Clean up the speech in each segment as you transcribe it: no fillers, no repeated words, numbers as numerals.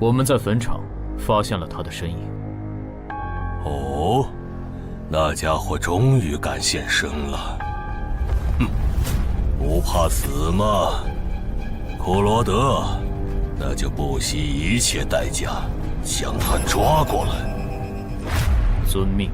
我们在坟场发现了他的身影。哦，那家伙终于敢现身了。哼，不怕死吗？库罗德，那就不惜一切代价将他抓过来。遵命。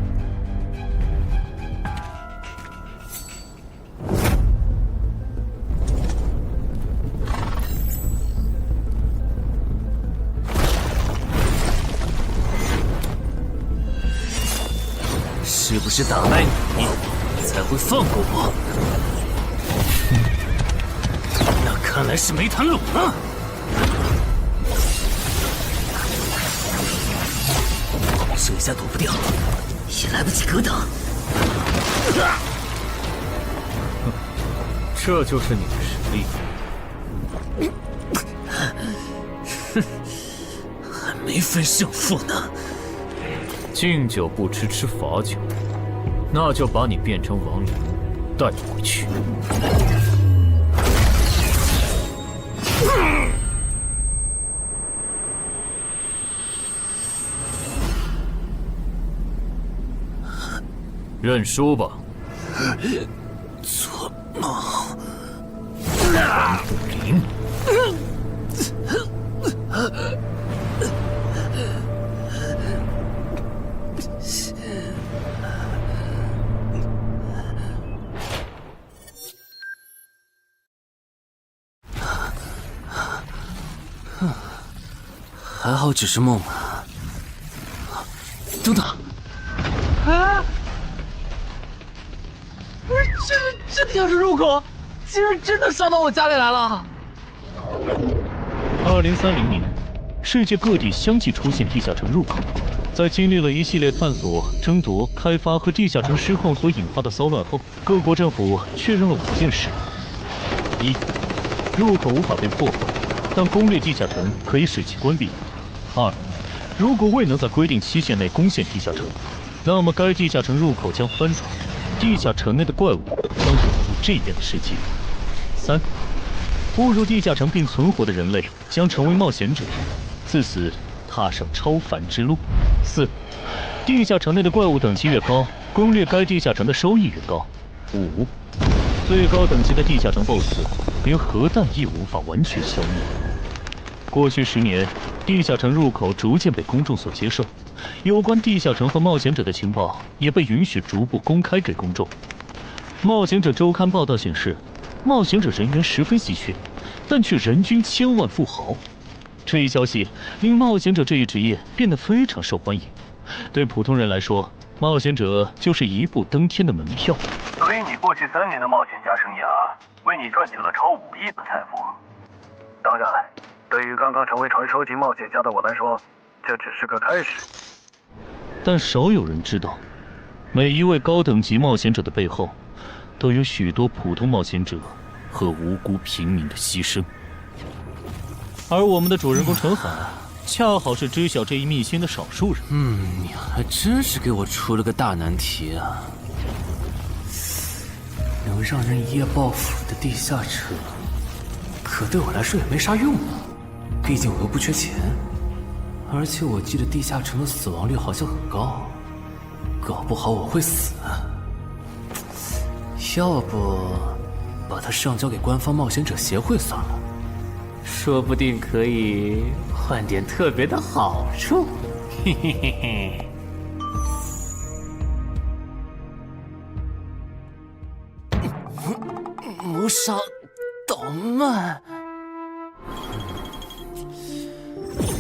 是不是打败你，才会放过我？那看来是没谈拢啊！手下躲不掉，也来不及格挡。这就是你的实力。还没分胜负呢。敬酒不吃吃罚酒，那就把你变成亡灵带回去。认输吧。做梦。蓝不灵。还好只是梦啊！等等，啊！不是，这地下室入口，竟然真的上到我家里来了！2030年，世界各地相继出现地下城入口。在经历了一系列探索、争夺、开发和地下城失控所引发的骚乱后，各国政府确认了5件事：一，入口无法被破坏，但攻略地下城可以使其关闭。2. 如果未能在规定期限内攻陷地下城，那么该地下城入口将翻转，地下城内的怪物将涌入这边的世界。3. 步入地下城并存活的人类将成为冒险者，自此踏上超凡之路。4. 地下城内的怪物等级越高，攻略该地下城的收益越高。5. 最高等级的地下城 BOSS 连核弹亦无法完全消灭。过去10年，地下城入口逐渐被公众所接受，有关地下城和冒险者的情报也被允许逐步公开给公众。冒险者周刊报道显示，冒险者人员十分稀缺，但却人均千万富豪。这一消息令冒险者这一职业变得非常受欢迎。对普通人来说，冒险者就是一步登天的门票。所以你过去3年的冒险家生涯，为你赚取了超5亿的财富。当然，对于刚刚成为传说级冒险家的我来说，这只是个开始。但少有人知道，每一位高等级冒险者的背后，都有许多普通冒险者和无辜平民的牺牲。而我们的主人公陈海，恰好是知晓这一秘辛的少数人。你还真是给我出了个大难题啊！能让人一夜暴富的地下城，可对我来说也没啥用啊。毕竟我又不缺钱，而且我记得地下城的死亡率好像很高，搞不好我会死。要不把它上交给官方冒险者协会算了，说不定可以换点特别的好处。嘿嘿嘿嘿。谋杀倒慢。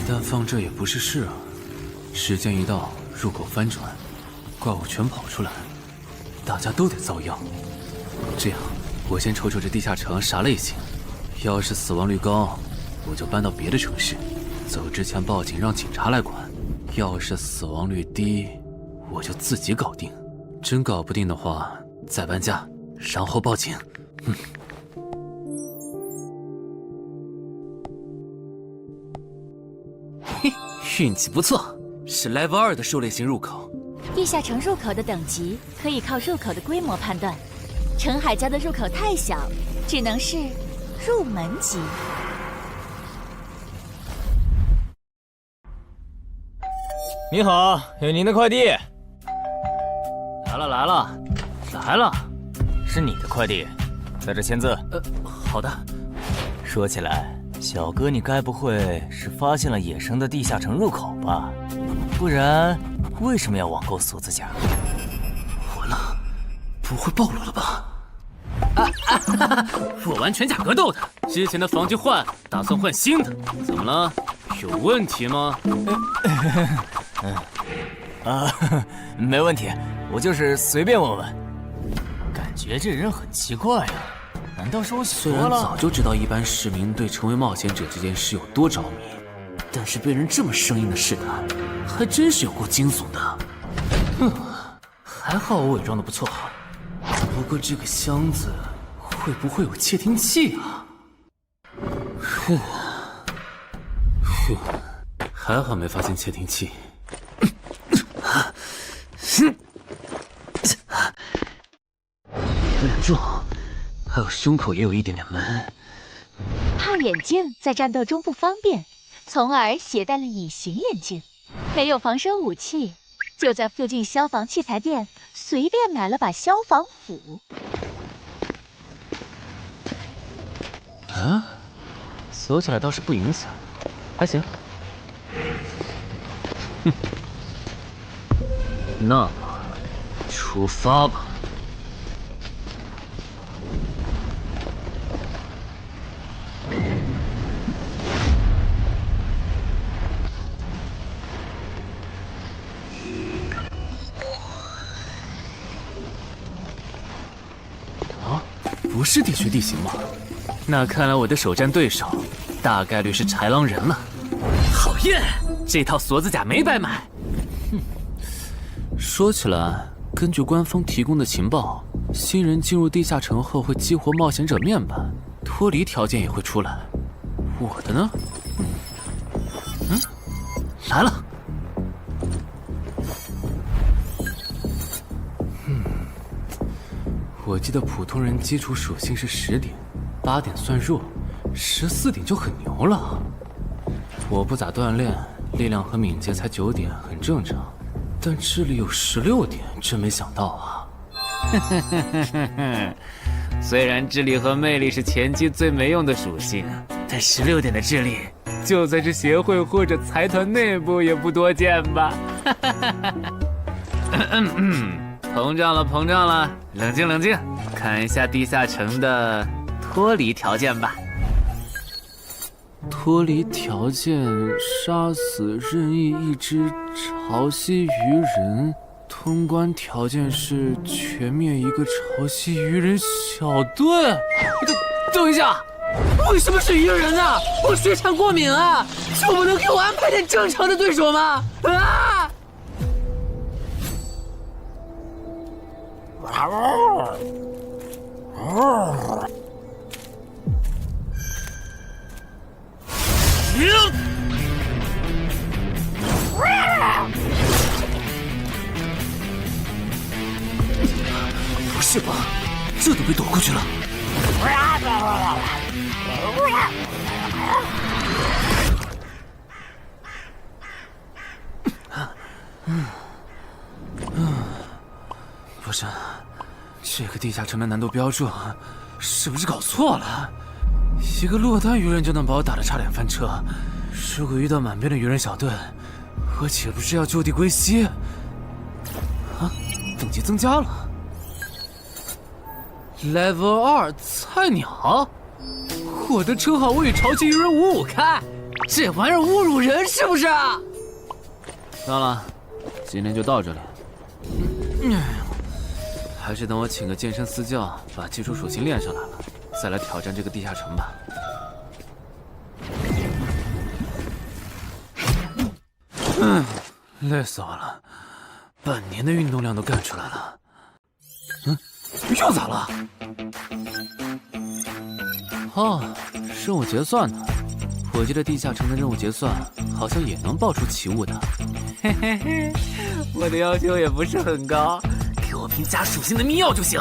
但放这也不是事啊！时间一到，入口翻转，怪物全跑出来，大家都得遭殃。这样，我先瞅瞅这地下城啥类型，要是死亡率高，我就搬到别的城市，走之前报警让警察来管；要是死亡率低，我就自己搞定。真搞不定的话，再搬家，然后报警。嘿，运气不错，是 Level 2的狩猎型入口。地下城入口的等级可以靠入口的规模判断。陈海家的入口太小，只能是入门级。你好，有您的快递。来了，是你的快递，在这签字。好的。说起来，小哥，你该不会是发现了野生的地下城入口吧？不然，为什么要网购锁子甲？完了，不会暴露了吧？我玩全甲格斗的，之前的防具换，打算换新的。怎么了？有问题吗？没问题，我就是随便问问。感觉这人很奇怪啊，难道是我想虽然多了？早就知道一般市民对成为冒险者这件事有多着迷，但是被人这么生硬的试探，还真是有够惊悚的。还好我伪装的不错。不过这个箱子会不会有窃听器啊？还好没发现窃听器。脸重，还有胸口也有一点点闷。怕眼镜在战斗中不方便，从而携带了隐形眼镜。没有防身武器，就在附近消防器材店随便买了把消防斧。啊，锁起来倒是不影响，还行。那么，出发吧。啊，不是地区地形吗？那看来我的首战对手大概率是豺狼人了。讨厌，这套锁子甲没白买。说起来，根据官方提供的情报，新人进入地下城后会激活冒险者面板，脱离条件也会出来。我的呢？来了。我记得普通人基础属性是10点，8点算弱，14点就很牛了。我不咋锻炼，力量和敏捷才9点，很正常。但智力有16点，真没想到啊！虽然智力和魅力是前期最没用的属性，但16点的智力，就算是协会或者财团内部也不多见吧？膨胀了，冷静，看一下地下城的脱离条件吧。脱离条件：杀死任意一只潮汐鱼人。通关条件是全灭一个潮汐鱼人小队。等一下，为什么是鱼人啊？我水产过敏啊！就不能给我安排点正常的对手吗？啊！不是吧？这都被躲过去了。不是，这个地下城的难度标注是不是搞错了？一个落单鱼人就能把我打得差点翻车，如果遇到满编的鱼人小队，我岂不是要就地归西？啊，等级增加了。Level 2菜鸟，我的称号我与潮汐鱼人5-5开，这玩意儿侮辱人是不是？算了，今天就到这里。还是等我请个健身私教，把基础属性练上来了，再来挑战这个地下城吧。累死我了，半年的运动量都干出来了。又咋了？哦，任务结算呢？我记得地下城的任务结算好像也能爆出奇物的。嘿嘿嘿，我的要求也不是很高，给我瓶加属性的秘药就行。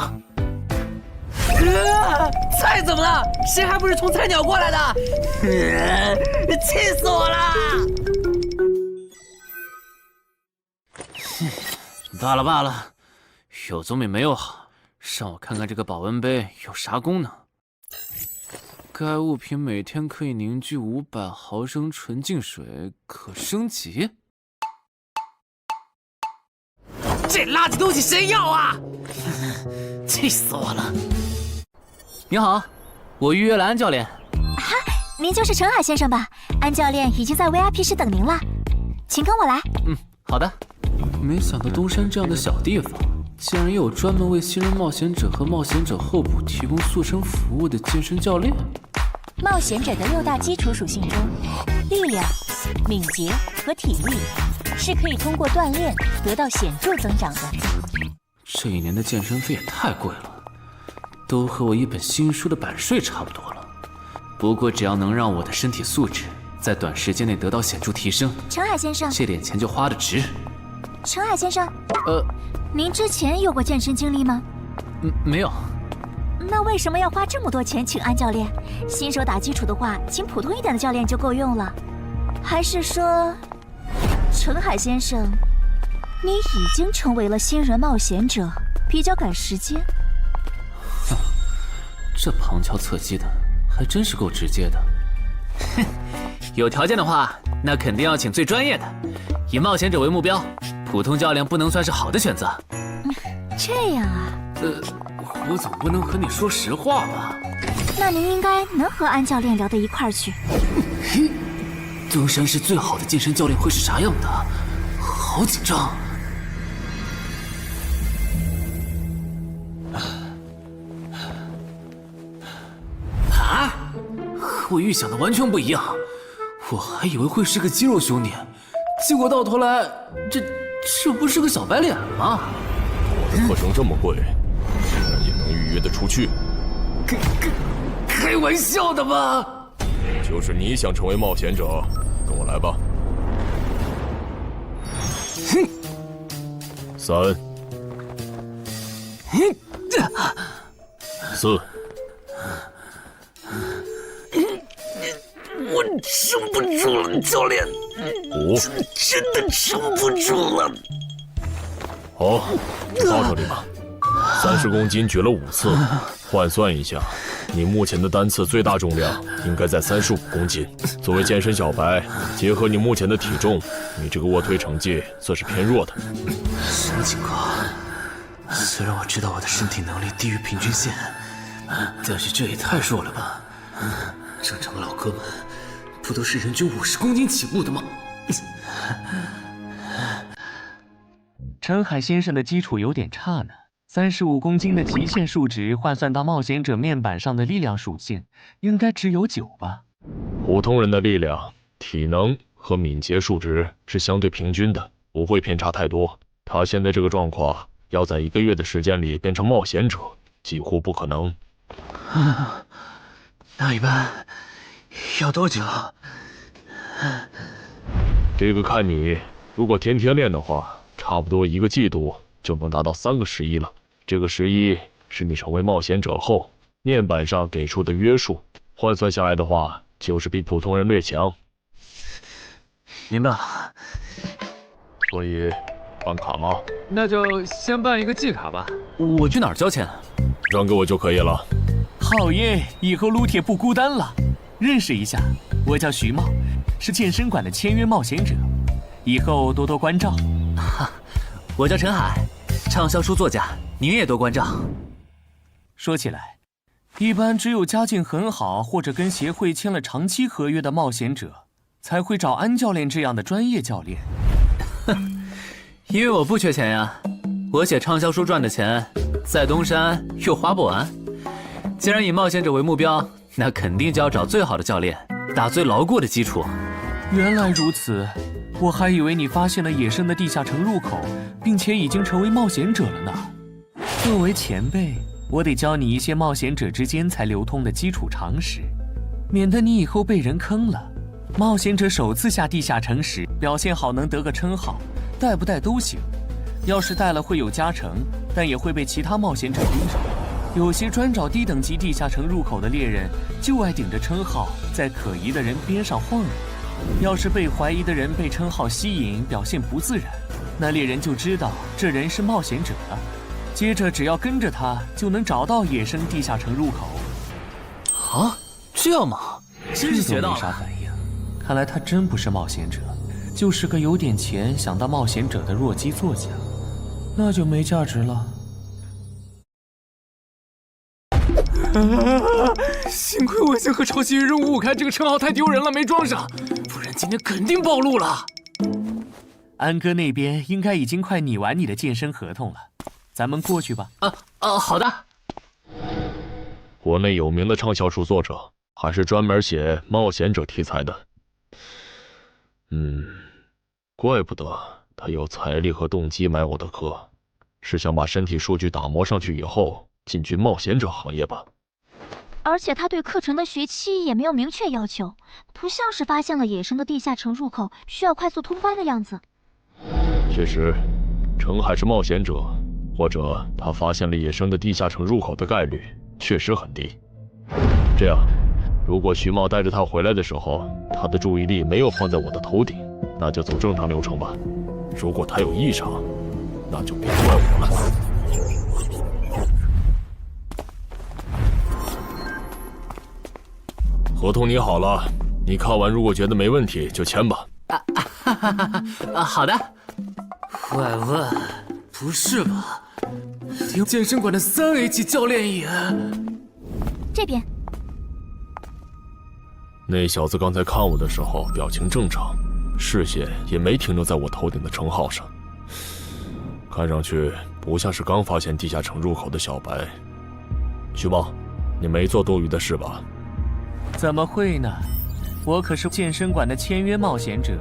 菜怎么了？谁还不是从菜鸟过来的？气死我了！罢了罢了，有总比没有好。让我看看这个保温杯有啥功能。该物品每天可以凝聚500毫升纯净水，可升级。这垃圾东西谁要啊？气死我了！你好，我预约了安教练。哈，您就是陈海先生吧？安教练已经在 VIP 室等您了，请跟我来。好的。没想到东山这样的小地方，竟然也有专门为新人冒险者和冒险者候补提供塑身服务的健身教练。冒险者的6大基础属性中，力量、敏捷和体力是可以通过锻炼得到显著增长的。这一年的健身费也太贵了，都和我一本新书的版税差不多了。不过只要能让我的身体素质在短时间内得到显著提升，陈海先生，这点钱就花得值。陈海先生，您之前有过健身经历吗？没有。那为什么要花这么多钱请安教练？新手打基础的话，请普通一点的教练就够用了。还是说，陈海先生，你已经成为了新人冒险者，比较赶时间？这旁敲侧击的，还真是够直接的。哼，有条件的话，那肯定要请最专业的，以冒险者为目标，普通教练不能算是好的选择。这样啊？我总不能和你说实话吧？那您应该能和安教练聊到一块儿去。东山市最好的健身教练会是啥样的？好紧张。啊！和我预想的完全不一样，我还以为会是个肌肉兄弟，结果到头来，这不是个小白脸吗？我的课程这么贵，竟然也能预约得出去？开玩笑的吧？就是你想成为冒险者，跟我来吧。3、4。我撑不住了，教练。5。真的撑不住了。好，你到这里吧。30公斤举了5次，换算一下，你目前的单次最大重量应该在35公斤。作为健身小白，结合你目前的体重，你这个卧推成绩算是偏弱的。什么情况？虽然我知道我的身体能力低于平均线，但是这也太弱了吧？正常的老哥们不都是人均50公斤起步的吗？陈海先生的基础有点差呢。35公斤的极限数值换算到冒险者面板上的力量属性，应该只有9吧？普通人的力量、体能和敏捷数值是相对平均的，不会偏差太多。他现在这个状况，要在1个月的时间里变成冒险者，几乎不可能。那一般要多久？这个看你，如果天天练的话，差不多1个季度就能达到3个11了。这个11是你成为冒险者后面板上给出的约束，换算下来的话，就是比普通人略强。明白了。所以，办卡吗？那就先办一个季卡吧。我去哪儿交钱？转给我就可以了。好耶，以后撸铁不孤单了。认识一下，我叫徐茂，是健身馆的签约冒险者，以后多多关照。我叫陈海，畅销书作家，您也多关照。说起来，一般只有家境很好或者跟协会签了长期合约的冒险者，才会找安教练这样的专业教练。因为我不缺钱呀，我写畅销书赚的钱，在东山又花不完。既然以冒险者为目标，那肯定就要找最好的教练，打最牢固的基础。原来如此，我还以为你发现了野生的地下城入口，并且已经成为冒险者了呢。作为前辈，我得教你一些冒险者之间才流通的基础常识，免得你以后被人坑了。冒险者首次下地下城时，表现好能得个称号，带不带都行。要是带了会有加成，但也会被其他冒险者盯上。有些专找低等级地下城入口的猎人，就爱顶着称号在可疑的人边上晃悠。要是被怀疑的人被称号吸引，表现不自然，那猎人就知道这人是冒险者了。接着只要跟着他，就能找到野生地下城入口。啊，这样吗？真是学到了。没啥反应，看来他真不是冒险者，就是个有点钱想当冒险者的弱鸡作家，那就没价值了。幸亏我先和超级任务5开这个称号太丢人了，没装上，不然今天肯定暴露了。安哥那边应该已经快拟完你的健身合同了，咱们过去吧。好的。国内有名的畅销书作者，还是专门写冒险者题材的。怪不得他有财力和动机买我的课，是想把身体数据打磨上去以后进军冒险者行业吧。而且他对课程的学期也没有明确要求，不像是发现了野生的地下城入口需要快速通关的样子。确实，程海是冒险者，或者他发现了野生的地下城入口的概率确实很低。这样，如果徐茂带着他回来的时候，他的注意力没有放在我的头顶，那就走正常流程吧。如果他有异常，那就别怪我了。合同拟好了，你看完如果觉得没问题就签吧。好的。怪问，不是吧？连健身馆的3A 级教练也……这边。那小子刚才看我的时候表情正常，视线也没停留在我头顶的称号上，看上去不像是刚发现地下城入口的小白。徐茂，你没做多余的事吧？怎么会呢？我可是健身馆的签约冒险者。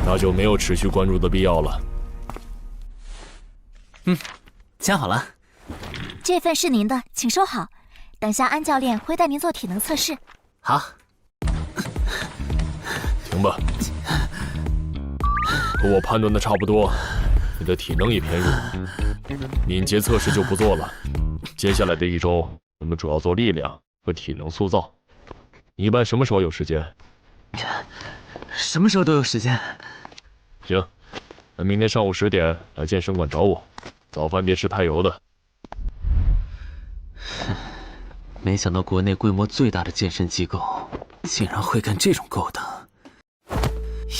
那就没有持续关注的必要了。签好了。这份是您的，请收好。等下安教练会带您做体能测试。好。行吧。和我判断的差不多，你的体能也偏弱，敏捷测试就不做了。接下来的1周，我们主要做力量和体能塑造。你一般什么时候有时间？什么时候都有时间。行，那明天上午10点来健身馆找我，早饭别吃太油的。没想到国内规模最大的健身机构竟然会干这种勾当，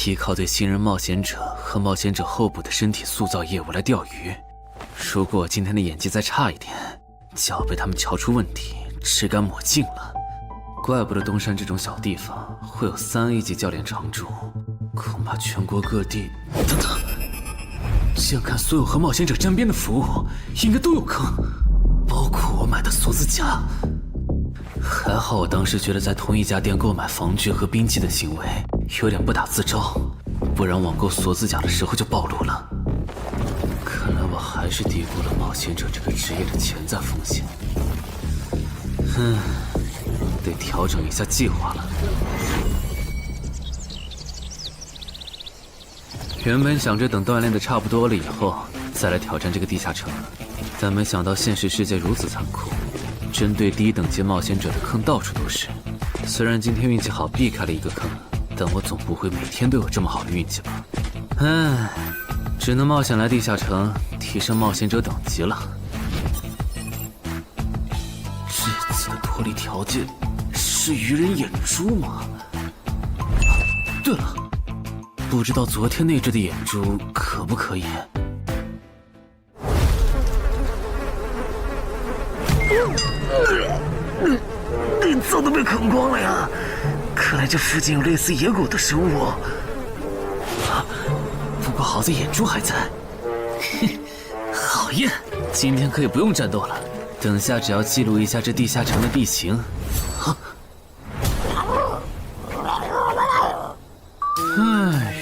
依靠对新人冒险者和冒险者后补的身体塑造业务来钓鱼。如果我今天的演技再差一点，就要被他们瞧出问题，吃干抹净了。怪不得东山这种小地方会有3A 级教练常驻，恐怕全国各地……等等，这样看，所有和冒险者沾边的服务应该都有坑，包括我买的锁子甲。还好我当时觉得在同一家店购买防具和兵器的行为有点不打自招，不然网购锁子甲的时候就暴露了。看来我还是低估了冒险者这个职业的潜在风险。得调整一下计划了。原本想着等锻炼的差不多了以后再来挑战这个地下城，但没想到现实世界如此残酷，针对低等级冒险者的坑到处都是。虽然今天运气好避开了一个坑，但我总不会每天都有这么好的运气吧？只能冒险来地下城提升冒险者等级了。这次的脱离条件是鱼人眼珠吗？对了，不知道昨天那只的眼珠可不可以？早都被啃光了呀！看来这附近有类似野狗的生物。不过好在眼珠还在。好耶！今天可以不用战斗了，等下只要记录一下这地下城的地形。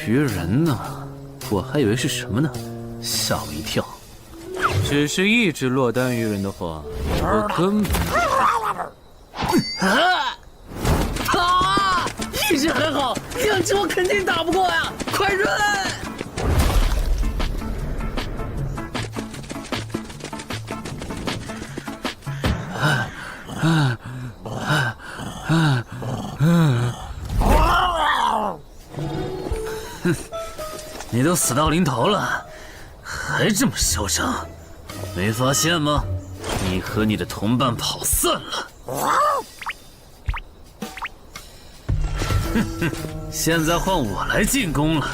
鱼人呢？我还以为是什么呢，吓我一跳。只是一只落单鱼人的话，我根本……一只还好，2只我肯定打不过呀！快润！你都死到临头了，还这么嚣张，没发现吗？你和你的同伴跑散了。哼哼，现在换我来进攻了。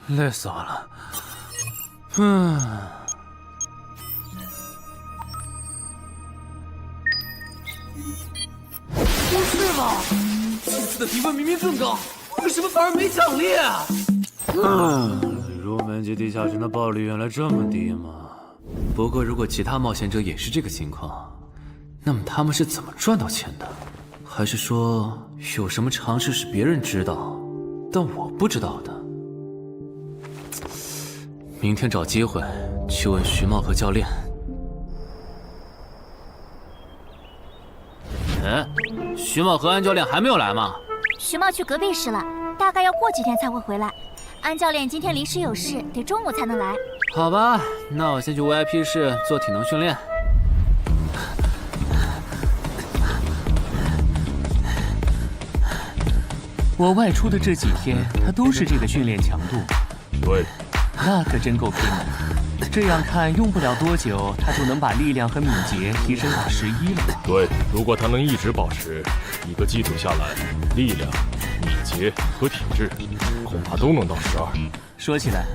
累死我了。不是吧？这次的评分明明更高，为什么反而没奖励啊？入门级地下城的爆率原来这么低吗？不过如果其他冒险者也是这个情况，那么他们是怎么赚到钱的？还是说有什么常识是别人知道，但我不知道的？明天找机会去问徐茂和教练。徐茂和安教练还没有来吗？徐茂去隔壁室了，大概要过几天才会回来。安教练今天临时有事，得中午才能来。好吧，那我先去 VIP 室做体能训练。我外出的这几天，他都是这个训练强度。对，那可真够拼的。这样看，用不了多久，他就能把力量和敏捷提升到11了。对，如果他能一直保持一个基础下来，力量、敏捷和体质恐怕都能到12。说起来，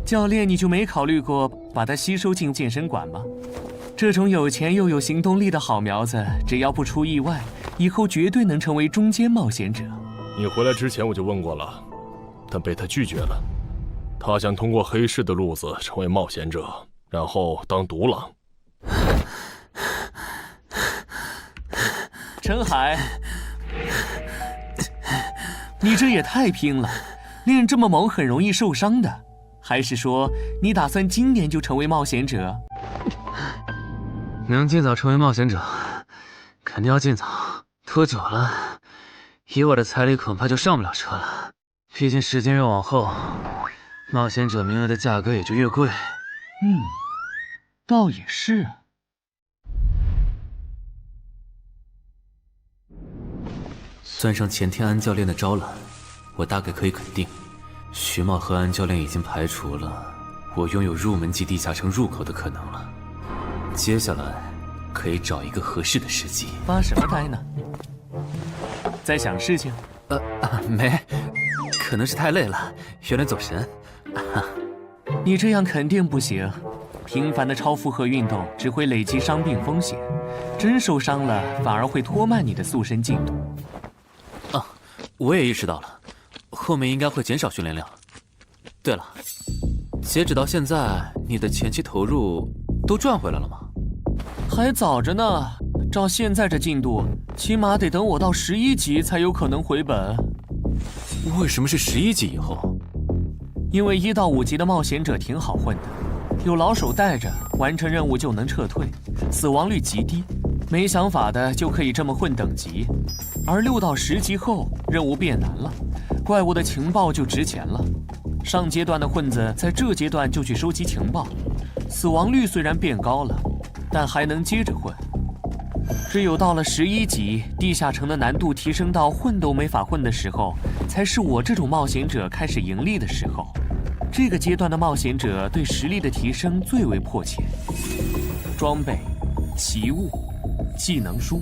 教练你就没考虑过把他吸收进健身馆吗？这种有钱又有行动力的好苗子，只要不出意外，以后绝对能成为中间冒险者。你回来之前我就问过了，但被他拒绝了。他想通过黑市的路子成为冒险者，然后当独狼。陈海，你这也太拼了，练这么猛很容易受伤的。还是说你打算今年就成为冒险者？能尽早成为冒险者，肯定要尽早。拖久了，以我的财力恐怕就上不了车了。毕竟时间越往后，冒险者名额的价格也就越贵。倒也是。算上前天安教练的招揽，我大概可以肯定，徐茂和安教练已经排除了我拥有入门级地下城入口的可能了。接下来可以找一个合适的时机。发什么呆呢？在想事情？没，可能是太累了，有点走神。你这样肯定不行，频繁的超负荷运动只会累积伤病风险，真受伤了反而会拖慢你的塑身进度。我也意识到了，后面应该会减少训练量。对了，截止到现在，你的前期投入都赚回来了吗？还早着呢，照现在这进度，起码得等我到11级才有可能回本。为什么是11级以后？因为1到5级的冒险者挺好混的，有老手带着，完成任务就能撤退，死亡率极低，没想法的就可以这么混等级。而6到10级后，任务变难了，怪物的情报就值钱了。上阶段的混子在这阶段就去收集情报，死亡率虽然变高了，但还能接着混。只有到了11级，地下城的难度提升到混都没法混的时候，才是我这种冒险者开始盈利的时候。这个阶段的冒险者对实力的提升最为迫切。装备、奇物、技能书，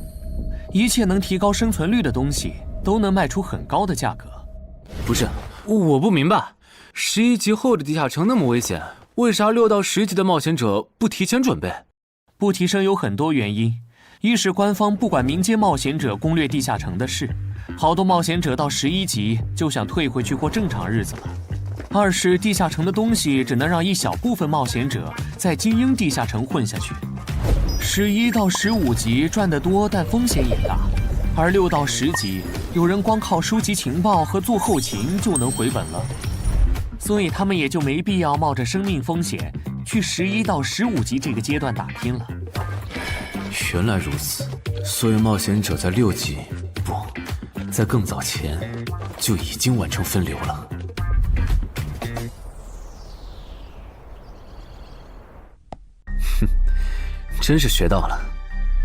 一切能提高生存率的东西，都能卖出很高的价格。不是，我不明白，11级后的地下城那么危险，为啥6到10级的冒险者不提前准备？不提升有很多原因，一是官方不管民间冒险者攻略地下城的事，好多冒险者到11级就想退回去过正常日子了；二是地下城的东西只能让一小部分冒险者在精英地下城混下去。11到15级赚得多，但风险也大，而6到10级有人光靠收集情报和做后勤就能回本了，所以他们也就没必要冒着生命风险去11到15级这个阶段打拼了。原来如此，所以冒险者在6级不，在更早前就已经完成分流了。哼，真是学到了，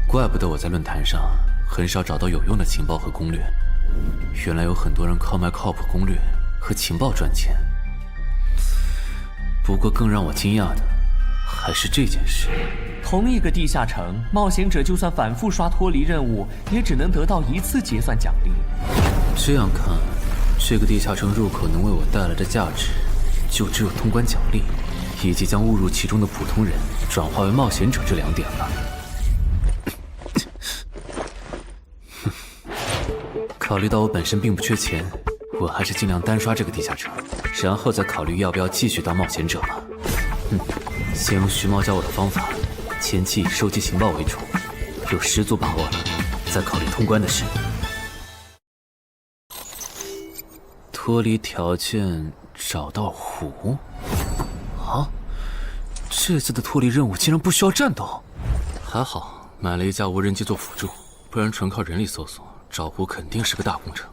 怪不得我在论坛上很少找到有用的情报和攻略，原来有很多人靠卖靠谱攻略和情报赚钱。不过更让我惊讶的还是这件事。同一个地下城，冒险者就算反复刷脱离任务，也只能得到1次结算奖励。这样看，这个地下城入口能为我带来的价值，就只有通关奖励，以及将误入其中的普通人转化为冒险者这2点了。考虑到我本身并不缺钱，我还是尽量单刷这个地下城，然后再考虑要不要继续当冒险者吧。先用徐猫教我的方法，前期以收集情报为主，有十足把握了，再考虑通关的事。脱离条件找到湖？啊，这次的脱离任务竟然不需要战斗，还好买了一架无人机做辅助，不然纯靠人力搜索找湖肯定是个大工程。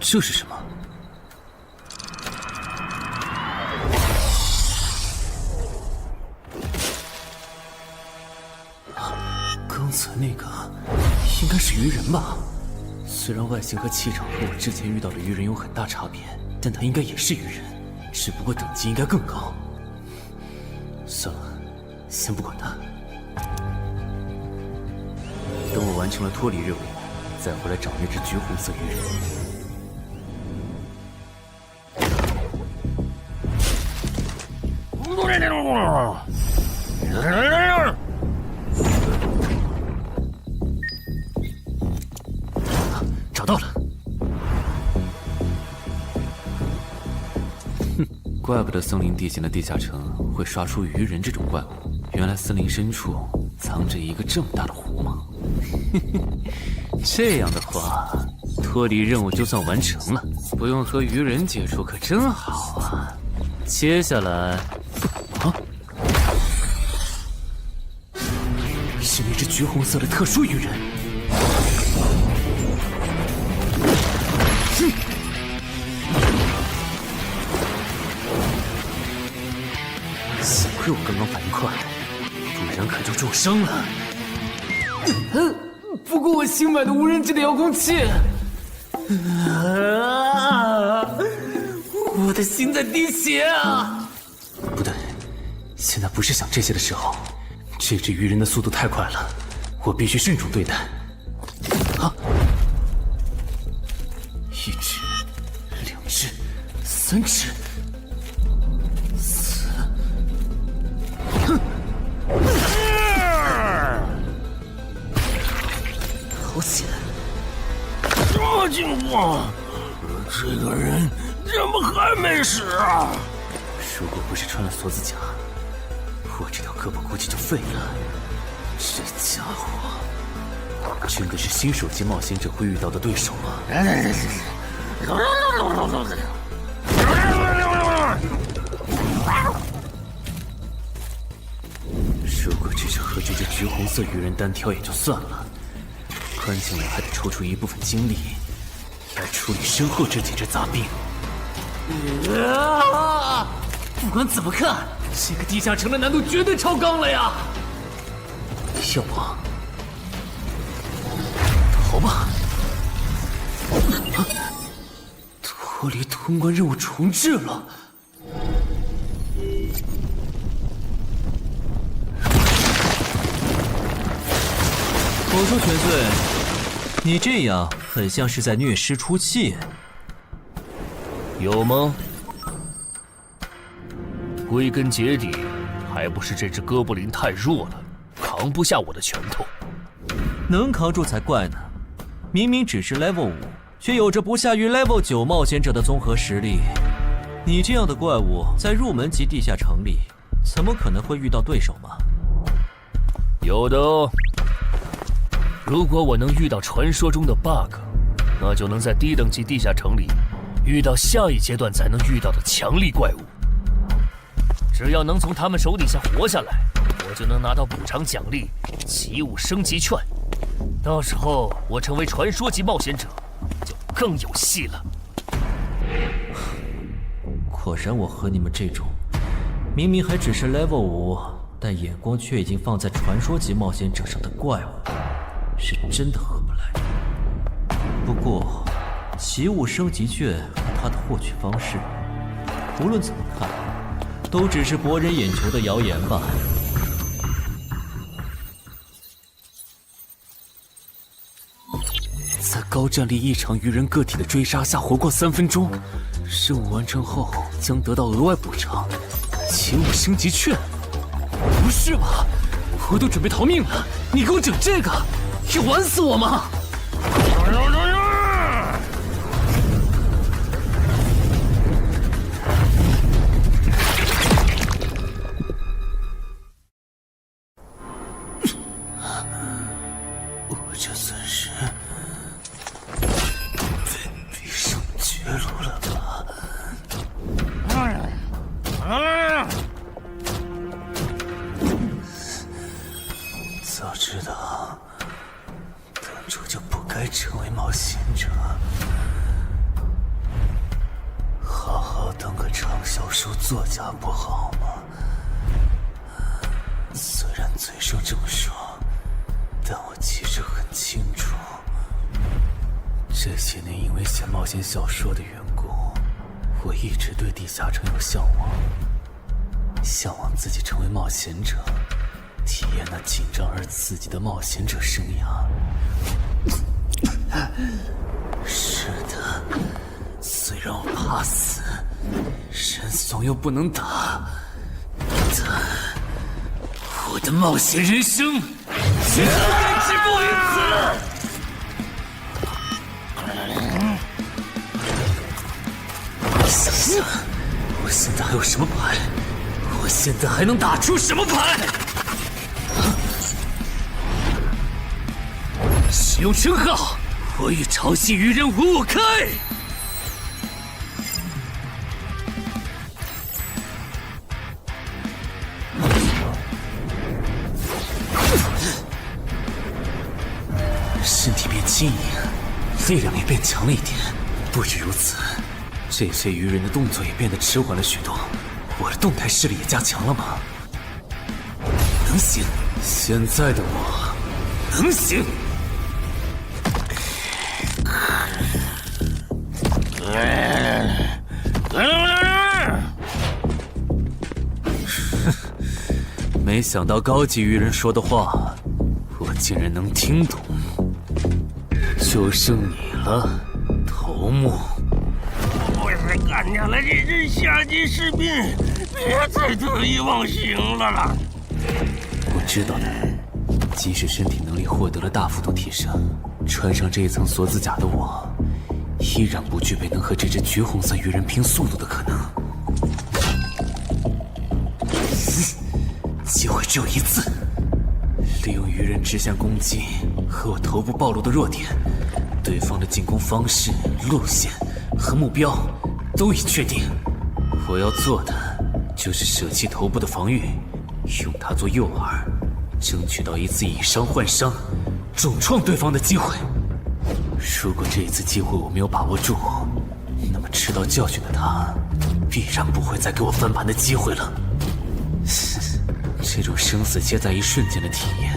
这是什么？刚才那个应该是鱼人吧？虽然外形和气场和我之前遇到的鱼人有很大差别，但他应该也是鱼人，只不过等级应该更高。算了，先不管他。等我完成了脱离任务，再回来找那只橘红色鱼人。找到了！哼，怪不得森林地形的地下城会刷出鱼人这种怪物，原来森林深处藏着一个这么大的湖吗？这样的话，脱离任务就算完成了，不用和鱼人接触可真好啊！接下来，是那只橘红色的特殊鱼人。幸亏我刚刚反应快，不然可就重伤了。不过我新买的无人机的遥控器，我的心在滴血啊！不对，现在不是想这些的时候。这只鱼人的速度太快了，我必须慎重对待。啊！一只、2只、3只、4……好险！什么情况？这个人怎么还没死啊？如果不是穿了锁子甲，我这条胳膊估计就废了。这家伙真的是新手级冒险者会遇到的对手吗？如果只是和这只橘红色鱼人单挑也就算了，关键我还得抽出一部分精力来处理身后这几只杂兵。不管怎么看，这个地下城的难度绝对超纲了呀！要不逃吧？脱离通关任务重置了。我说全岁，你这样很像是在虐尸出气。有吗？归根结底，还不是这只哥布林太弱了，扛不下我的拳头。能扛住才怪呢！明明只是 Level 5，却有着不下于 Level 9冒险者的综合实力。你这样的怪物，在入门级地下城里，怎么可能会遇到对手嘛？有的哦。如果我能遇到传说中的 bug， 那就能在低等级地下城里遇到下一阶段才能遇到的强力怪物。只要能从他们手底下活下来，我就能拿到补偿奖励奇物升级券。到时候我成为传说级冒险者，就更有戏了。果然，我和你们这种明明还只是 level 5，但眼光却已经放在传说级冒险者上的怪物，是真的合不来。不过，奇物升级券和它的获取方式，无论怎么看，都只是博人眼球的谣言吧。在高战力异常鱼人个体的追杀下活过3分钟，任务完成后将得到额外补偿，奇物升级券。不是吧？我都准备逃命了，你给我整这个，要玩死我吗？我这算是逼上绝路了吧？早知道当初就不该成为冒险者，好好当个畅销书作家不好吗？虽然嘴上这么说，但我其实很清楚，这些年因为写冒险小说的缘故，我一直对地下城有向往，向往自己成为冒险者，体验那紧张而刺激的冒险者生涯。是的，虽然我怕死，人怂又不能打，但我的冒险人生绝对止步于此。想想，我现在还有什么牌？我现在还能打出什么牌？使用称号，我与潮汐鱼人5开。身体变轻盈，力量也变强了一点。不止如此，这些鱼人的动作也变得迟缓了许多。我的动态视力也加强了吗？能行，现在的我能行。没想到高级鱼人说的话，我竟然能听懂。就剩你了，头目。我是干掉了这只下级士兵，别再得意忘形了啦！我知道的，即使身体能力获得了大幅度提升，穿上这一层锁子甲的我，依然不具备能和这只橘红色鱼人拼速度的可能。机会只有一次，利用鱼人直线攻击和我头部暴露的弱点，对方的进攻方式、路线和目标都已确定。我要做的就是舍弃头部的防御，用它做诱饵，争取到一次以伤换伤、重创对方的机会。如果这一次机会我没有把握住，那么吃到教训的他，必然不会再给我翻盘的机会了。这种生死皆在一瞬间的体验，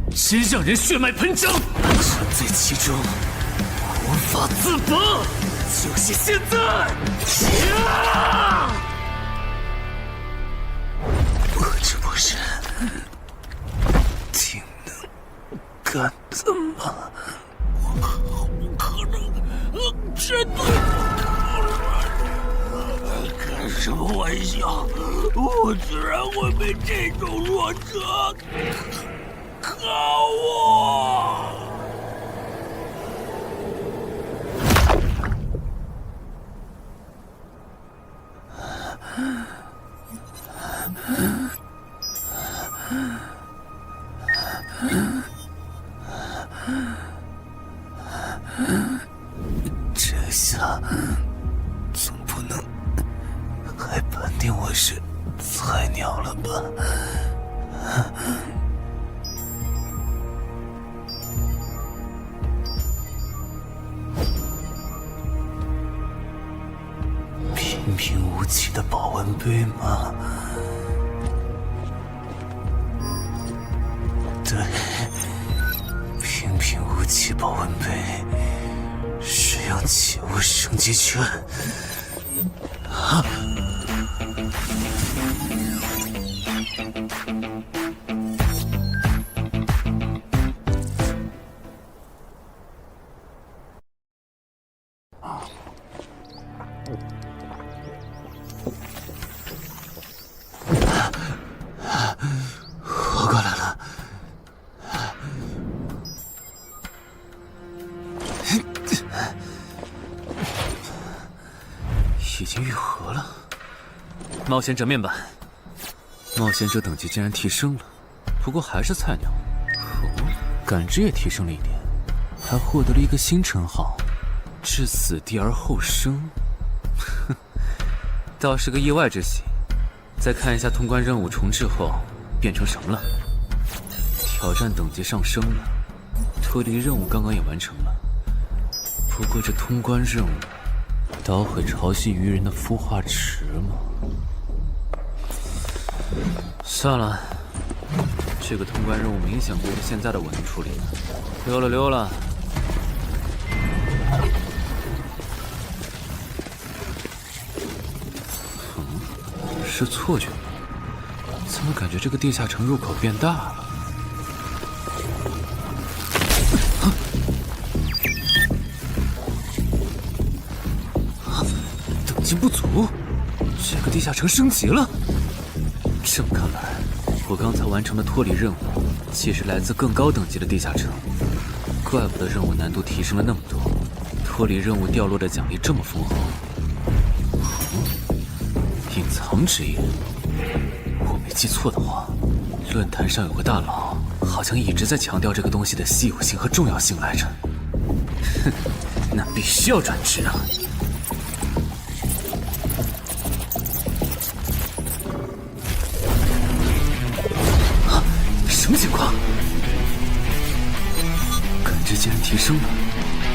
真让人血脉喷张，沉醉其中，无法自拔。就是现在！我这不是挺能干的吗？不可能，绝对不可能！开什么玩笑？我居然会被这种弱者可恶！这下总不能还判定我是菜鸟了吧？平平无奇的保温杯吗？对，平平无奇保温杯。使用起雾升级圈。啊！活过来了。已经愈合了。冒险者面板，冒险者等级竟然提升了，不过还是菜鸟。哦，感知也提升了一点，还获得了一个新称号——至死地而后生。哼，倒是个意外之喜。再看一下通关任务重置后变成什么了。挑战等级上升了，脱离任务刚刚也完成了。不过这通关任务捣毁潮汐鱼人的孵化池吗？算了，这个通关任务明显不是现在的我能处理的。溜了溜了。是错觉吗？怎么感觉这个地下城入口变大了？等级不足，这个地下城升级了。这么看来，我刚才完成的脱离任务，其实来自更高等级的地下城。怪不得任务难度提升了那么多，脱离任务掉落的奖励这么丰厚。隐藏之眼，我没记错的话，论坛上有个大佬，好像一直在强调这个东西的稀有性和重要性来着。哼，那必须要转职啊！啊，什么情况？感知竟然提升了，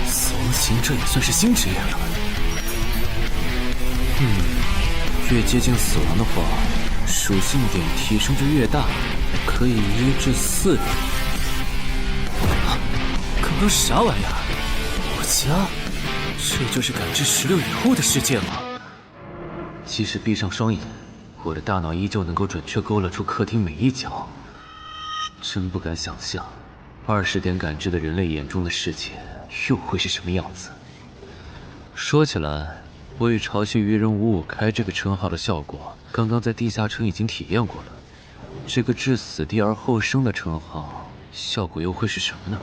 死亡行者也算是新职业了。越接近死亡的话，属性点提升就越大，可以1至4点。啊，刚刚啥玩意儿？我家？这就是感知16以后的世界吗？即使闭上双眼，我的大脑依旧能够准确勾勒出客厅每一角。真不敢想象，20点感知的人类眼中的世界又会是什么样子。说起来，我与潮汐鱼人555开这个称号的效果，刚刚在地下城已经体验过了。这个至死地而后生的称号，效果又会是什么呢？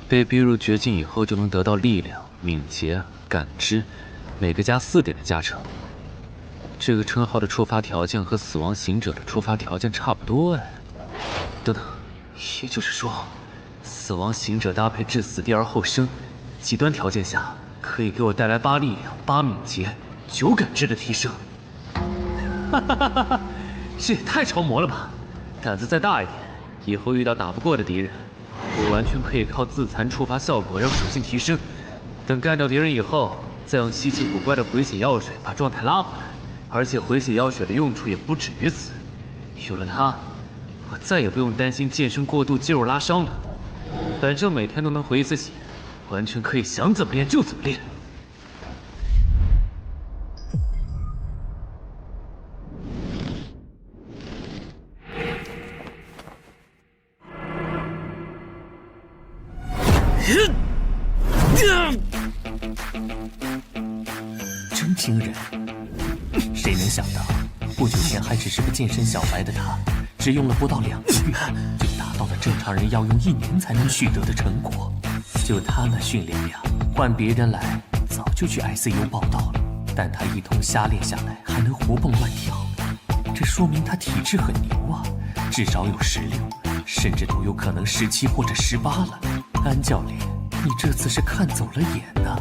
被逼入绝境以后，就能得到力量、敏捷、感知，每个加4点的加成。这个称号的触发条件和死亡行者的触发条件差不多哎。等等，也就是说，死亡行者搭配至死地而后生，极端条件下可以给我带来8力量、8敏捷、9感知的提升。哈哈哈哈哈！这也太超模了吧！胆子再大一点，以后遇到打不过的敌人，我完全可以靠自残触发效果让属性提升。等干掉敌人以后，再用稀奇古怪的回血药水把状态拉回来。而且回血药水的用处也不止于此，有了它，我再也不用担心健身过度肌肉拉伤了。反正每天都能回一次血，完全可以想怎么练就怎么练。真惊人！谁能想到，不久前还只是个健身小白的他，只用了不到2个月，就达到了正常人要用1年才能取得的成果。就他那训练量，换别人来早就去 ICU 报道了。但他一通瞎练下来，还能活蹦乱跳，这说明他体质很牛啊，至少有16，甚至都有可能17或者18了。安教练，你这次是看走了眼呐。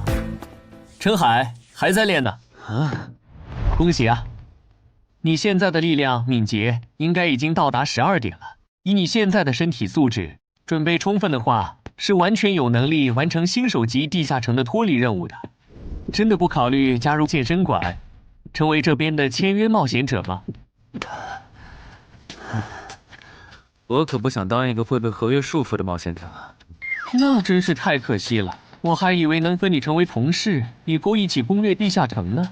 陈海还在练呢。啊，恭喜啊！你现在的力量、敏捷应该已经到达12点了。以你现在的身体素质，准备充分的话，是完全有能力完成新手级地下城的脱离任务的。真的不考虑加入健身馆，成为这边的签约冒险者吗？我可不想当一个会被合约束缚的冒险者。那真是太可惜了，我还以为能和你成为同事，以后一起攻略地下城呢。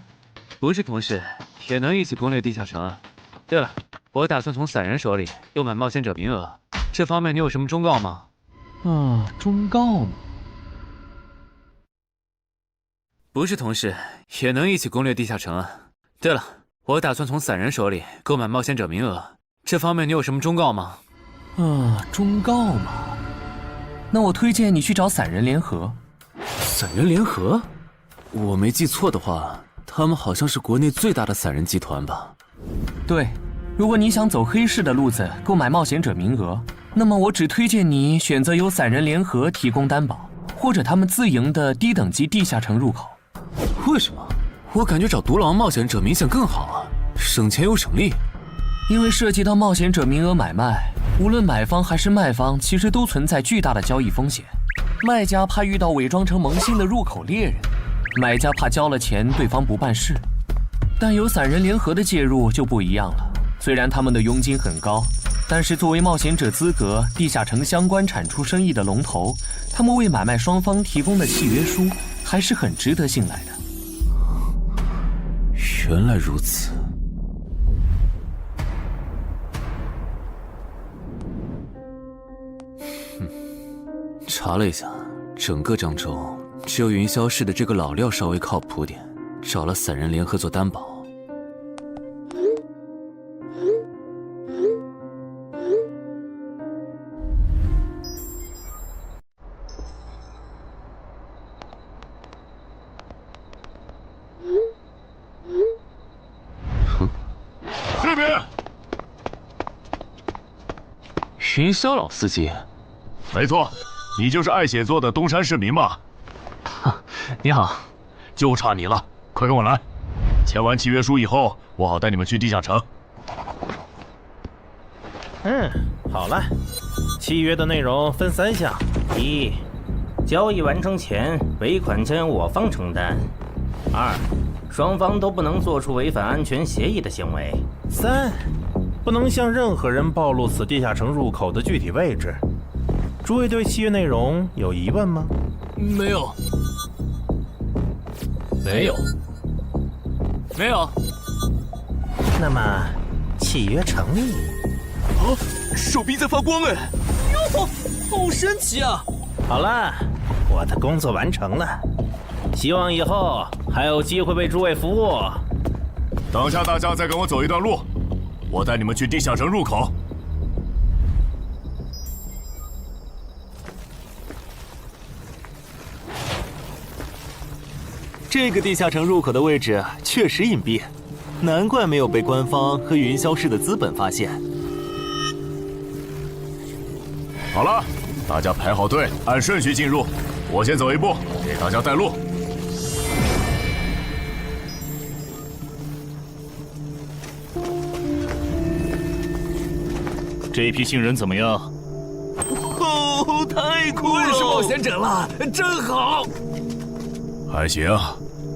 不是同事，也能一起攻略地下城啊。对了，我打算从散人手里购买冒险者名额，这方面你有什么忠告吗？忠告吗？不是同事，也能一起攻略地下城啊。对了，我打算从散人手里购买冒险者名额，这方面你有什么忠告吗？忠告嘛，那我推荐你去找散人联合。散人联合？我没记错的话，他们好像是国内最大的散人集团吧？对，如果你想走黑市的路子购买冒险者名额，那么我只推荐你选择由散人联合提供担保，或者他们自营的低等级地下城入口。为什么？我感觉找独狼冒险者明显更好啊，省钱又省力。因为涉及到冒险者名额买卖，无论买方还是卖方，其实都存在巨大的交易风险。卖家怕遇到伪装成萌新的入口猎人，买家怕交了钱对方不办事。但有散人联合的介入就不一样了，虽然他们的佣金很高，但是作为冒险者资格、地下城相关产出生意的龙头，他们为买卖双方提供的契约书还是很值得信赖的。原来如此。查了一下，整个漳州只有云霄市的这个老廖稍微靠谱点，找了散人联合做担保。这边，云霄老司机，没错，你就是爱写作的东山市民吧？你好，就差你了，快跟我来。签完契约书以后，我好带你们去地下城。好了，契约的内容分3项：一，交易完成前尾款将由我方承担；二，双方都不能做出违反安全协议的行为；三，不能向任何人暴露此地下城入口的具体位置。诸位对契约内容有疑问吗？没有。没有。没有。那么，契约成立。手臂在发光哎！哟，好神奇啊！好了，我的工作完成了，希望以后还有机会为诸位服务。等下大家再跟我走一段路，我带你们去地下城入口。这个地下城入口的位置确实隐蔽，难怪没有被官方和云霄市的资本发现。好了，大家排好队，按顺序进入。我先走一步，给大家带路。这批新人怎么样？太酷了！是冒险者了，真好。还行，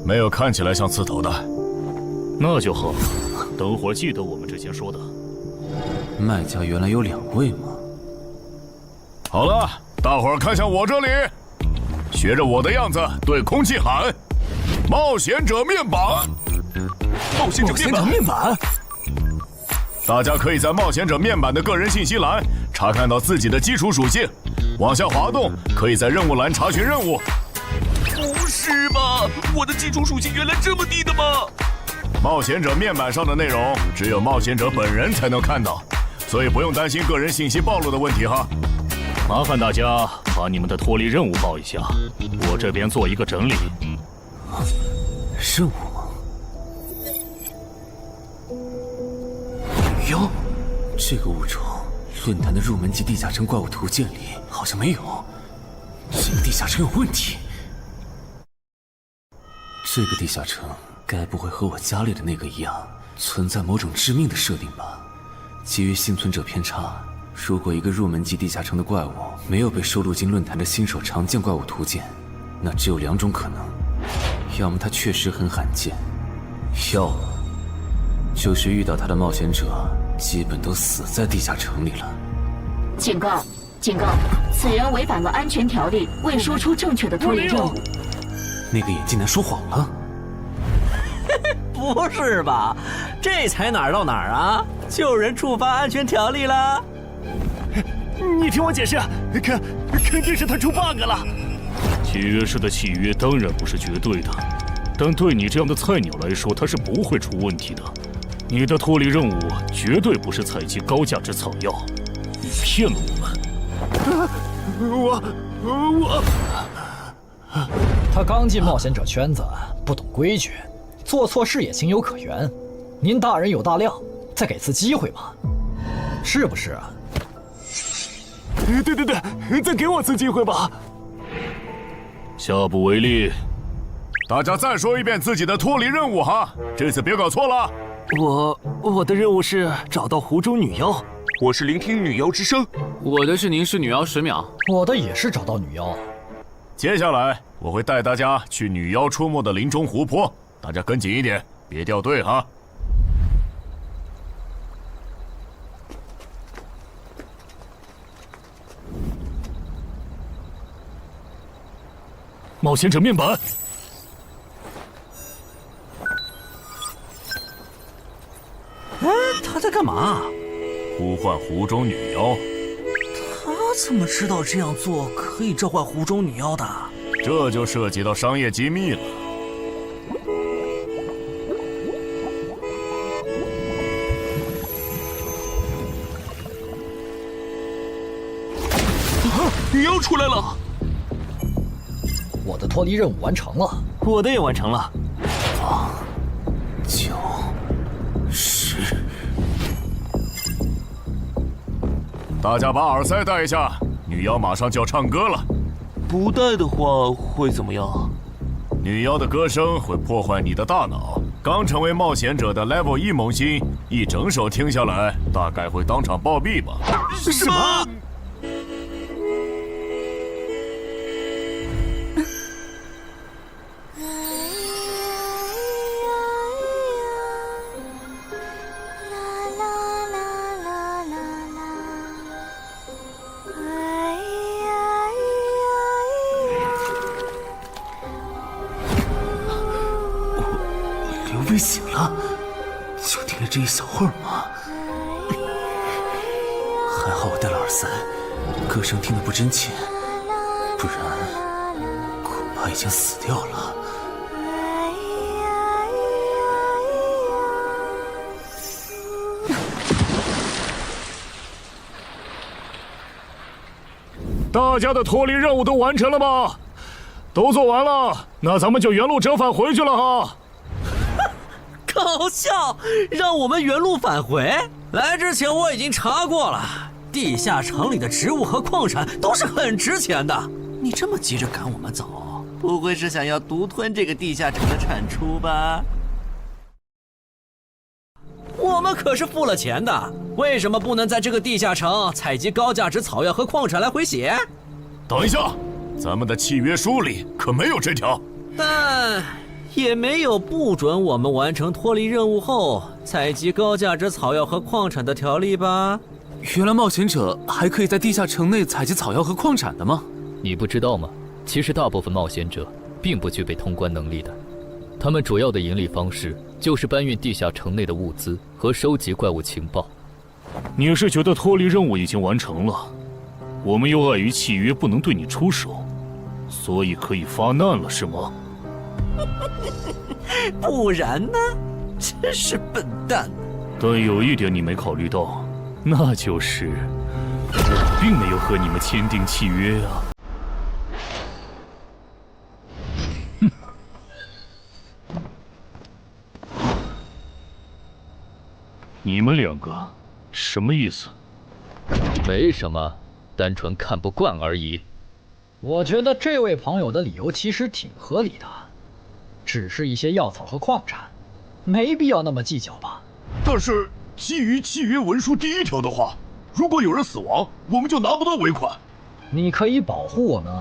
没有看起来像刺头的。那就好，等会儿记得我们之前说的。卖家原来有2位吗？好了，大伙儿看向我这里，学着我的样子对空气喊：“冒险者面板！”冒险者面板！大家可以在冒险者面板的个人信息栏查看到自己的基础属性，往下滑动，可以在任务栏查询任务。不是吧？我的基础属性原来这么低的吗？冒险者面板上的内容只有冒险者本人才能看到，所以不用担心个人信息暴露的问题哈。麻烦大家把你们的脱离任务报一下，我这边做一个整理。任务吗？妖，这个物种，论坛的入门级地下城怪物图鉴里好像没有。这个地下城有问题。这个地下城该不会和我家里的那个一样，存在某种致命的设定吧？基于幸存者偏差，如果一个入门级地下城的怪物没有被收录进论坛的新手常见怪物图鉴，那只有2种可能：要么它确实很罕见，要么就是遇到它的冒险者基本都死在地下城里了。警告！警告！此人违反了安全条例，未说出正确的脱离任务。那个眼镜男说谎了？不是吧？这才哪儿到哪儿啊？就有人触发安全条例了？你听我解释，肯定是他出 bug 了。契约师的契约当然不是绝对的，但对你这样的菜鸟来说，它是不会出问题的。你的脱离任务绝对不是采集高价值草药，你骗了我们。他刚进冒险者圈子，不懂规矩，做错事也情有可原。您大人有大量，再给次机会吧，是不是啊？对，再给我次机会吧。下不为例。大家再说一遍自己的脱离任务哈，这次别搞错了。我的任务是找到湖中女妖。我是聆听女妖之声。我的是凝视女妖10秒。我的也是找到女妖。接下来我会带大家去女妖出没的林中湖泊，大家跟紧一点，别掉队哈。冒险者面板。哎，他在干嘛？呼唤湖中女妖。他怎么知道这样做可以召唤湖中女妖的？这就涉及到商业机密了。女妖出来了！我的脱离任务完成了，我的也完成了。8、9、10。大家把耳塞戴一下，女妖马上就要唱歌了。不戴的话会怎么样？女妖的歌声会破坏你的大脑。刚成为冒险者的 Level 1萌新，一整首听下来，大概会当场暴毙吧。什么？被醒了，就听了这一小会儿嘛。还好我戴了耳塞，歌声听得不真切，不然恐怕已经死掉了。大家的脱离任务都完成了吗？都做完了，那咱们就原路折返回去了哈。搞笑，让我们原路返回？来之前我已经查过了，地下城里的植物和矿产都是很值钱的。你这么急着赶我们走，不会是想要独吞这个地下城的产出吧？我们可是付了钱的，为什么不能在这个地下城采集高价值草药和矿产来回血？等一下，咱们的契约书里可没有这条。但也没有不准我们完成脱离任务后采集高价值草药和矿产的条例吧？原来冒险者还可以在地下城内采集草药和矿产的吗？你不知道吗？其实大部分冒险者并不具备通关能力的，他们主要的盈利方式就是搬运地下城内的物资和收集怪物情报。你是觉得脱离任务已经完成了，我们又碍于契约不能对你出手，所以可以发难了是吗？不然呢？真是笨蛋！但有一点你没考虑到，那就是我并没有和你们签订契约啊。你们2个什么意思？没什么，单纯看不惯而已。我觉得这位朋友的理由其实挺合理的，只是一些药草和矿产，没必要那么计较吧。但是基于契约文书第1条的话，如果有人死亡，我们就拿不到尾款。你可以保护我们，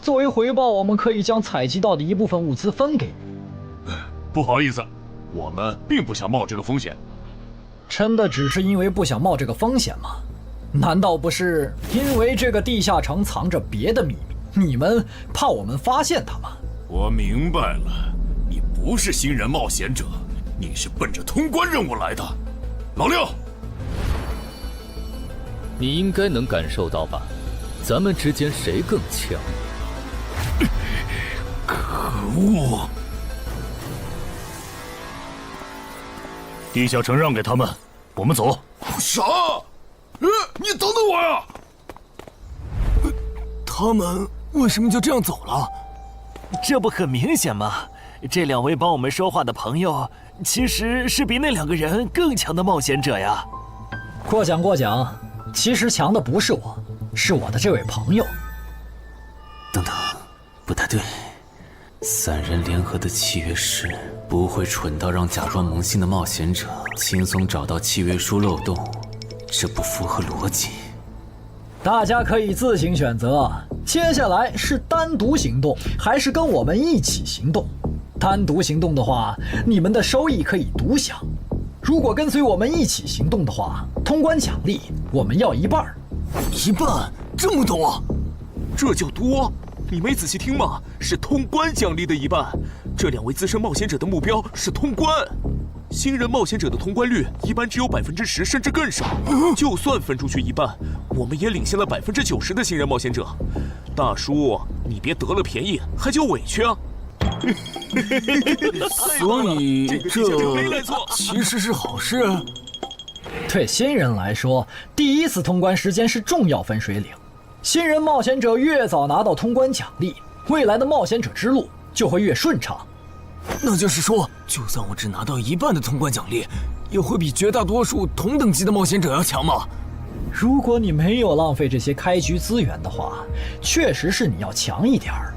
作为回报，我们可以将采集到的一部分物资分给你。不好意思，我们并不想冒这个风险。真的只是因为不想冒这个风险吗？难道不是因为这个地下城藏着别的秘密，你们怕我们发现它吗？我明白了，你不是新人冒险者，你是奔着通关任务来的。老六，你应该能感受到吧？咱们之间谁更强？可恶！地下城让给他们，我们走。啥？你等等我呀！他们为什么就这样走了？这不很明显吗？这2位帮我们说话的朋友，其实是比那2个人更强的冒险者呀。过奖，其实强的不是我，是我的这位朋友。等等，不太对，3人联合的契约师不会蠢到让假装萌新的冒险者轻松找到契约书漏洞，这不符合逻辑。大家可以自行选择，接下来是单独行动，还是跟我们一起行动？单独行动的话，你们的收益可以独享；如果跟随我们一起行动的话，通关奖励我们要1半。1半？这么多？这叫多？你没仔细听吗？是通关奖励的1半。这2位资深冒险者的目标是通关。新人冒险者的通关率一般只有10%，甚至更少。就算分出去1半，我们也领先了90%的新人冒险者。大叔，你别得了便宜还叫委屈啊！所以这其实是好事。对新人来说，第1次通关时间是重要分水岭。新人冒险者越早拿到通关奖励，未来的冒险者之路就会越顺畅。那就是说，就算我只拿到1半的通关奖励，也会比绝大多数同等级的冒险者要强吗？如果你没有浪费这些开局资源的话，确实是你要强一点儿。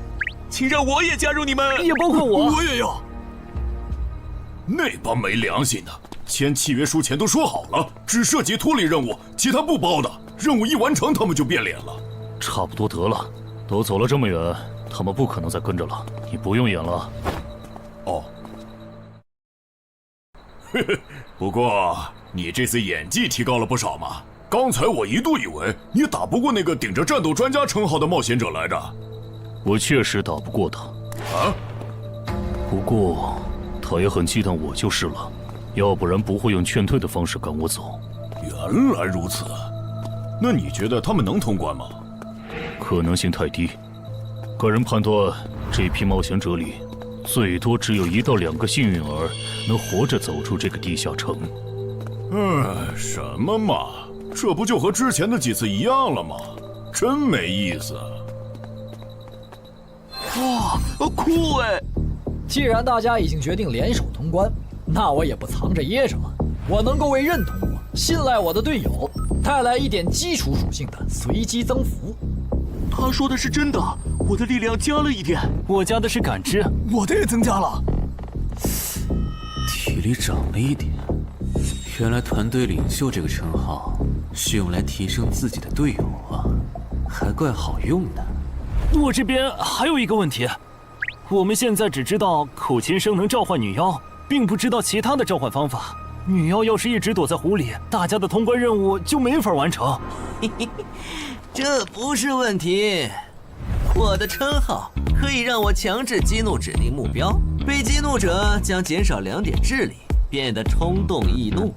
请让我也加入你们，也包括我。我也要。那帮没良心的，签契约书前都说好了，只涉及脱离任务，其他不包的。任务一完成，他们就变脸了。差不多得了，都走了这么远，他们不可能再跟着了。你不用演了。哦。不过你这次演技提高了不少嘛。刚才我一度以为你打不过那个顶着战斗专家称号的冒险者来着。我确实打不过他。啊？不过他也很忌惮我就是了，要不然不会用劝退的方式赶我走。原来如此。那你觉得他们能通关吗？可能性太低。个人判断，这批冒险者里，最多只有1到2个幸运儿能活着走出这个地下城。什么嘛，这不就和之前的几次一样了吗？真没意思。哇，酷哎！既然大家已经决定联手通关，那我也不藏着掖着了。我能够为认同我、信赖我的队友带来一点基础属性的随机增幅。他说的是真的，我的力量加了1点，我加的是感知，我的也增加了。体力涨了1点。原来团队领袖这个称号是用来提升自己的队友啊，还怪好用的。我这边还有一个问题，我们现在只知道口琴声能召唤女妖，并不知道其他的召唤方法。女妖要是一直躲在湖里，大家的通关任务就没法完成。这不是问题，我的称号可以让我强制激怒指定目标，被激怒者将减少2点智力，变得冲动易怒。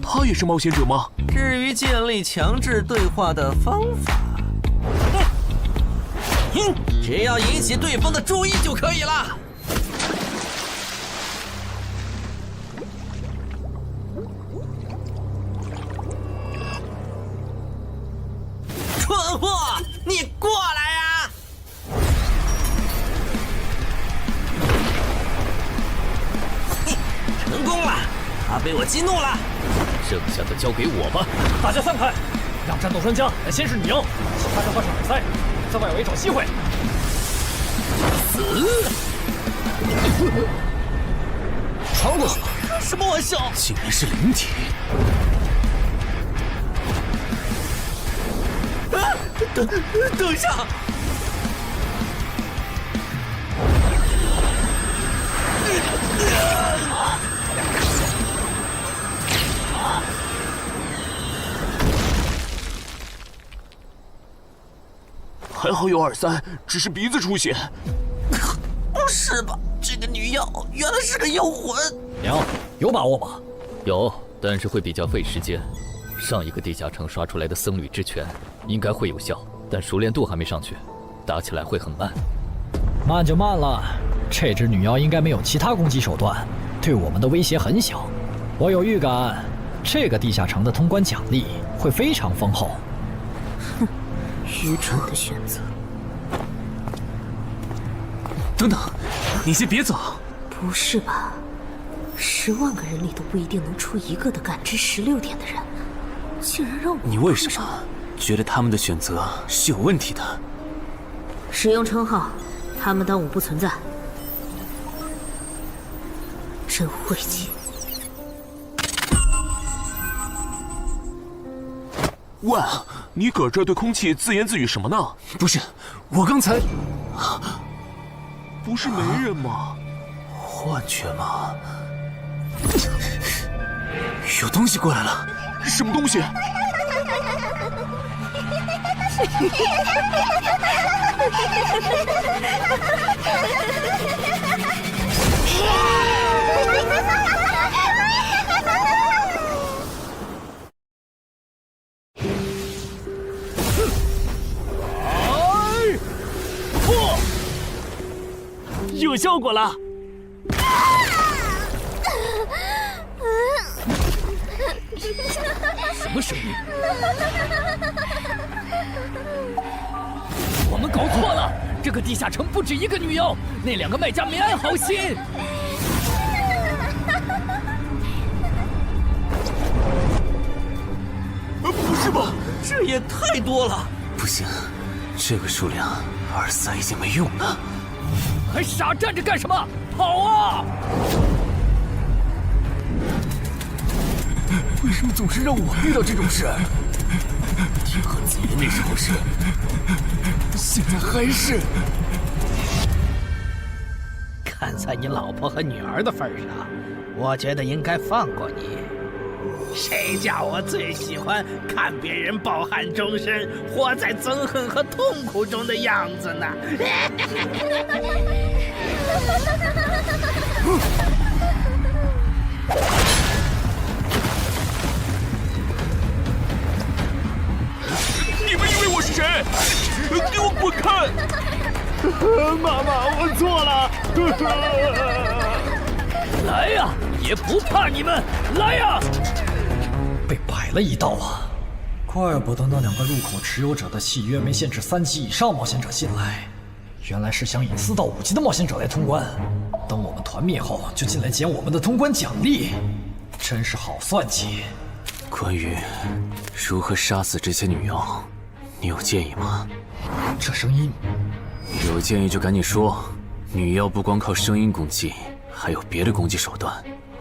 他也是冒险者吗？至于建立强制对话的方法，只要引起对方的注意就可以了。蠢货，你过来呀！成功了，他被我激怒了。剩下的交给我吧。大家散开，让战斗专家来先是女妖，其他人换上耳塞，在外围找机会。穿过去！开什么玩笑？竟然是灵体！等一下！还好有耳塞，只是鼻子出血。不是吧？这个女妖原来是个妖魂！娘，有把握吗？有，但是会比较费时间。上一个地下城刷出来的僧侣之拳应该会有效，但熟练度还没上去，打起来会很慢。慢就慢了，这只女妖应该没有其他攻击手段，对我们的威胁很小。我有预感，这个地下城的通关奖励会非常丰厚。哼，愚蠢的选择。等等，你先别走。不是吧？10万个人里都不一定能出一个的感知16点的人，竟然让我……你为什么觉得他们的选择是有问题的？使用称号，他们当我不存在。真晦气！喂，你搁这对空气自言自语什么呢？不是，我刚才……不是没人吗？幻觉吗？有东西过来了，什么东西？有效果了！什么声音？我们搞错了，这个地下城不止一个女妖，那2个卖家没安好心。不是吧？这也太多了！不行，这个数量，耳塞已经没用了。还傻站着干什么？跑啊！为什么总是让我遇到这种事？天寒子爷那时候是，现在还是。看在你老婆和女儿的份上，我觉得应该放过你。谁叫我最喜欢看别人抱憾终身，活在憎恨和痛苦中的样子呢？你们以为我是谁？给我滚开！妈妈，我错了。来呀，也不怕你们，来呀！被摆了一道啊！怪不得那2个入口持有者的契约没限制3级以上冒险者进来，原来是想引4到5级的冒险者来通关。等我们团灭后，就进来捡我们的通关奖励，真是好算计。关于如何杀死这些女妖，你有建议吗？这声音，有建议就赶紧说。女妖不光靠声音攻击，还有别的攻击手段。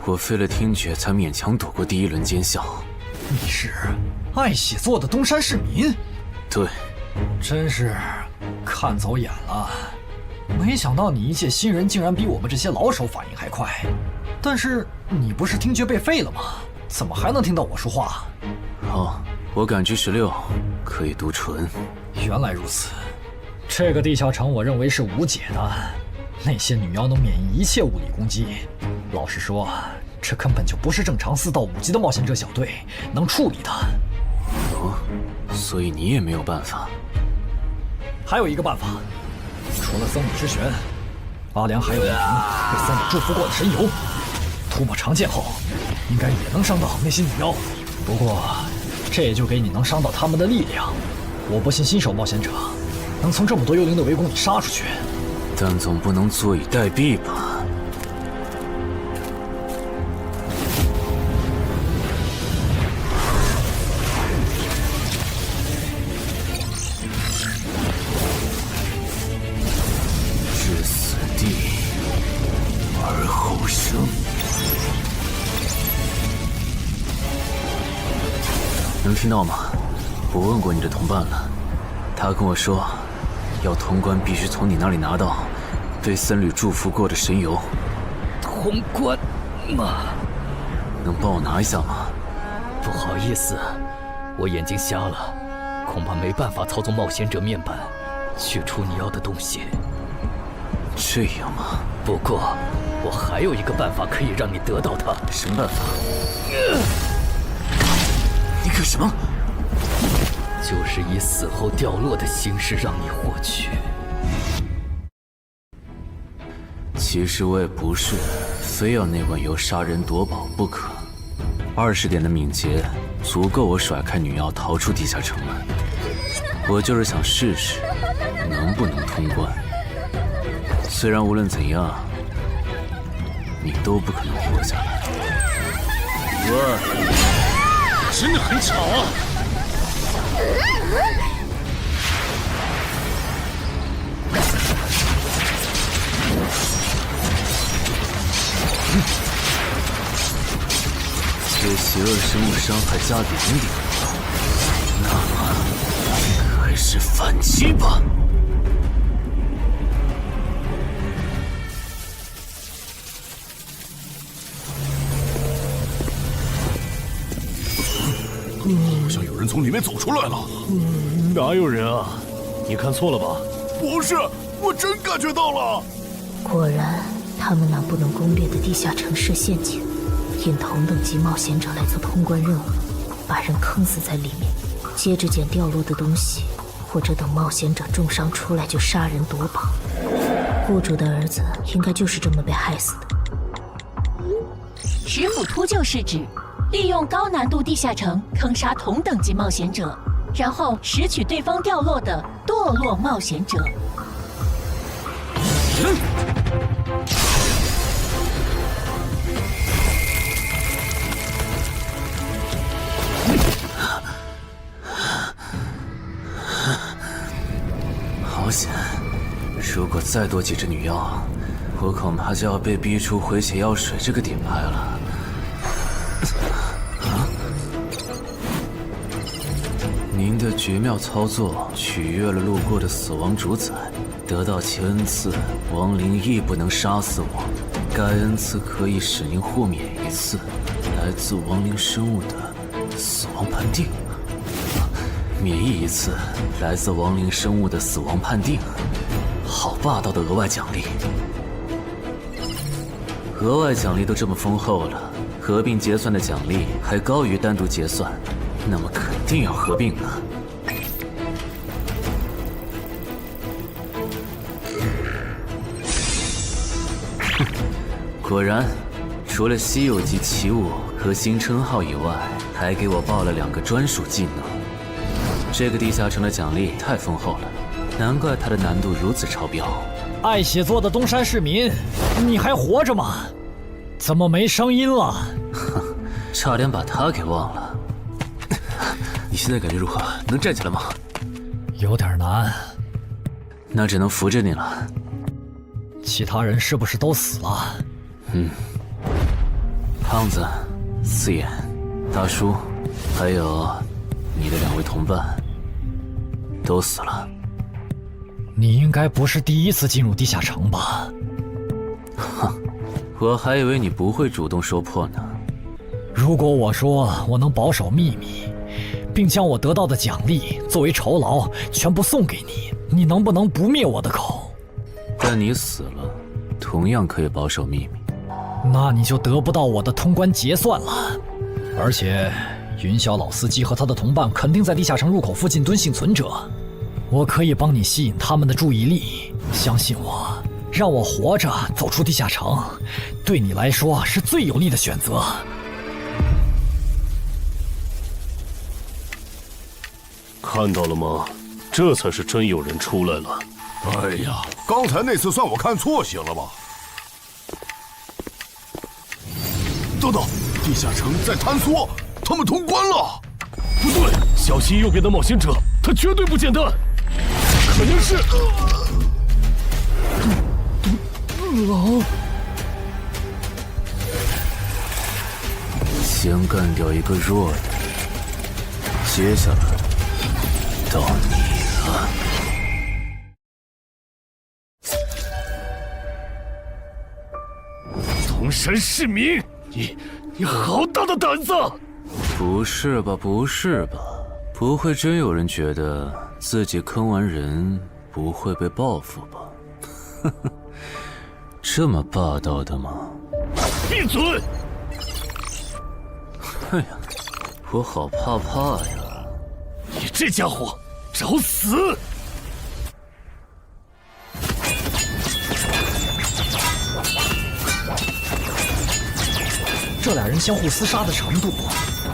我费了听觉才勉强躲过第1轮奸笑。你是爱写作的东山市民？对，真是看走眼了。没想到你一介新人竟然比我们这些老手反应还快。但是你不是听觉被废了吗？怎么还能听到我说话？哦，我感知16，可以读唇。原来如此，这个地下城我认为是无解的。那些女妖能免疫一切物理攻击，老实说，这根本就不是正常4到5级的冒险者小队能处理的。哦，所以你也没有办法。还有一个办法，除了僧侣之旋，阿良还有一瓶被僧侣祝福过的神油，涂抹长剑后，应该也能伤到那些女妖。不过，这也就给你能伤到他们的力量。我不信新手冒险者能从这么多幽灵的围攻里杀出去。但总不能坐以待毙吧？能听到吗？我问过你的同伴了，他跟我说，要通关必须从你那里拿到被僧侣祝福过的神油。通关吗？能帮我拿一下吗？不好意思，我眼睛瞎了，恐怕没办法操纵冒险者面板取出你要的东西。这样吗？不过，我还有一个办法可以让你得到它。什么办法？你干什么？就是以死后掉落的形式让你获取。其实我也不是非要那碗油杀人夺宝不可。20点的敏捷足够我甩开女妖逃出地下城了。我就是想试试能不能通关。虽然无论怎样，你都不可能活下来。喂，真的很吵啊！对邪恶生物伤害加0点，那么开始反击吧。好像有人从里面走出来了。哪有人啊？你看错了吧？不是，我真感觉到了。果然，他们那不能攻略的地下城设陷阱，引同等级冒险者来做通关任务，把人坑死在里面，接着捡掉落的东西，或者等冒险者重伤出来就杀人夺宝。雇主的儿子应该就是这么被害死的。食腐秃鹫是指利用高难度地下城坑杀同等级冒险者，然后拾取对方掉落的堕落冒险者。好险！如果再多几只女妖，我恐怕就要被逼出回血药水这个顶牌了。您的绝妙操作取悦了路过的死亡主宰，得到其恩赐，亡灵亦不能杀死我。该恩赐可以使您豁免一次来自亡灵生物的死亡判定，免疫一次来自亡灵生物的死亡判定。好霸道的额外奖励！额外奖励都这么丰厚了，合并结算的奖励还高于单独结算，那么肯定要合并啊！哼，果然，除了稀有级奇物和新称号以外，还给我报了2个专属技能。这个地下城的奖励太丰厚了，难怪它的难度如此超标。爱写作的东山市民，你还活着吗？怎么没声音了？哼，差点把他给忘了。你现在感觉如何？能站起来吗？有点难，那只能扶着你了。其他人是不是都死了？胖子、四眼、大叔，还有你的2位同伴，都死了。你应该不是第一次进入地下城吧？哼，我还以为你不会主动说破呢。如果我说我能保守秘密，并将我得到的奖励作为酬劳全部送给你，你能不能不灭我的口？但你死了，同样可以保守秘密。那你就得不到我的通关结算了。而且，云霄老司机和他的同伴肯定在地下城入口附近蹲幸存者。我可以帮你吸引他们的注意力，相信我，让我活着走出地下城，对你来说是最有利的选择。看到了吗？这才是真有人出来了。哎呀，刚才那次算我看错行了吧？等等，地下城在坍缩，他们通关了。不对，小心右边的冒险者，他绝对不简单，肯定是狼。先干掉一个弱的，接下来到你了。东山市民，你好大的胆子！不是吧，不是吧？不会真有人觉得自己坑完人不会被报复吧？呵呵，这么霸道的吗？闭嘴！哎呀，我好怕呀！你这家伙，找死！这俩人相互厮杀的程度，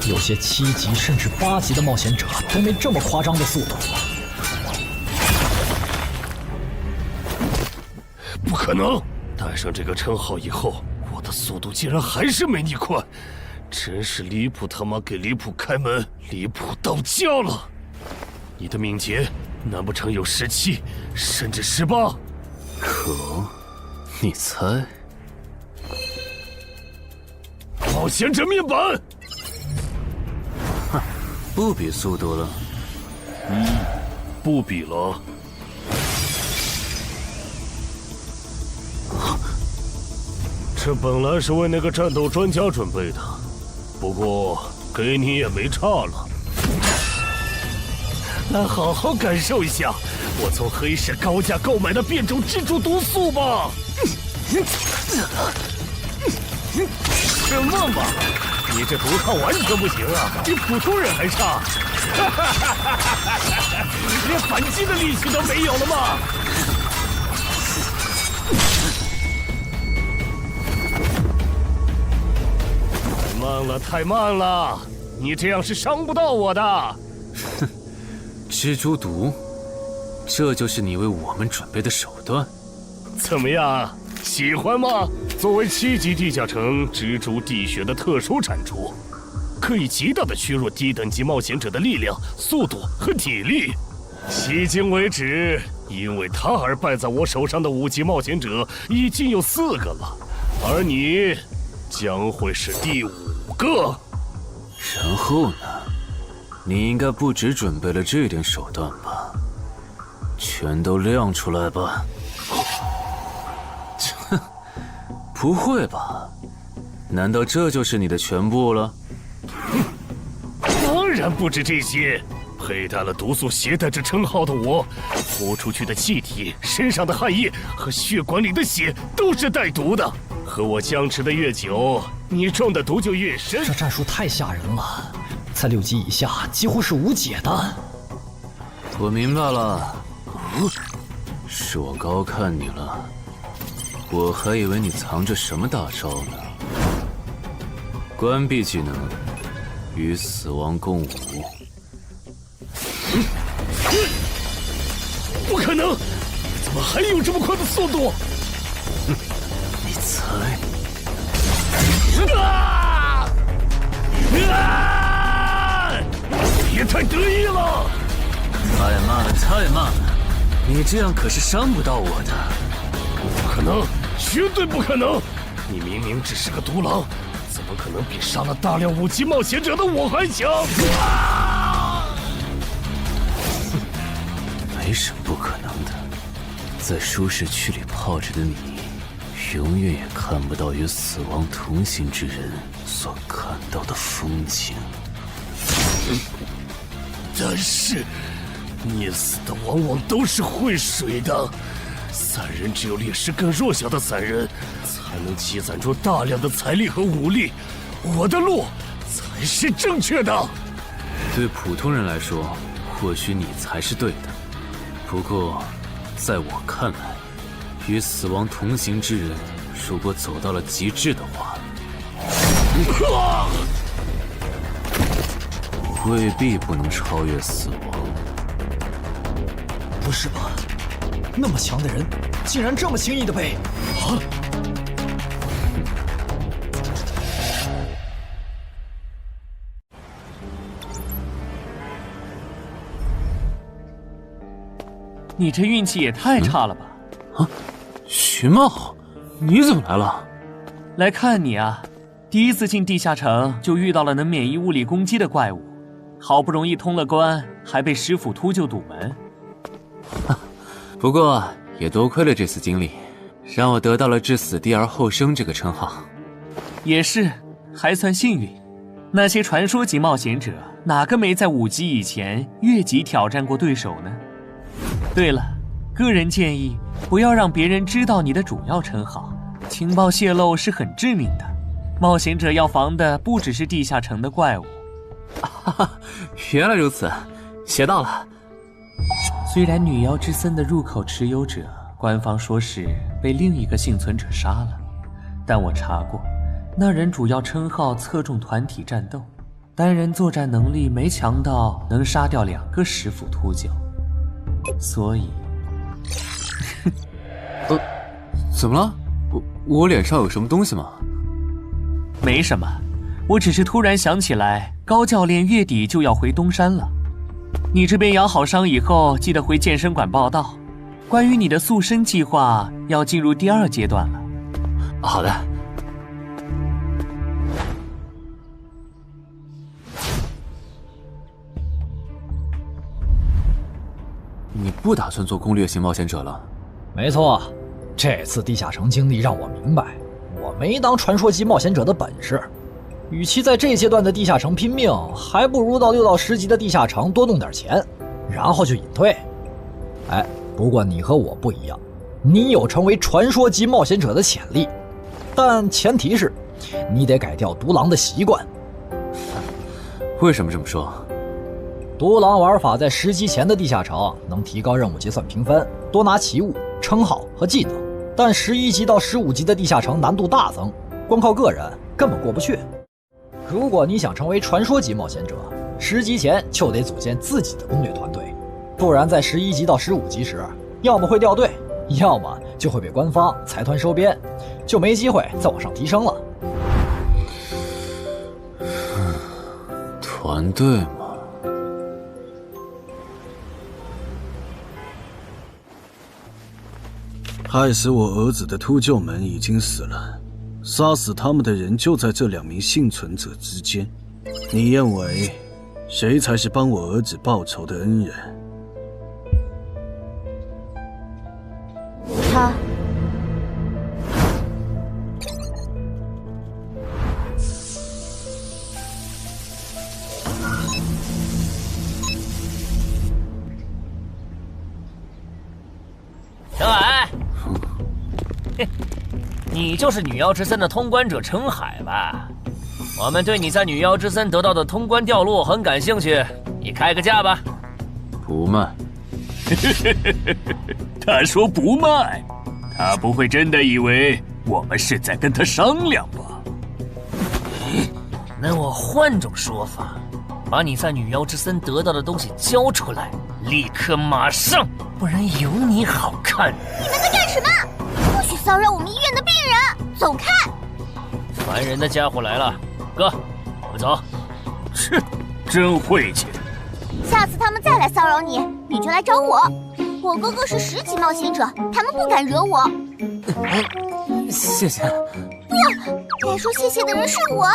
有些7级甚至8级的冒险者都没这么夸张的速度。不可能！带上这个称号以后，我的速度竟然还是没你快，真是离谱他妈给离谱开门，离谱到家了！你的敏捷难不成有17，甚至18？可，你猜？冒险者面板！哼，不比速度了。不比了。这本来是为那个战斗专家准备的，不过给你也没差了。来好好感受一下我从黑市高价购买的变种蜘蛛毒素吧！什么嘛！你这毒套完全不行啊，比普通人还差！连反击的力气都没有了吗？太慢了，太慢了！你这样是伤不到我的。哼，蜘蛛毒，这就是你为我们准备的手段？怎么样，喜欢吗？作为7级地下城蜘蛛地穴的特殊产出，可以极大的削弱低等级冒险者的力量、速度和体力。迄今为止，因为他而败在我手上的5级冒险者已经有4个了，而你将会是第5个。然后呢？你应该不只准备了这点手段吧？全都亮出来吧！哼，不会吧？难道这就是你的全部了？当然不止这些。佩戴了毒素携带者称号的我，呼出去的气体、身上的汗液和血管里的血都是带毒的。和我僵持的越久，你中的毒就越深。这战术太吓人了，在6级以下几乎是无解的。我明白了，是我高看你了，我还以为你藏着什么大招呢。关闭技能，与死亡共舞。不可能！怎么还有这么快的速度？你猜？别太得意了！太慢了，太慢了！你这样可是伤不到我的。不可能，绝对不可能！你明明只是个独狼，怎么可能比杀了大量5级冒险者的我还强？没什么不可能的，在舒适区里泡着的你，永远也看不到与死亡同行之人所看到的风景。但是，溺死的往往都是会水的，散人只有劣势更弱小的散人，才能积攒出大量的财力和武力。我的路才是正确的。对普通人来说，或许你才是对的。不过，在我看来，与死亡同行之人，如果走到了极致的话，未必不能超越死亡。不是吧？那么强的人，竟然这么轻易的被……啊！你这运气也太差了吧！啊，徐茂，你怎么来了？来看你啊！第一次进地下城就遇到了能免疫物理攻击的怪物，好不容易通了关，还被石斧秃鹫堵门。不过也多亏了这次经历，让我得到了置死地而后生这个称号。也是，还算幸运。那些传说级冒险者，哪个没在5级以前越级挑战过对手呢？对了，个人建议不要让别人知道你的主要称号，情报泄露是很致命的。冒险者要防的不只是地下城的怪物。原来如此，学到了。虽然女妖之森的入口持有者，官方说是被另一个幸存者杀了，但我查过，那人主要称号侧重团体战斗，单人作战能力没强到能杀掉2个石斧秃鹫，所以，怎么了？我脸上有什么东西吗？没什么，我只是突然想起来，高教练月底就要回东山了。你这边养好伤以后，记得回健身馆报道。关于你的塑身计划，要进入第2阶段了。好的。你不打算做攻略型冒险者了？没错，这次地下城经历让我明白，我没当传说级冒险者的本事。与其在这阶段的地下城拼命，还不如到6到10级的地下城多弄点钱，然后就隐退。哎，不过你和我不一样，你有成为传说级冒险者的潜力，但前提是，你得改掉独狼的习惯。为什么这么说？独狼玩法在10级前的地下城能提高任务结算评分，多拿奇物、称号和技能，但11级到15级的地下城难度大增，光靠个人根本过不去。如果你想成为传说级冒险者，10级前就得组建自己的攻略团队，不然在11级到15级时，要么会掉队，要么就会被官方财团收编，就没机会再往上提升了。团队嘛，害死我儿子的秃鹫们已经死了，杀死他们的人就在这2名幸存者之间。你认为谁才是帮我儿子报仇的恩人？他。陈海，你就是女妖之森的通关者陈海吧？我们对你在女妖之森得到的通关掉落很感兴趣，你开个价吧。不卖。他说不卖，他不会真的以为我们是在跟他商量吧？那我换种说法，把你在女妖之森得到的东西交出来，立刻马上，不然有你好看。你们在干什么？不许骚扰我们医院的病人，走开！烦人的家伙来了，哥，我们走。切，真晦气。下次他们再来骚扰你，你就来找我。我哥哥是10级冒险者，他们不敢惹我。谢谢。不，该说谢谢的人是我。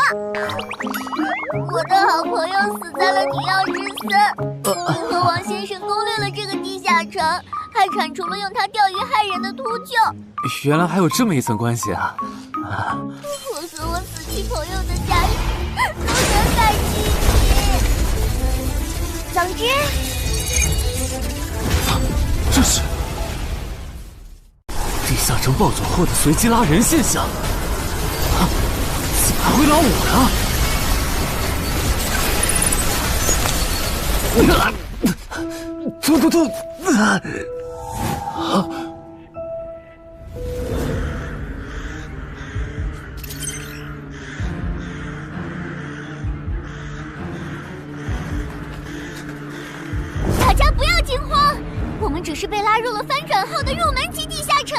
我的好朋友死在了女妖之森，你和王先生攻略了这个地下城，还铲除了用它钓鱼害人的秃鹫。原来还有这么一层关系啊！我和我死去朋友的家人都很感激你。总之，这是地下城暴走后的随机拉人现象啊！怎么还会拉我呀？突！啊！大家不要惊慌，我们只是被拉入了翻转后的入门级地下城。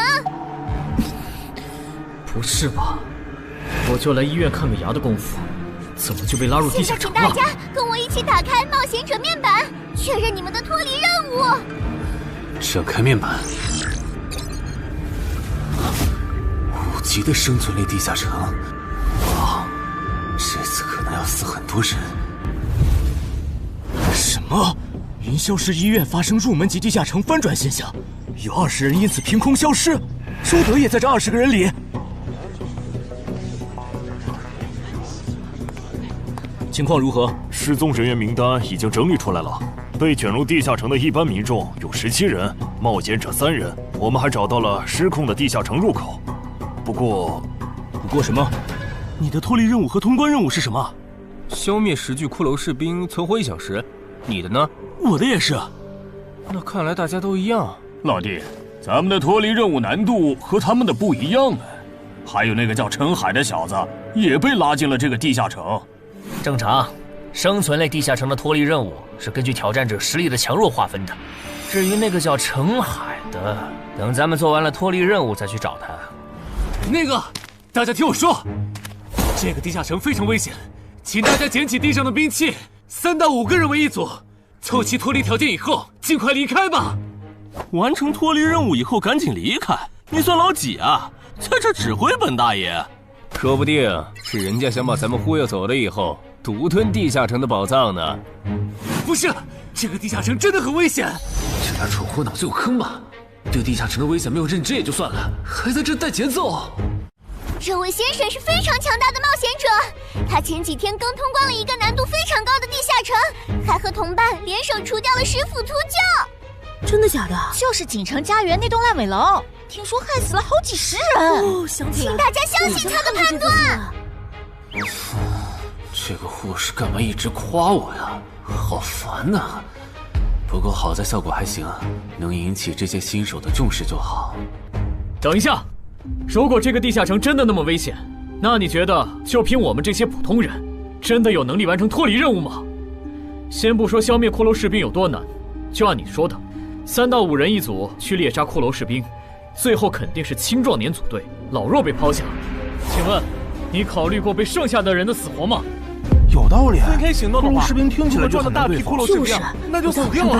不是吧？我就来医院看个牙的功夫，怎么就被拉入地下城了？现在请大家跟我一起打开冒险者面板，确认你们的脱离任务。展开面板，5级的生存类地下城，哇，这次可能要死很多人。么？云霄市医院发生入门级地下城翻转现象，有20人因此凭空消失，周德也在这20个人里。情况如何？失踪人员名单已经整理出来了。被卷入地下城的一般民众有17人，冒险者3人。我们还找到了失控的地下城入口。不过什么？你的脱离任务和通关任务是什么？消灭10具骷髅士兵，存活1小时。你的呢？我的也是。那看来大家都一样。老弟，咱们的脱离任务难度和他们的不一样啊。还有那个叫陈海的小子也被拉进了这个地下城。正常，生存类地下城的脱离任务是根据挑战者实力的强弱划分的。至于那个叫陈海的，等咱们做完了脱离任务再去找他。那个，大家听我说，这个地下城非常危险，请大家捡起地上的兵器，3到5个人为一组，凑齐脱离条件以后，尽快离开吧。完成脱离任务以后赶紧离开？你算老几啊？在这指挥本大爷？说不定是人家想把咱们忽悠走了以后，独吞地下城的宝藏呢。不是，这个地下城真的很危险。这点蠢货脑子有坑吧？对地下城的危险没有认知也就算了，还在这带节奏。这位先生是非常强大的冒险者，他前几天刚通关了一个难度非常高的地下城，还和同伴联手除掉了10府秃鹫。真的假的？就是锦城家园那栋烂尾楼，听说害死了好几10人。哦，想起来了，请大家相信他的判断。这个护士干嘛一直夸我呀？好烦呐！不过好在效果还行，能引起这些新手的重视就好。等一下，如果这个地下城真的那么危险，那你觉得就凭我们这些普通人，真的有能力完成脱离任务吗？先不说消灭骷髅士兵有多难，就按你说的，3到5人一组去猎杀骷髅士兵，最后肯定是青壮年组队，老弱被抛下。请问，你考虑过被剩下的人的死活吗？有道理。分开行动的话，士兵听起来就很大批骷髅士兵，那就死定了。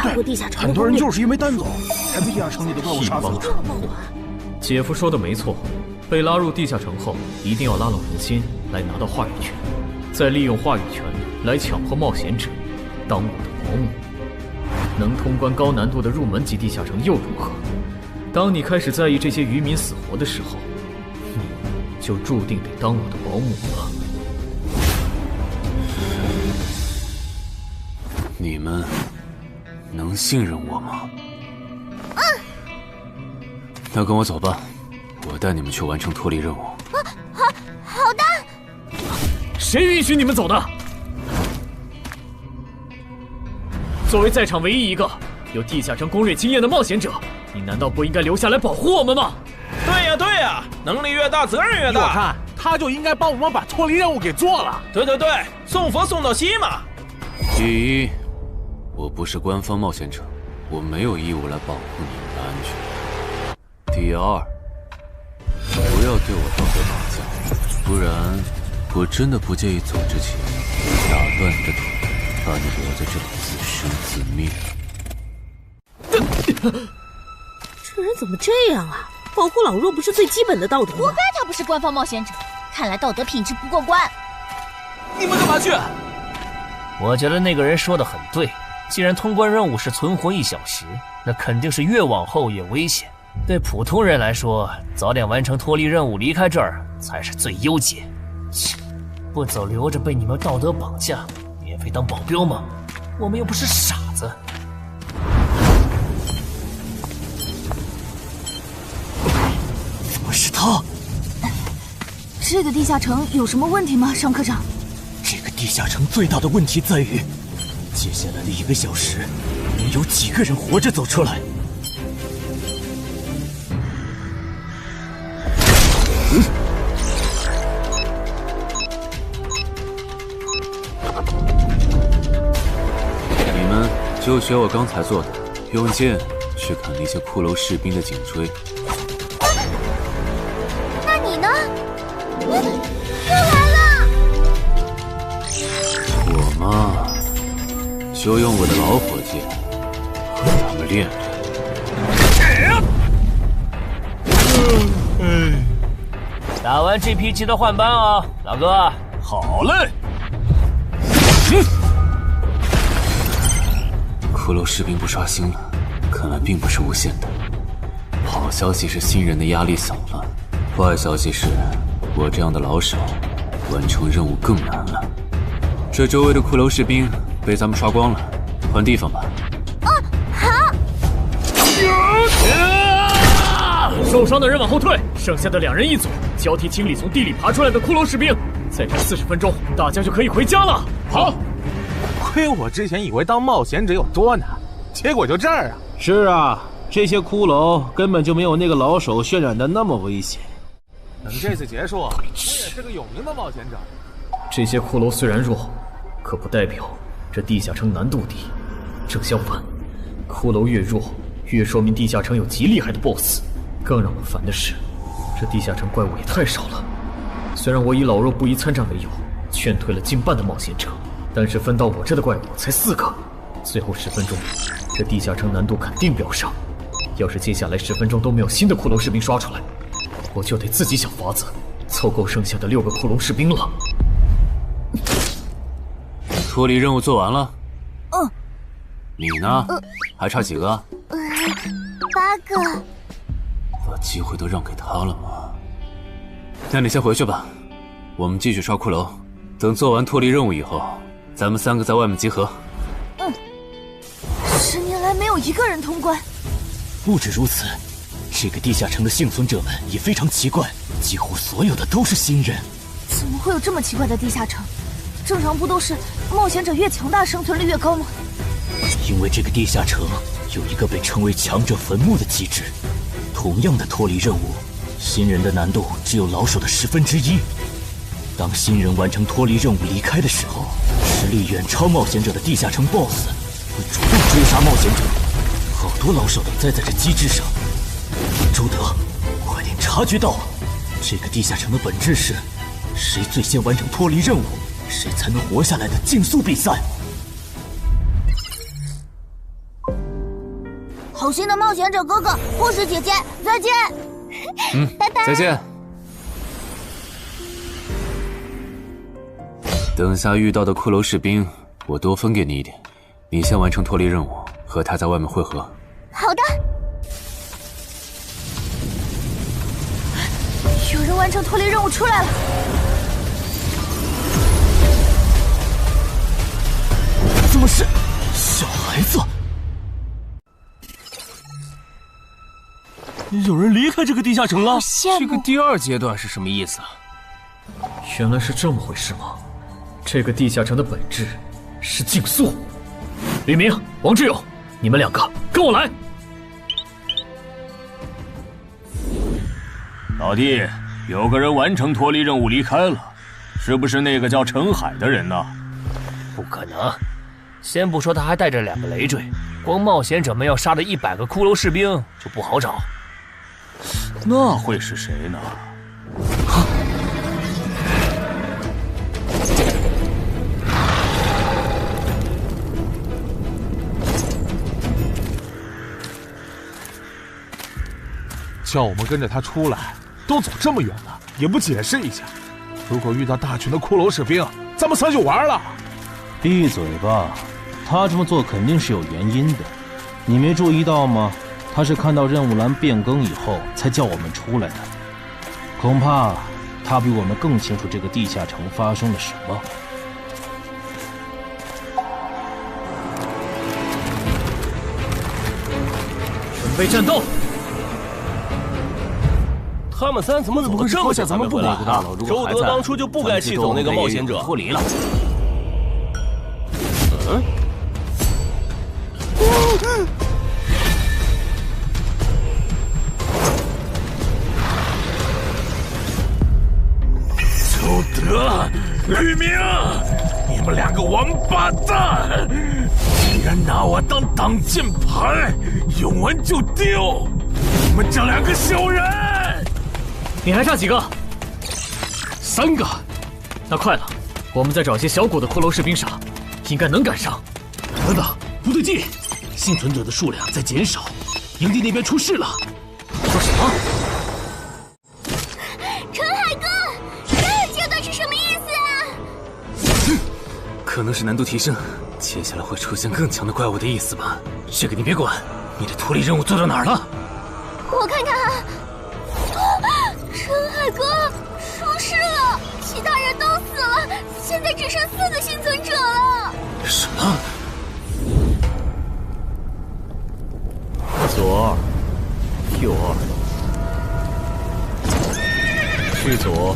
很多人就是因为单走，才被地下城里的怪物杀死。姐夫说的没错，被拉入地下城后，一定要拉拢人心，来拿到话语权，再利用话语权来强迫冒险者当我的保姆。能通关高难度的入门级地下城又如何？当你开始在意这些渔民死活的时候，你就注定得当我的保姆了。你们能信任我吗？那跟我走吧，我带你们去完成脱离任务。好的。谁允许你们走的？作为在场唯一一个有地下城攻略经验的冒险者，你难道不应该留下来保护我们吗？对呀，能力越大，责任越大。我看他就应该帮我们把脱离任务给做了。对，送佛送到西嘛。第一，我不是官方冒险者，我没有义务来保护你们的安全。第二，不要对我道德绑架，不然我真的不介意走之前打断你的腿，把你留在这里自生自灭。这人怎么这样啊？保护老弱不是最基本的道德吗？活该他不是官方冒险者，看来道德品质不过关。你们干嘛去？我觉得那个人说的很对，既然通关任务是存活1小时，那肯定是越往后越危险。对普通人来说，早点完成脱离任务离开这儿才是最优解。切，不走留着被你们道德绑架，免费当保镖吗？我们又不是傻子。怎么是他？这个地下城有什么问题吗，尚科长？这个地下城最大的问题在于，接下来的1个小时，能有几个人活着走出来？你们就学我刚才做的，用剑去砍那些骷髅士兵的颈椎。那你呢？又来了！我嘛，就用我的老火箭和他们练练。打完这批记得换班啊，老哥。好嘞。骷髅士兵不刷新了，看来并不是无限的。好消息是新人的压力小了，坏消息是我这样的老手完成任务更难了。这周围的骷髅士兵被咱们刷光了，换地方吧。好。受伤的人往后退，剩下的2人一组，交替清理从地里爬出来的骷髅士兵。再战40分钟，大家就可以回家了。好。亏我之前以为当冒险者有多难，结果就这儿啊！是啊，这些骷髅根本就没有那个老手渲染的那么危险。等这次结束，我也是个有名的冒险者。这些骷髅虽然弱，可不代表这地下城难度低。正相反，骷髅越弱，越说明地下城有极厉害的 BOSS。更让我烦的是，这地下城怪物也太少了。虽然我以老弱不宜参战为由，劝退了近半的冒险者，但是分到我这的怪物才4个。最后10分钟，这地下城难度肯定飙升。要是接下来10分钟都没有新的骷髅士兵刷出来，我就得自己想法子凑够剩下的6个骷髅士兵了。脱离任务做完了。嗯。你呢？还差几个？8个。把机会都让给他了吗？那你先回去吧，我们继续刷骷髅。等做完脱离任务以后，咱们3个在外面集合。10年来没有一个人通关。不止如此，这个地下城的幸存者们也非常奇怪，几乎所有的都是新人。怎么会有这么奇怪的地下城？正常不都是冒险者越强大生存率越高吗？因为这个地下城有一个被称为强者坟墓的机制。同样的脱离任务，新人的难度只有老手的1/10。当新人完成脱离任务离开的时候，实力远超冒险者的地下城 BOSS 会主动追杀冒险者。好多老手都栽在这机制上。周德，快点察觉到，这个地下城的本质是谁最先完成脱离任务，谁才能活下来的竞速比赛。好心的冒险者哥哥，护士姐姐，再见。拜拜。再见。等下遇到的骷髅士兵，我多分给你一点。你先完成脱离任务，和他在外面会合。好的。有人完成脱离任务出来了。怎么是小孩子？有人离开这个地下城了。这个第2阶段是什么意思啊？原来是这么回事吗？这个地下城的本质是竞速。吕明、王志勇，你们2个跟我来。老弟，有个人完成脱离任务离开了，是不是那个叫陈海的人呢？不可能，先不说他还带着2个累赘，光冒险者们要杀的100个骷髅士兵就不好找。那会是谁呢？叫我们跟着他出来，都走这么远了，也不解释一下。如果遇到大群的骷髅士兵，咱们3就完了。闭嘴吧，他这么做肯定是有原因的，你没注意到吗？他是看到任务栏变更以后才叫我们出来的，恐怕他比我们更清楚这个地下城发生了什么。准备战斗！他们3怎么走得这么久才回来？周德当初就不该气走那个冒险者。脱离了。周德、吕明，你们2个王八蛋，竟然拿我当挡箭牌，用完就丢！你们这2个小人！你还差几个？3个。那快了，我们再找些小股的骷髅士兵杀，应该能赶上。等等，不对劲，幸存者的数量在减少，营地那边出事了。说什么？陈海哥，这个阶段是什么意思啊？可能是难度提升，接下来会出现更强的怪物的意思吧？这个你别管。你的脱离任务做到哪儿了？我看看啊，陈海哥出事了，其他人都死了，现在只剩4个幸存者了。什么？左2，右2，去左。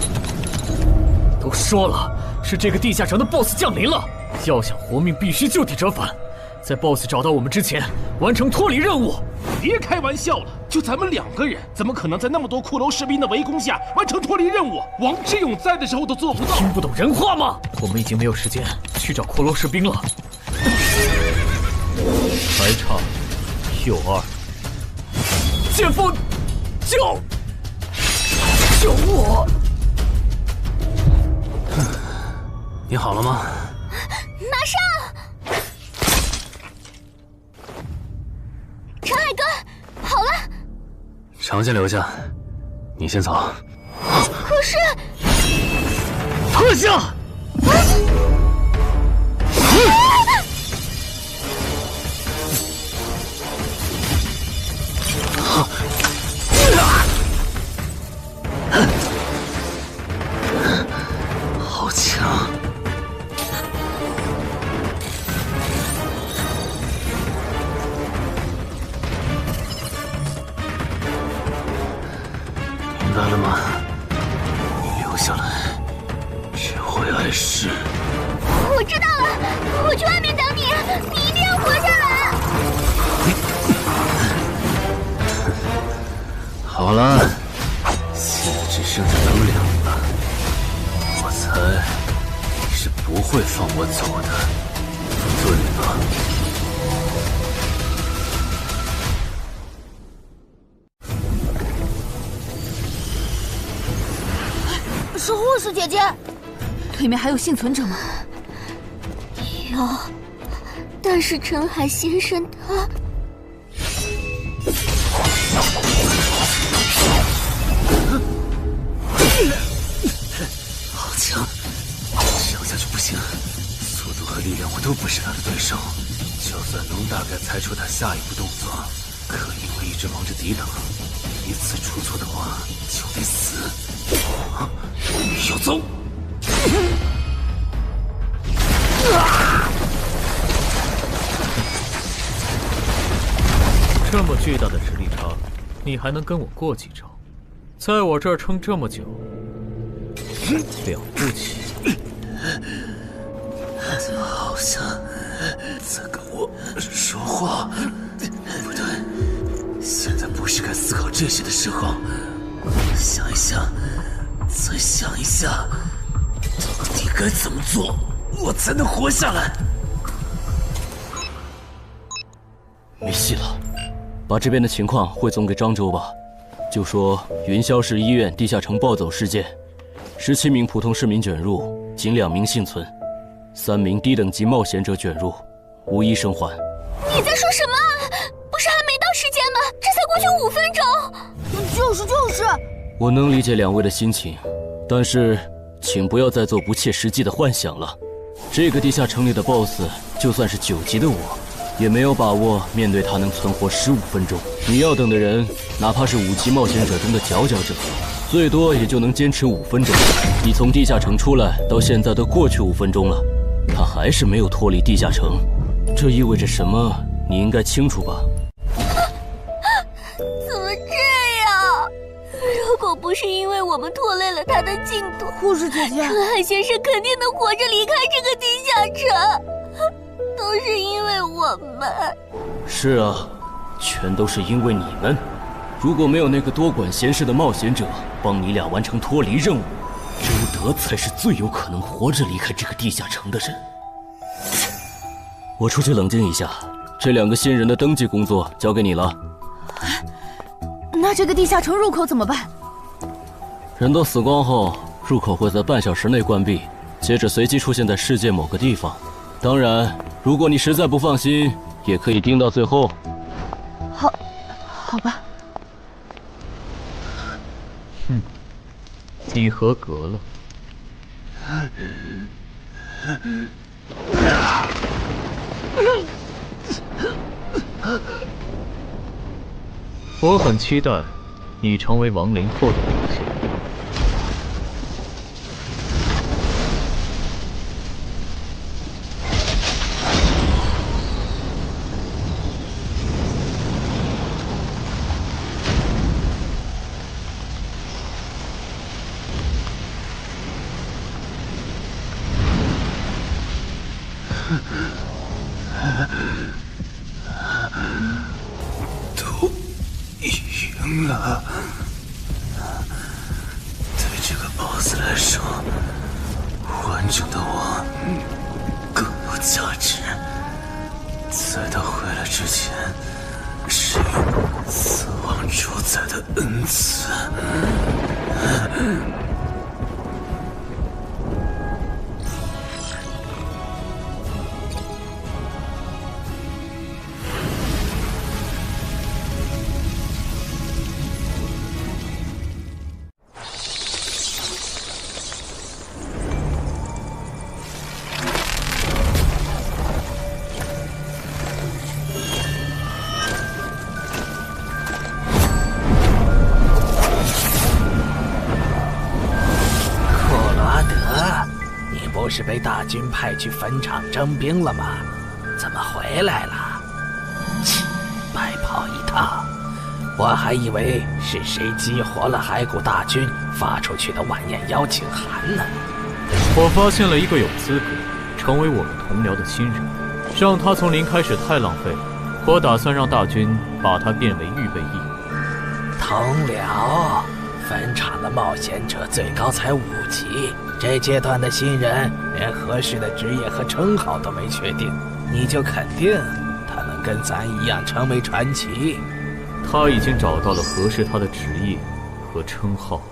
都说了，是这个地下城的 BOSS 降临了，要想活命，必须就地折返。在 BOSS 找到我们之前，完成脱离任务。别开玩笑了，就咱们2个人，怎么可能在那么多骷髅士兵的围攻下完成脱离任务？王之勇在的时候都做不到。听不懂人话吗？我们已经没有时间去找骷髅士兵了。还差右2。剑锋，救我！你好了吗？马上！陈海哥，好了。长先留下，你先走。可是，特效！好强！明白了吗？你留下来，只会碍事。我知道了，我去外面等你，你一定要活下来。好了，现在只剩下咱们2个了。我猜你是不会放我走的，对吧？是护士姐姐。里面还有幸存者吗？有，但是陈海先生他……好强，这样下去不行，速度和力量我都不是他的对手。就算能大概猜出他下一步动作，可因为一直忙着抵挡，一次出错的话就得死。要走！这么巨大的实力差，你还能跟我过几招？在我这儿撑这么久，了不起。好像在跟我说话。不对，现在不是该思考这些的时候。想一想，再想一下，到底该怎么做，我才能活下来？没戏了，把这边的情况汇总给漳州吧。就说云霄市医院地下城暴走事件，17名普通市民卷入，仅2名幸存，3名低等级冒险者卷入，无一生还。你在说什么啊？不是还没到时间吗？这才过去5分钟。就是。我能理解2位的心情，但是请不要再做不切实际的幻想了。这个地下城里的 BOSS， 就算是9级的我，也没有把握面对他能存活15分钟。你要等的人，哪怕是5级冒险者中的佼佼者，最多也就能坚持5分钟。你从地下城出来到现在都过去5分钟了，他还是没有脱离地下城，这意味着什么？你应该清楚吧？怎么这样？如果不是因为我们拖累了他的进度，护士姐姐，陈海先生肯定能活着离开这个地下城。都是因为我们。是啊，全都是因为你们。如果没有那个多管闲事的冒险者帮你俩完成脱离任务，周德才是最有可能活着离开这个地下城的人。我出去冷静一下，这2个新人的登记工作交给你了。那这个地下城入口怎么办？人都死光后，入口会在半小时内关闭，接着随机出现在世界某个地方。当然，如果你实在不放心，也可以盯到最后。好吧。你合格了。我很期待你成为亡灵后的表现。都赢了。对这个 BOSS 来说，完整的我更有价值。在他回来之前，是死亡主宰的恩赐。不是被大军派去坟场征兵了吗？怎么回来了？切，白跑一趟！我还以为是谁激活了骸骨大军发出去的晚宴邀请函呢。我发现了一个有资格成为我们同僚的新人，让他从零开始太浪费了。我打算让大军把他变为预备役。同僚，坟场的冒险者最高才5级。这阶段的新人连合适的职业和称号都没确定，你就肯定他能跟咱一样成为传奇？他已经找到了合适他的职业和称号。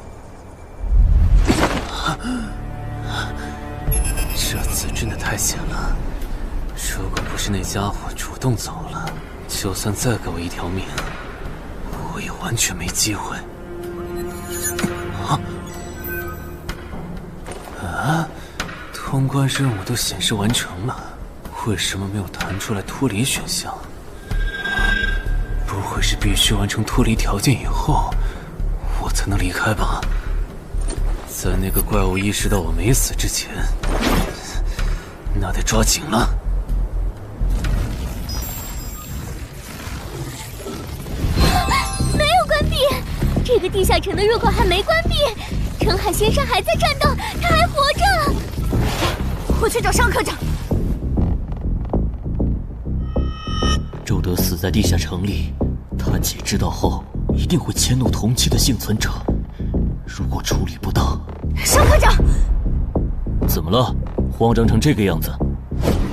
这次真的太险了，如果不是那家伙主动走了，就算再给我一条命，我也完全没机会。通关任务都显示完成了，为什么没有弹出来脱离选项？不会是必须完成脱离条件以后，我才能离开吧？在那个怪物意识到我没死之前，那得抓紧了。没有关闭，这个地下城的入口还没关闭。澄海先生还在战斗，他还活着。我去找尚科长。周德死在地下城里，他姐知道后一定会迁怒同期的幸存者。如果处理不当，尚科长，怎么了？慌张成这个样子？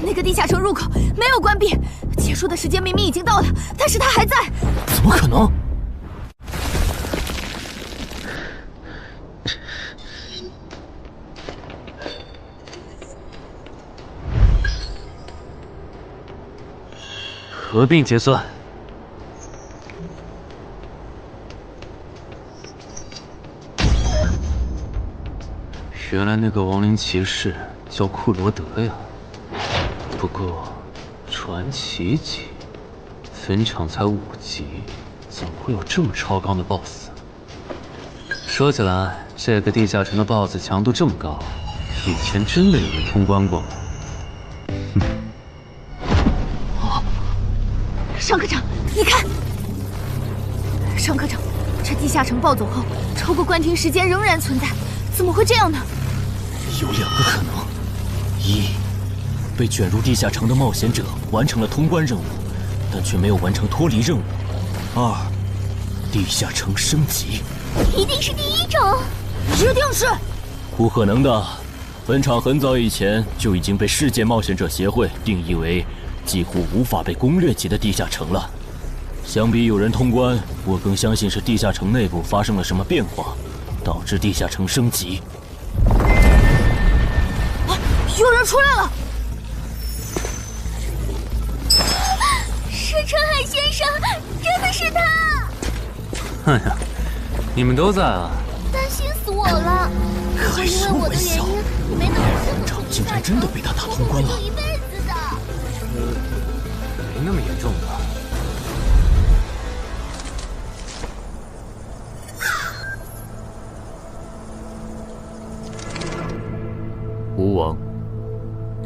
那个地下城入口没有关闭，结束的时间明明已经到了，但是他还在。怎么可能？合并结算。原来那个亡灵骑士叫库罗德呀。不过，传奇级，坟场才5级，怎么会有这么超纲的 BOSS？ 说起来，这个地下城的 BOSS 强度这么高，以前真的有人通关过吗？尚科长，你看，尚科长，这地下城暴走后，超过关停时间仍然存在，怎么会这样呢？有2个可能：一，被卷入地下城的冒险者完成了通关任务，但却没有完成脱离任务；二，地下城升级。一定是第一种，一定是。不可能的，坟场很早以前就已经被世界冒险者协会定义为几乎无法被攻略级的地下城了。相比有人通关，我更相信是地下城内部发生了什么变化，导致地下城升级。有人出来了！是澄海先生，真的是他！哎呀，你们都在啊！担心死我了！开什么玩笑！你没能活坟场竟然真的被他打通关了！一辈子的。那么严重吧？吴王，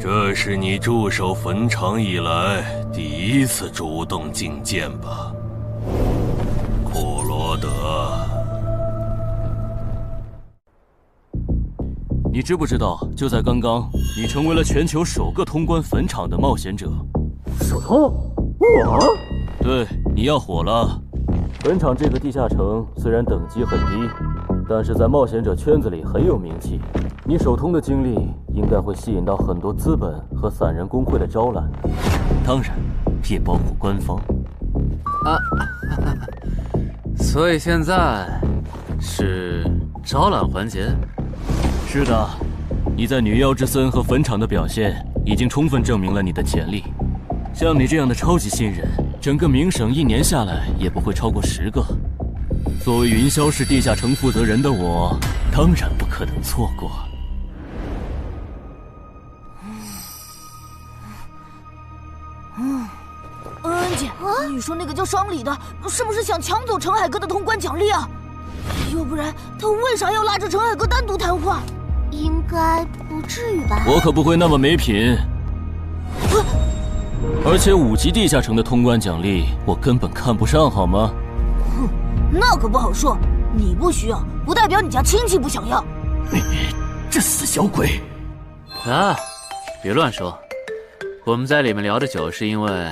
这是你驻守坟场以来第一次主动觐见吧，库罗德？你知不知道，就在刚刚，你成为了全球首个通关坟场的冒险者。首通？我？对，你要火了。坟场这个地下城虽然等级很低，但是在冒险者圈子里很有名气。你首通的经历应该会吸引到很多资本和散人工会的招揽，当然也包括官方。啊，所以现在是招揽环节。是的，你在女妖之森和坟场的表现已经充分证明了你的潜力。像你这样的超级新人，整个冥省1年下来也不会超过10个。作为云霄市地下城负责人的我，当然不可能错过。恩姐，你说那个叫商礼的，是不是想抢走陈海哥的通关奖励啊？要不然他为啥要拉着陈海哥单独谈话？应该不至于吧？我可不会那么没品。而且5级地下城的通关奖励，我根本看不上，好吗？哼，那可不好说。你不需要，不代表你家亲戚不想要。这死小鬼！啊，别乱说。我们在里面聊的久，是因为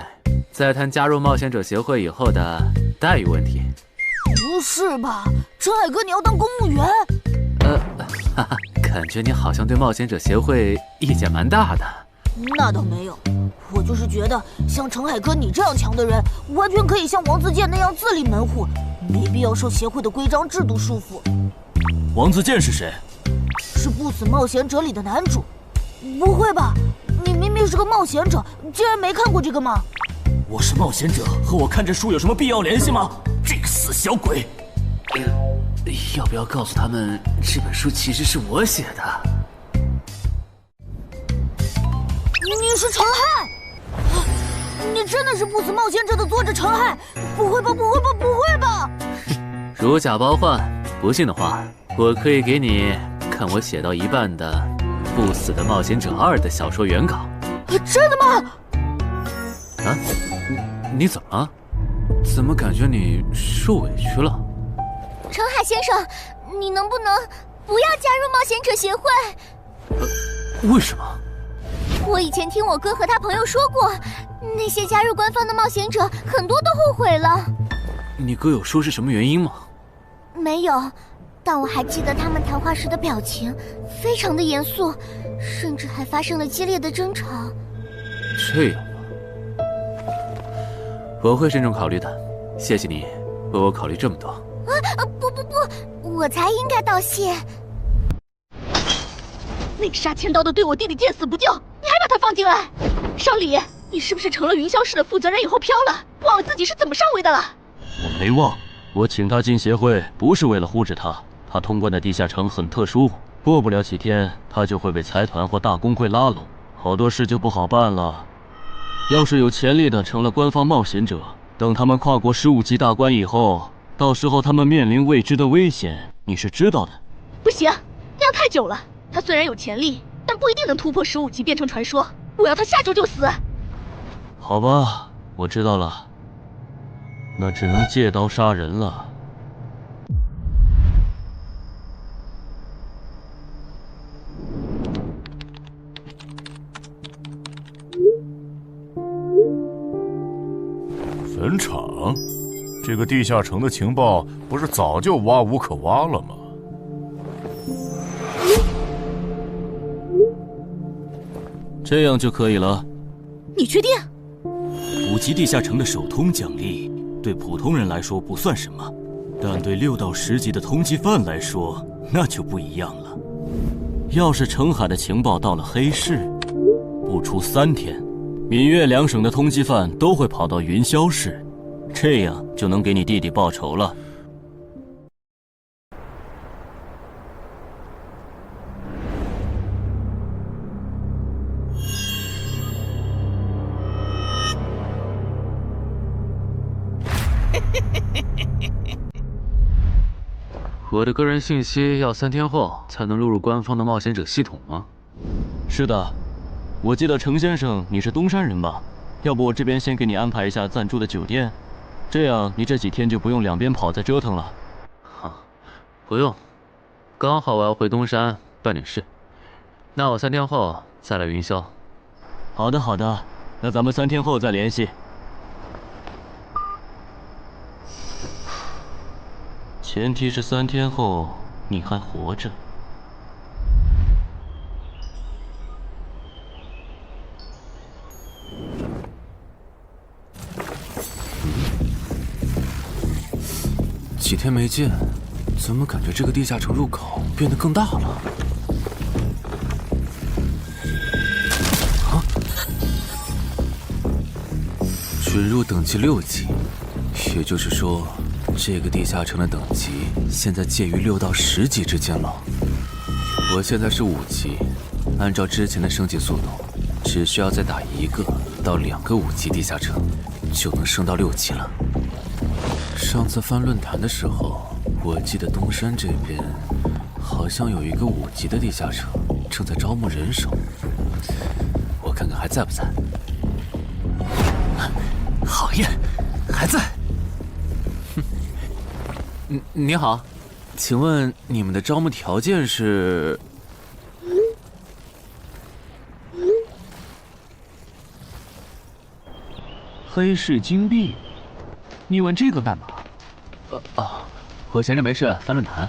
在谈加入冒险者协会以后的待遇问题。不是吧，陈海哥，你要当公务员？哈哈，感觉你好像对冒险者协会意见蛮大的。那倒没有，我就是觉得像陈海哥你这样强的人，完全可以像王自健那样自立门户，没必要受协会的规章制度束缚。王自健是谁？是不死冒险者里的男主。不会吧？你明明是个冒险者，竟然没看过这个吗？我是冒险者，和我看这书有什么必要联系吗？这个死小鬼！要不要告诉他们，这本书其实是我写的？你是陈亥？你真的是不死冒险者的作者陈亥？不会吧，不会吧，不会吧！如假包换，不信的话，我可以给你看我写到一半的《不死的冒险者2》的小说原稿。真的吗？啊，你怎么了？怎么感觉你受委屈了？陈海先生，你能不能不要加入冒险者协会？为什么？我以前听我哥和他朋友说过，那些加入官方的冒险者很多都后悔了。你哥有说是什么原因吗？没有，但我还记得他们谈话时的表情非常的严肃，甚至还发生了激烈的争吵。这样吗？我会慎重考虑的，谢谢你为我考虑这么多。不，我才应该道谢。那个杀千刀的对我弟弟见死不救，你还把他放进来？商礼，你是不是成了云霄市的负责人以后飘了，忘了自己是怎么上位的了？我没忘，我请他进协会不是为了护着他，他通关的地下城很特殊，过不了几天他就会被财团或大工会拉拢，好多事就不好办了。要是有潜力的成了官方冒险者，等他们跨过15级大关以后，到时候他们面临未知的危险，你是知道的。不行，那样太久了。他虽然有潜力，但不一定能突破15级变成传说。我要他下周就死。好吧，我知道了，那只能借刀杀人了。坟场，这个地下城的情报不是早就挖无可挖了吗？这样就可以了。你确定？5级地下城的首通奖励对普通人来说不算什么，但对6到10级的通缉犯来说那就不一样了。要是澄海的情报到了黑市，不出3天，闽粤2省的通缉犯都会跑到云霄市，这样就能给你弟弟报仇了。我的个人信息要3天后才能录入官方的冒险者系统吗？是的，我记得程先生你是东山人吧？要不我这边先给你安排一下暂住的酒店，这样你这几天就不用两边跑再折腾了。不用，刚好我要回东山办点事。那我3天后再来云霄。好的，好的，那咱们3天后再联系。前提是3天后你还活着。几天没见，怎么感觉这个地下城入口变得更大了？准入等级6级，也就是说，这个地下城的等级现在介于6到10级之间了。我现在是5级，按照之前的升级速度，只需要再打1个到2个5级地下城，就能升到6级了。上次翻论坛的时候，我记得东山这边好像有一个5级的地下城正在招募人手，我看看还在不在。好耶，还在。你好，请问你们的招募条件是？黑市金币？你问这个干嘛？我闲着没事翻论坛，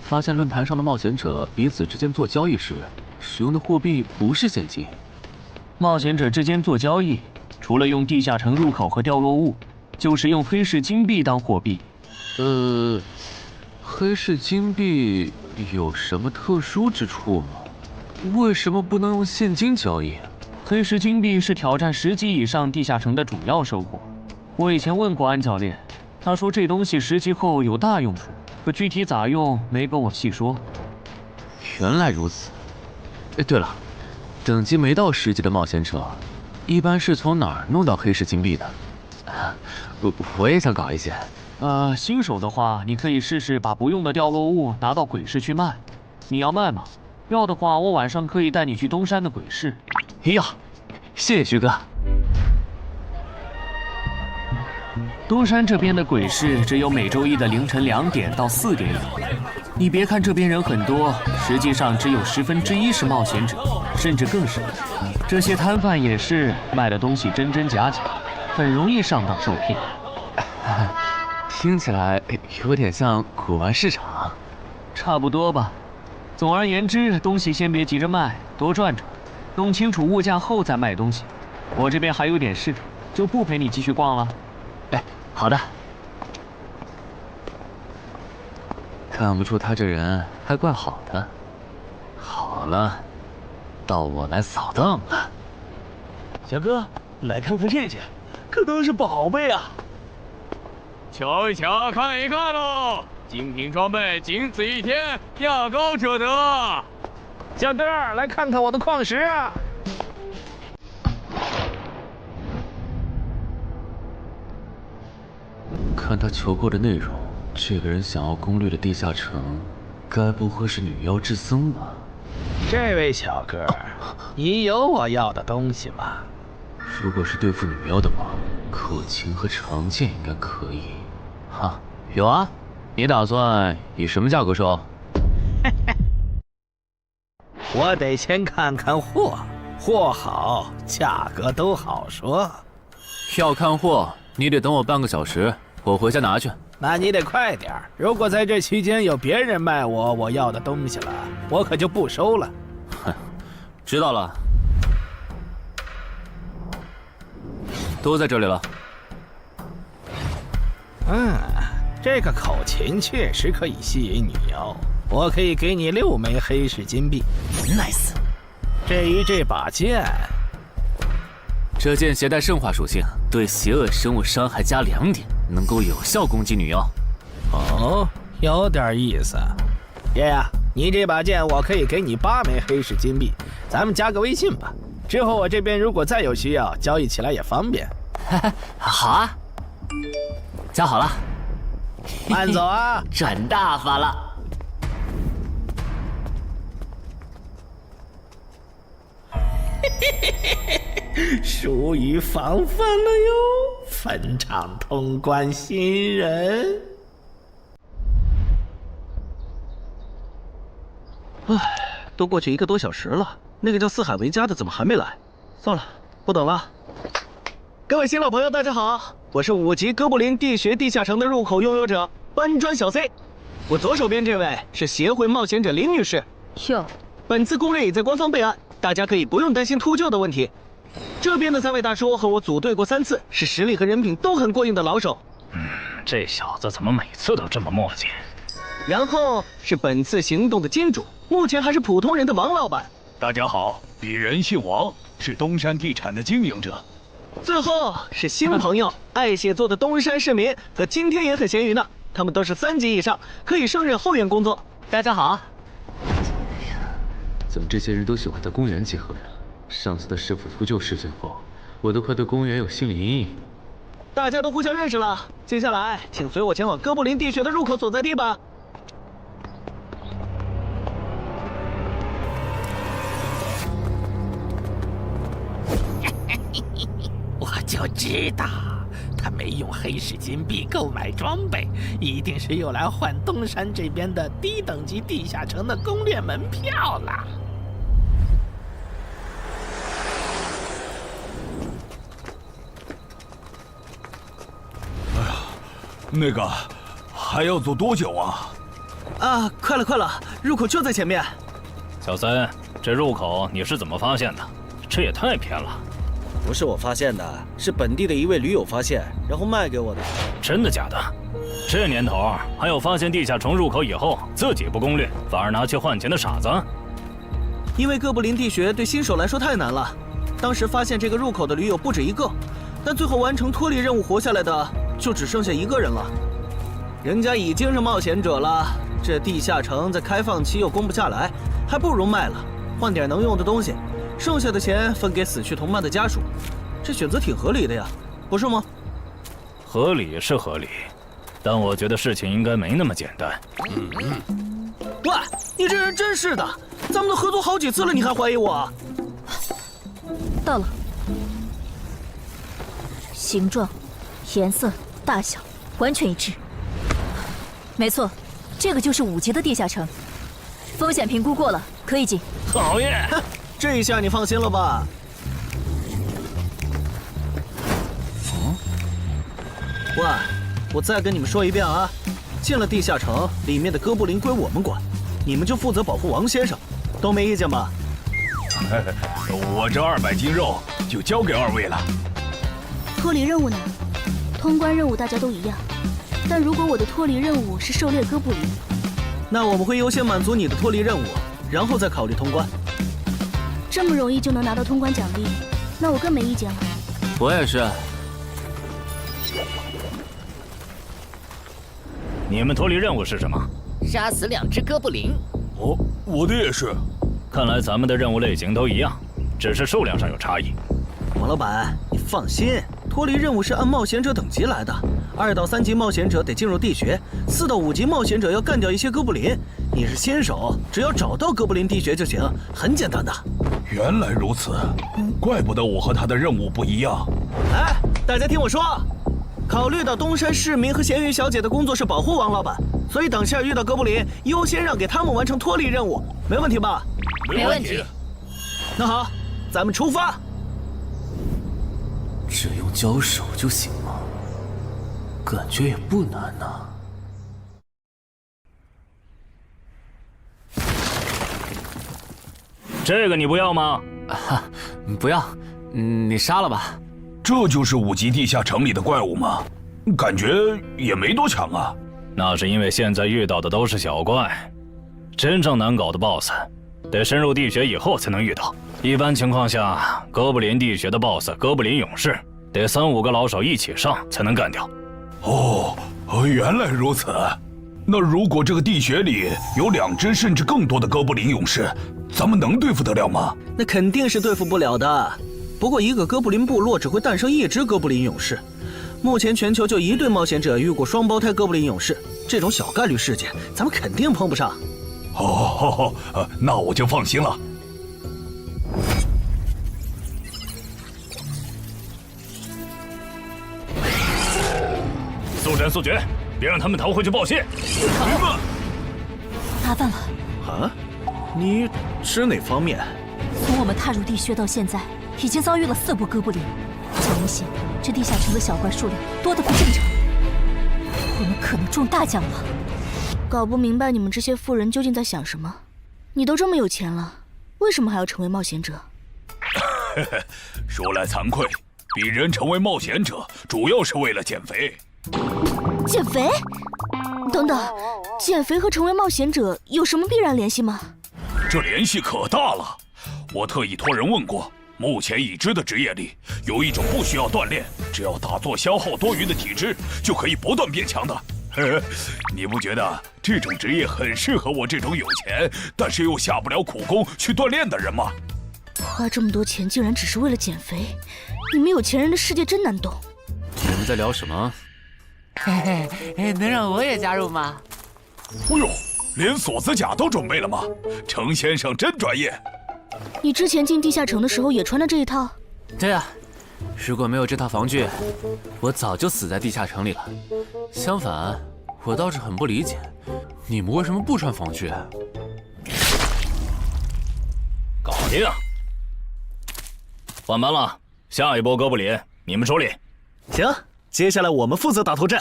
发现论坛上的冒险者彼此之间做交易时，使用的货币不是现金。冒险者之间做交易，除了用地下城入口和掉落物，就是用黑市金币当货币。黑市金币有什么特殊之处吗？为什么不能用现金交易？黑市金币是挑战10级以上地下城的主要收获。我以前问过安教练，他说这东西10级后有大用处，可具体咋用没跟我细说。原来如此。对了，等级没到10级的冒险者，一般是从哪儿弄到黑市金币的？我也想搞一些。新手的话，你可以试试把不用的掉落物拿到鬼市去卖。你要卖吗？要的话，我晚上可以带你去东山的鬼市。要，谢谢徐哥。东山这边的鬼市只有每周一的凌晨2点到4点有。你别看这边人很多，实际上只有1/10是冒险者，甚至更少。这些摊贩也是卖的东西真真假假，很容易上当受骗。听起来有点像古玩市场。差不多吧。总而言之，东西先别急着卖，多转转，弄清楚物价后再卖东西。我这边还有点事，就不陪你继续逛了。好的。看不出他这人还怪好的。好了，到我来扫荡了。小哥，来看看这件，可都是宝贝啊！瞧一瞧，看一看喽！精品装备仅此一天，价高者得。小哥，来看看我的矿石啊！看他求购的内容，这个人想要攻略的地下城，该不会是女妖之僧吧？这位小哥，你有我要的东西吗？如果是对付女妖的话，口琴和长剑应该可以。有啊，你打算以什么价格收？我得先看看货，货好，价格都好说。要看货，你得等我半个小时，我回家拿去。那你得快点，如果在这期间有别人卖我要的东西了，我可就不收了。哼，知道了，都在这里了。这个口琴确实可以吸引女妖，我可以给你6枚黑市金币。Nice。至于这把剑，这剑携带圣化属性，对邪恶生物伤害加2点，能够有效攻击女妖。哦，有点意思。爷爷，你这把剑我可以给你8枚黑市金币，咱们加个微信吧。之后我这边如果再有需要，交易起来也方便。好啊，加好了。慢走啊！转大发了。疏于防范了哟，坟场通关新人。唉，都过去1个多小时了，那个叫四海为家的怎么还没来？算了，不等了。各位新老朋友，大家好，我是5级哥布林地穴地下城的入口拥有者搬砖小 C。我左手边这位是协会冒险者林女士。哟，本次攻略已在官方备案，大家可以不用担心秃鹫的问题。这边的3位大叔和我组队过3次，是实力和人品都很过硬的老手。这小子怎么每次都这么磨叽？然后是本次行动的金主，目前还是普通人的王老板。大家好，鄙人姓王，是东山地产的经营者。最后是新朋友，爱写作的东山市民，和今天也很闲鱼呢。他们都是3级以上，可以胜任后援工作。大家好。怎么这些人都喜欢在公园集合呀？上次的师傅秃鹫事件后，我都快对公园有心理阴影。大家都互相认识了，接下来请随我前往哥布林地穴的入口所在地吧。我就知道，他没用黑市金币购买装备，一定是用来换东山这边的低等级地下城的攻略门票了。那个还要走多久啊？啊，快了，入口就在前面。小三，这入口你是怎么发现的？这也太偏了。不是我发现的，是本地的一位驴友发现，然后卖给我的。真的假的？这年头还有发现地下城入口以后自己不攻略，反而拿去换钱的傻子？因为哥布林地穴对新手来说太难了，当时发现这个入口的驴友不止1个，但最后完成脱离任务活下来的就只剩下1个人了。人家已经是冒险者了，这地下城在开放期又攻不下来，还不如卖了，换点能用的东西。剩下的钱分给死去同伴的家属，这选择挺合理的呀，不是吗？合理是合理，但我觉得事情应该没那么简单。喂，你这人真是的，咱们都合作好几次了，你还怀疑我？到了，形状、颜色、大小完全一致。没错，这个就是5级的地下城，风险评估过了，可以进。讨厌。这一下你放心了吧？喂，我再跟你们说一遍啊，进了地下城，里面的哥布林归我们管，你们就负责保护王先生，都没意见吧？我这200斤肉就交给2位了。脱离任务呢？通关任务大家都一样，但如果我的脱离任务是狩猎哥布林，那我们会优先满足你的脱离任务，然后再考虑通关。这么容易就能拿到通关奖励，那我更没意见了。我也是。你们脱离任务是什么？杀死2只哥布林。哦，我的也是。看来咱们的任务类型都一样，只是数量上有差异。王老板，你放心，脱离任务是按冒险者等级来的。2到3级冒险者得进入地穴，4到5级冒险者要干掉一些哥布林。你是新手，只要找到哥布林地穴就行，很简单的。原来如此，怪不得我和他的任务不一样。哎，大家听我说，考虑到东山市民和咸鱼小姐的工作是保护王老板，所以等下遇到哥布林，优先让给他们完成脱离任务，没问题吧？没问题。那好，咱们出发。只用交手就行吗？感觉也不难呐。这个你不要吗？不要，你杀了吧。这就是5级地下城里的怪物吗？感觉也没多强啊。那是因为现在遇到的都是小怪，真正难搞的 BOSS， 得深入地穴以后才能遇到。一般情况下，哥布林地穴的 BOSS 哥布林勇士，得3、5个老手一起上才能干掉。哦，原来如此。那如果这个地穴里有2只甚至更多的哥布林勇士，咱们能对付得了吗？那肯定是对付不了的。不过一个哥布林部落只会诞生1只哥布林勇士，目前全球就1对冒险者遇过双胞胎哥布林勇士，这种小概率事件，咱们肯定碰不上。哦，那我就放心了。速战速决，别让他们逃回去报信。麻烦了。啊？你指哪方面？从我们踏入地穴到现在，已经遭遇了4波哥布林。很明显，这地下城的小怪数量多得不正常，我们可能中大奖了。搞不明白你们这些富人究竟在想什么。你都这么有钱了，为什么还要成为冒险者？说来惭愧，鄙人成为冒险者主要是为了减肥。减肥？等等，减肥和成为冒险者有什么必然联系吗？这联系可大了，我特意托人问过，目前已知的职业里有一种不需要锻炼，只要打坐消耗多余的体质就可以不断变强的。你不觉得这种职业很适合我这种有钱但是又下不了苦功去锻炼的人吗？花这么多钱竟然只是为了减肥，你们有钱人的世界真难懂。你们在聊什么？嘿嘿，能让我也加入吗？哎呦，连锁子甲都准备了吗？程先生真专业。你之前进地下城的时候也穿的这一套？对啊，如果没有这套防具，我早就死在地下城里了。相反，我倒是很不理解，你们为什么不穿防具？搞定，换班了，下一波哥布林你们手里。行，接下来我们负责打头阵。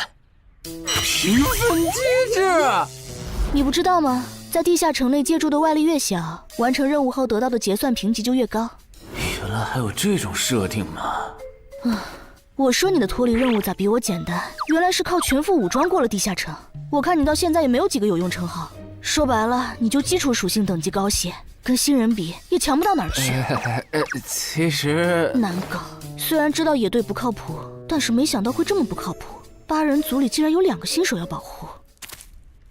评分机制，你不知道吗？在地下城内借助的外力越小，完成任务后得到的结算评级就越高。原来还有这种设定吗？我说你的脱离任务咋比我简单？原来是靠全副武装过了地下城。我看你到现在也没有几个有用称号，说白了，你就基础属性等级高些，跟新人比也强不到哪儿去。其实难搞。虽然知道野队不靠谱，但是没想到会这么不靠谱。8人组里竟然有2个新手要保护。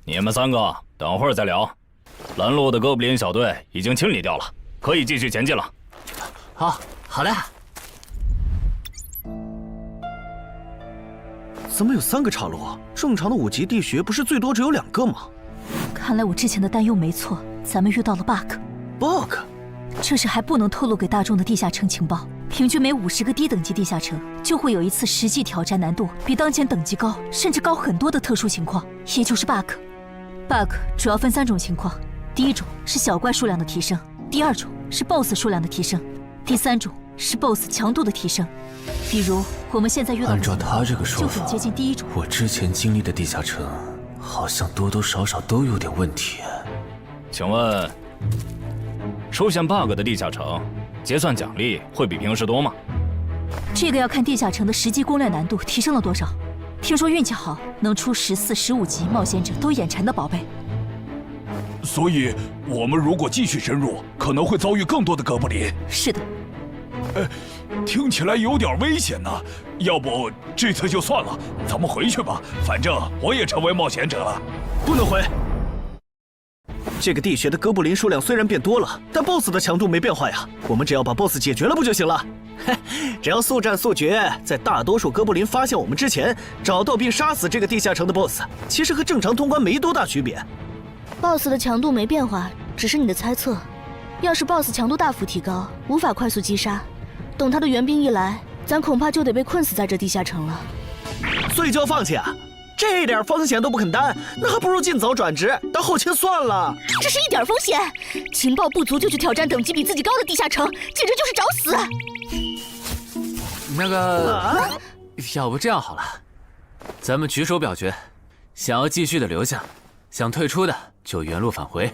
你们3个等会儿再聊。拦路的哥布林小队已经清理掉了，可以继续前进了。好的。怎么有3个岔路？正常的5级地穴不是最多只有2个吗？看来我之前的担忧没错，咱们遇到了 bug。这是还不能透露给大众的地下城情报。平均每50个低等级地下城就会有一次实际挑战难度比当前等级高，甚至高很多的特殊情况，也就是 bug。bug 主要分3种情况，第一种是小怪数量的提升，第2种是 BOSS 数量的提升，第3种是 BOSS 强度的提升。比如我们现在遇到的，按照他这个说法，就很接近第一种。我之前经历的地下城，好像多多少少都有点问题。请问，出现 bug 的地下城，结算奖励会比平时多吗？这个要看地下城的实际攻略难度提升了多少。听说运气好，能出14、15级冒险者都眼馋的宝贝。所以，我们如果继续深入，可能会遭遇更多的哥布林。是的。听起来有点危险呢。要不这次就算了，咱们回去吧。反正我也成为冒险者了。不能回。这个地穴的哥布林数量虽然变多了，但 BOSS 的强度没变化呀。我们只要把 BOSS 解决了不就行了？只要速战速决，在大多数哥布林发现我们之前，找到并杀死这个地下城的 BOSS， 其实和正常通关没多大区别。BOSS 的强度没变化，只是你的猜测。要是 BOSS 强度大幅提高，无法快速击杀，等他的援兵一来，咱恐怕就得被困死在这地下城了。所以就要放弃啊？这点风险都不肯担，那还不如尽早转职当后勤算了。这是一点风险，情报不足就去挑战等级比自己高的地下城，简直就是找死。那个，要不这样好了，咱们举手表决，想要继续的留下，想退出的就原路返回。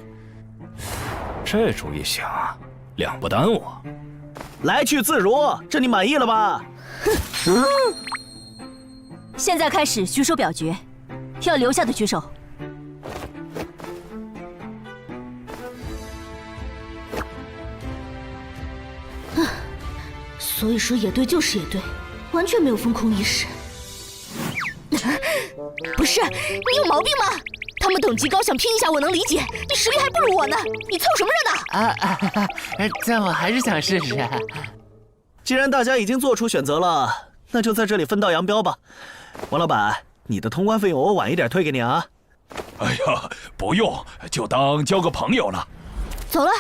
这主意行啊，2不耽误。来去自如，这你满意了吧？现在开始举手表决，要留下的举手。所以说野队就是野队，完全没有风控意识。不是，你有毛病吗？他们等级高，想拼一下我能理解，你实力还不如我呢，你凑什么热闹？但我还是想试试。既然大家已经做出选择了，那就在这里分道扬镳吧。王老板，你的通关费用我晚一点退给你啊。哎呀，不用，就当交个朋友了。走了。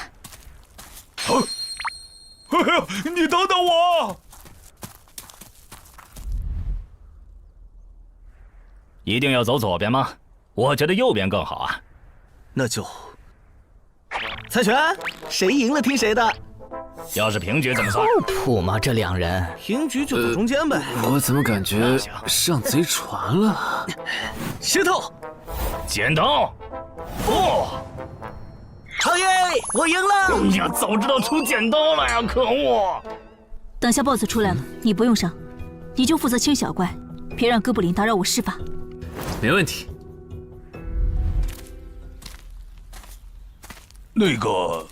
哎呀，你等等我！一定要走左边吗？我觉得右边更好啊。那就猜拳，谁赢了听谁的。要是平局怎么算？酷吗？这两人平局就走中间呗。我怎么感觉上贼船了？石头，剪刀，布。好耶！我赢了！呀，早知道出剪刀了呀！可恶！等下 BOSS 出来了，你不用上，你就负责清小怪，别让哥布林打扰我施法。没问题。那个，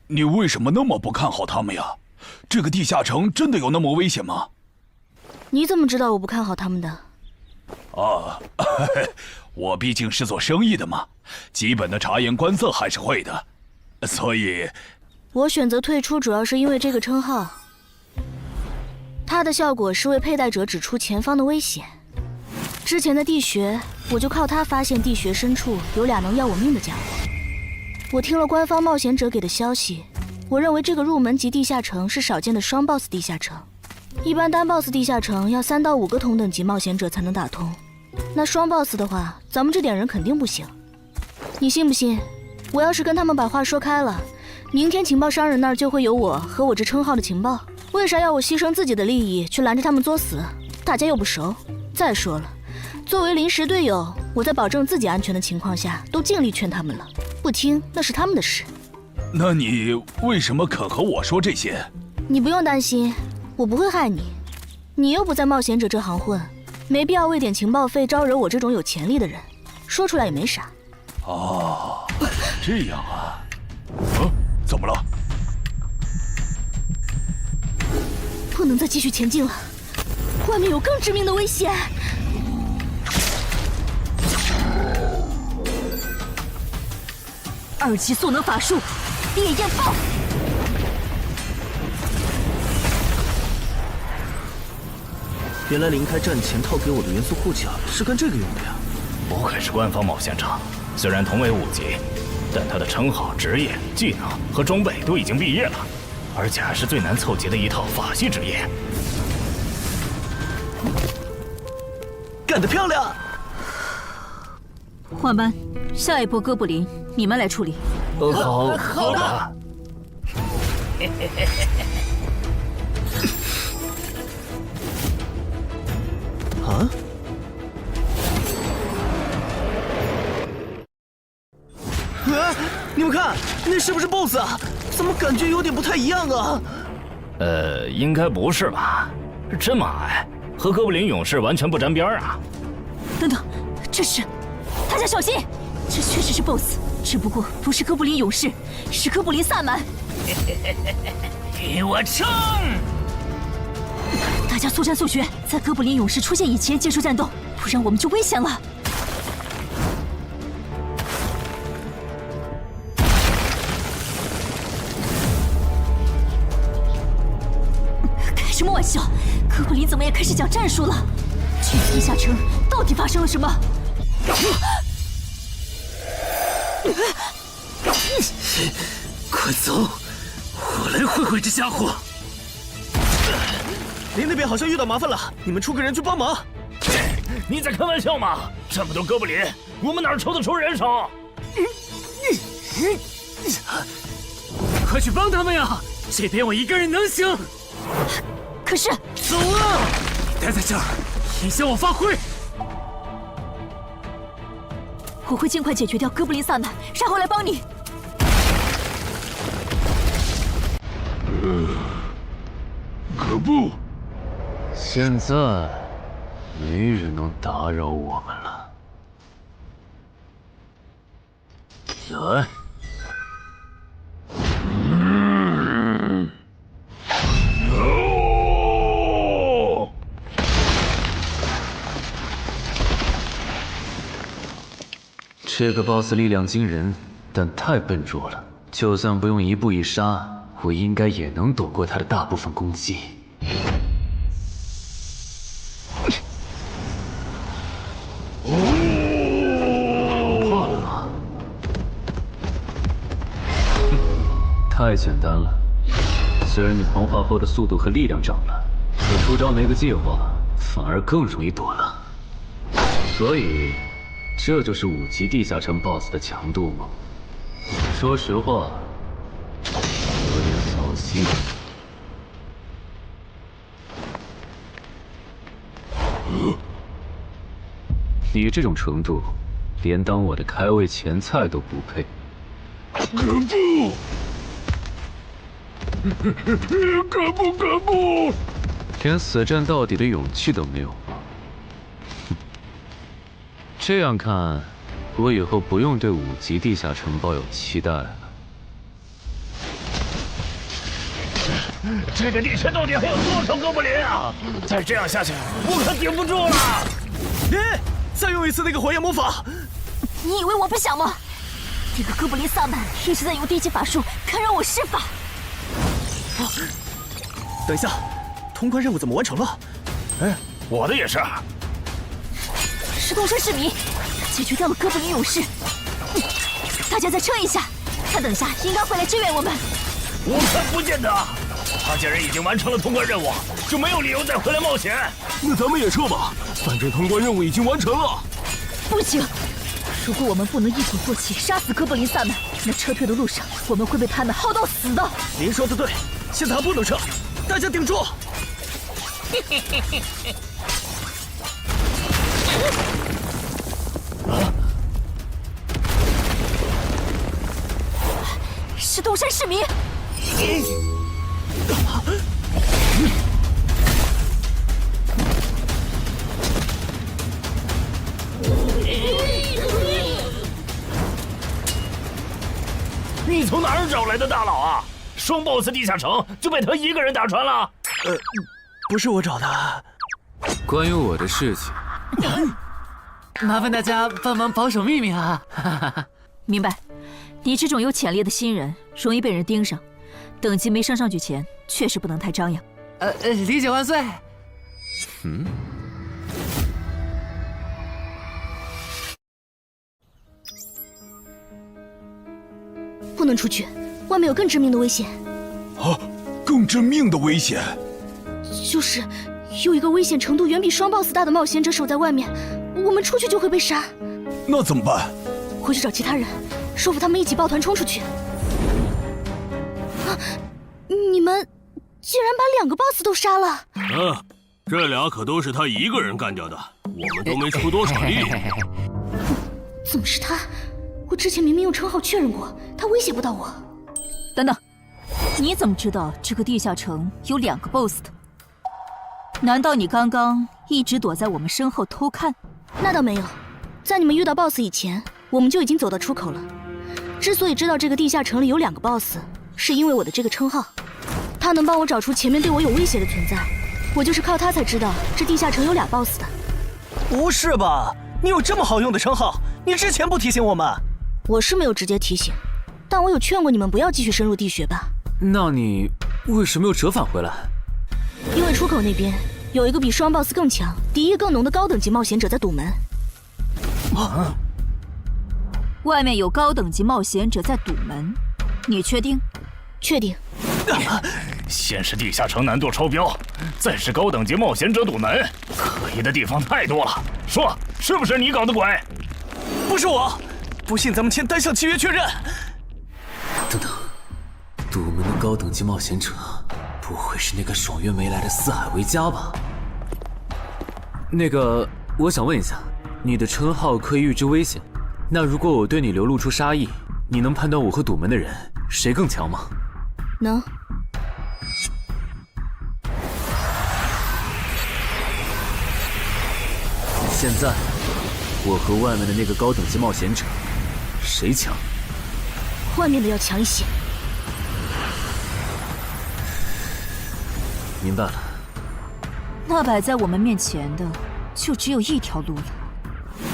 你为什么那么不看好他们呀？这个地下城真的有那么危险吗？你怎么知道我不看好他们的？啊，我毕竟是做生意的嘛，基本的察言观色还是会的，所以，我选择退出主要是因为这个称号，它的效果是为佩戴者指出前方的危险。之前的地穴，我就靠它发现地穴深处有俩能要我命的家伙。我听了官方冒险者给的消息，我认为这个入门级地下城是少见的双 BOSS 地下城。一般单 BOSS 地下城要3到5个同等级冒险者才能打通，那双 BOSS 的话，咱们这点人肯定不行。你信不信？我要是跟他们把话说开了，明天情报商人那儿就会有我和我这称号的情报。为啥要我牺牲自己的利益去拦着他们作死？大家又不熟。再说了，作为临时队友，我在保证自己安全的情况下，都尽力劝他们了，不听那是他们的事。那你为什么肯和我说这些？你不用担心，我不会害你。你又不在冒险者这行混，没必要为点情报费招惹我这种有潜力的人。说出来也没啥。哦，这样啊。怎么了？不能再继续前进了，外面有更致命的危险。2级速能法术，烈焰爆！原来林开战前套给我的元素护甲是干这个用的呀！不愧是官方冒险者，虽然同为5级，但他的称号、职业、技能和装备都已经毕业了，而且还是最难凑齐的一套法系职业。干得漂亮！换班，下一波哥布林你们来处理。好的。啊！你们看，那是不是 BOSS 啊？怎么感觉有点不太一样啊？应该不是吧？这么矮，和哥布林勇士完全不沾边啊！等等，这是，大家小心，这确实是 BOSS， 只不过不是哥布林勇士，是哥布林萨满。与我冲！大家速战速决，在哥布林勇士出现以前结束战斗，不然我们就危险了。开什么玩笑？哥布林怎么也开始讲战术了？这地下城到底发生了什么？快走，我来会会这家伙。林那边好像遇到麻烦了，你们出个人去帮忙。你在开玩笑吗？这么多哥布林，我们哪抽得出人手？快去帮他们呀！这边我一个人能行。可是，走啊！你待在这儿，影响我发挥。我会尽快解决掉哥布林萨满，然后来帮你。可不，现在没人能打扰我们了。来。这个 BOSS 力量惊人，但太笨拙了。就算不用一步一杀，我应该也能躲过他的大部分攻击。太简单了。虽然你同化后的速度和力量涨了，可出招没个计划，反而更容易躲了。所以，这就是5级地下城 BOSS 的强度吗？说实话，有点扫兴。你这种程度，连当我的开胃前菜都不配。可不！连死战到底的勇气都没有吗？这样看，我以后不用对5级地下城抱有期待了。这个地区到底还有多少哥布林啊？再这样下去，我可顶不住了！再用一次那个火焰魔法！你以为我不想吗？这个哥布林萨满一直在用低级法术干扰我施法。等一下，通关任务怎么完成了？我的也是。石洞山市民解决掉了哥布林勇士，大家再撑一下，他等下应该会来支援我们。我看不见得，他既然已经完成了通关任务，就没有理由再回来冒险。那咱们也撤吧，反正通关任务已经完成了。不行，如果我们不能一鼓作气杀死哥布林萨满，那撤退的路上我们会被他们耗到死的。您说的对，现在还不能撤，大家顶住！石洞山市民。你从哪儿找来的大佬啊？双 BOSS 地下城就被他一个人打穿了？不是我找的。关于我的事情，麻烦大家帮忙保守秘密啊！明白。你这种有潜力的新人，容易被人盯上，等级没升上去前，确实不能太张扬。理解万岁。不能出去，外面有更致命的危险。啊，更致命的危险？就是有一个危险程度远比双 BOSS 大的冒险者守在外面，我们出去就会被杀。那怎么办？回去找其他人，说服他们一起抱团冲出去。你们竟然把2个 BOSS 都杀了！这俩可都是他一个人干掉的，我们都没出多少力。怎么是他？我之前明明用称号确认过，他威胁不到我。等等，你怎么知道这个地下城有2个 BOSS 的？难道你刚刚一直躲在我们身后偷看？那倒没有，在你们遇到 BOSS 以前，我们就已经走到出口了。之所以知道这个地下城里有2个 BOSS， 是因为我的这个称号，他能帮我找出前面对我有威胁的存在。我就是靠他才知道这地下城有2 BOSS 的。不是吧？你有这么好用的称号，你之前不提醒我们？我是没有直接提醒，但我有劝过你们不要继续深入地穴吧。那你为什么又折返回来？因为出口那边有一个比双 BOSS 更强、敌意更浓的高等级冒险者在堵门。外面有高等级冒险者在堵门，你确定？确定。先是地下城难度超标，再是高等级冒险者堵门，可疑的地方太多了。说，是不是你搞的鬼？不是我，不信咱们签单向契约确认。等等，堵门的高等级冒险者，不会是那个爽约没来的四海为家吧？那个，我想问一下，你的称号可以预知危险，那如果我对你流露出杀意，你能判断我和堵门的人谁更强吗？能。现在，我和外面的那个高等级冒险者，谁强？外面的要强一些。明白了。那摆在我们面前的，就只有一条路了。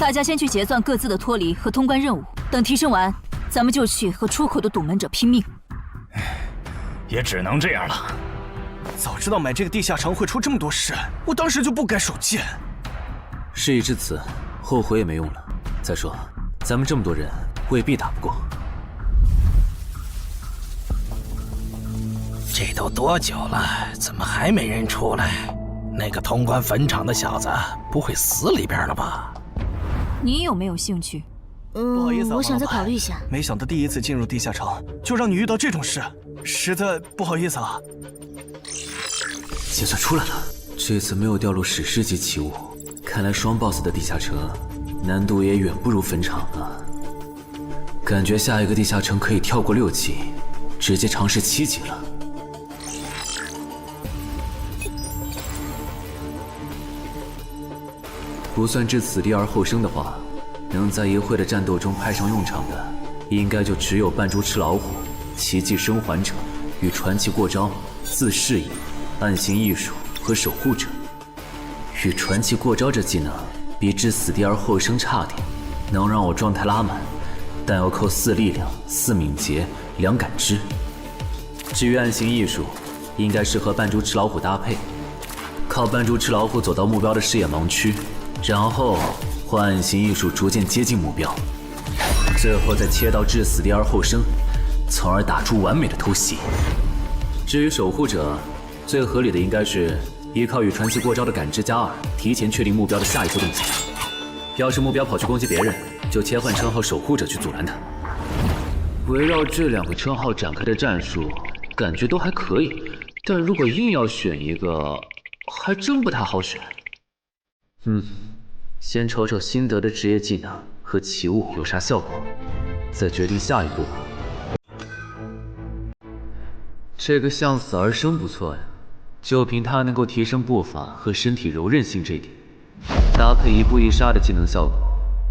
大家先去结算各自的脱离和通关任务，等提升完，咱们就去和出口的堵门者拼命。也只能这样了。早知道买这个地下城会出这么多事，我当时就不该手贱。事已至此，后悔也没用了。再说，咱们这么多人，未必打不过。这都多久了，怎么还没人出来？那个通关坟场的小子不会死里边了吧？你有没有兴趣？不好意思啊，我想再考虑一下。没想到第一次进入地下城，就让你遇到这种事，实在不好意思啊。结算出来了，这次没有掉入史诗级奇物，看来双 BOSS 的地下城难度也远不如坟场了。感觉下一个地下城可以跳过6级，直接尝试7级了。不算置死地而后生的话，能在一会的战斗中派上用场的，应该就只有扮猪吃老虎、奇迹生还者与传奇过招、自适应、暗行艺术和守护者。与传奇过招这技能比置死地而后生差点，能让我状态拉满，但要扣4力量、4敏捷、2感知。至于暗行艺术，应该是和扮猪吃老虎搭配，靠扮猪吃老虎走到目标的视野盲区，然后换暗行艺术逐渐接近目标，最后再切到置死地而后生，从而打出完美的偷袭。至于守护者，最合理的应该是依靠与传奇过招的感知加2，提前确定目标的下一步动静。要是目标跑去攻击别人，就切换称号守护者去阻拦他。围绕这2个称号展开的战术，感觉都还可以，但如果硬要选一个，还真不太好选。先瞅瞅新得的职业技能和奇物有啥效果，再决定下一步。这个向死而生不错呀，就凭它能够提升步伐和身体柔韧性这一点，搭配一步一杀的技能效果，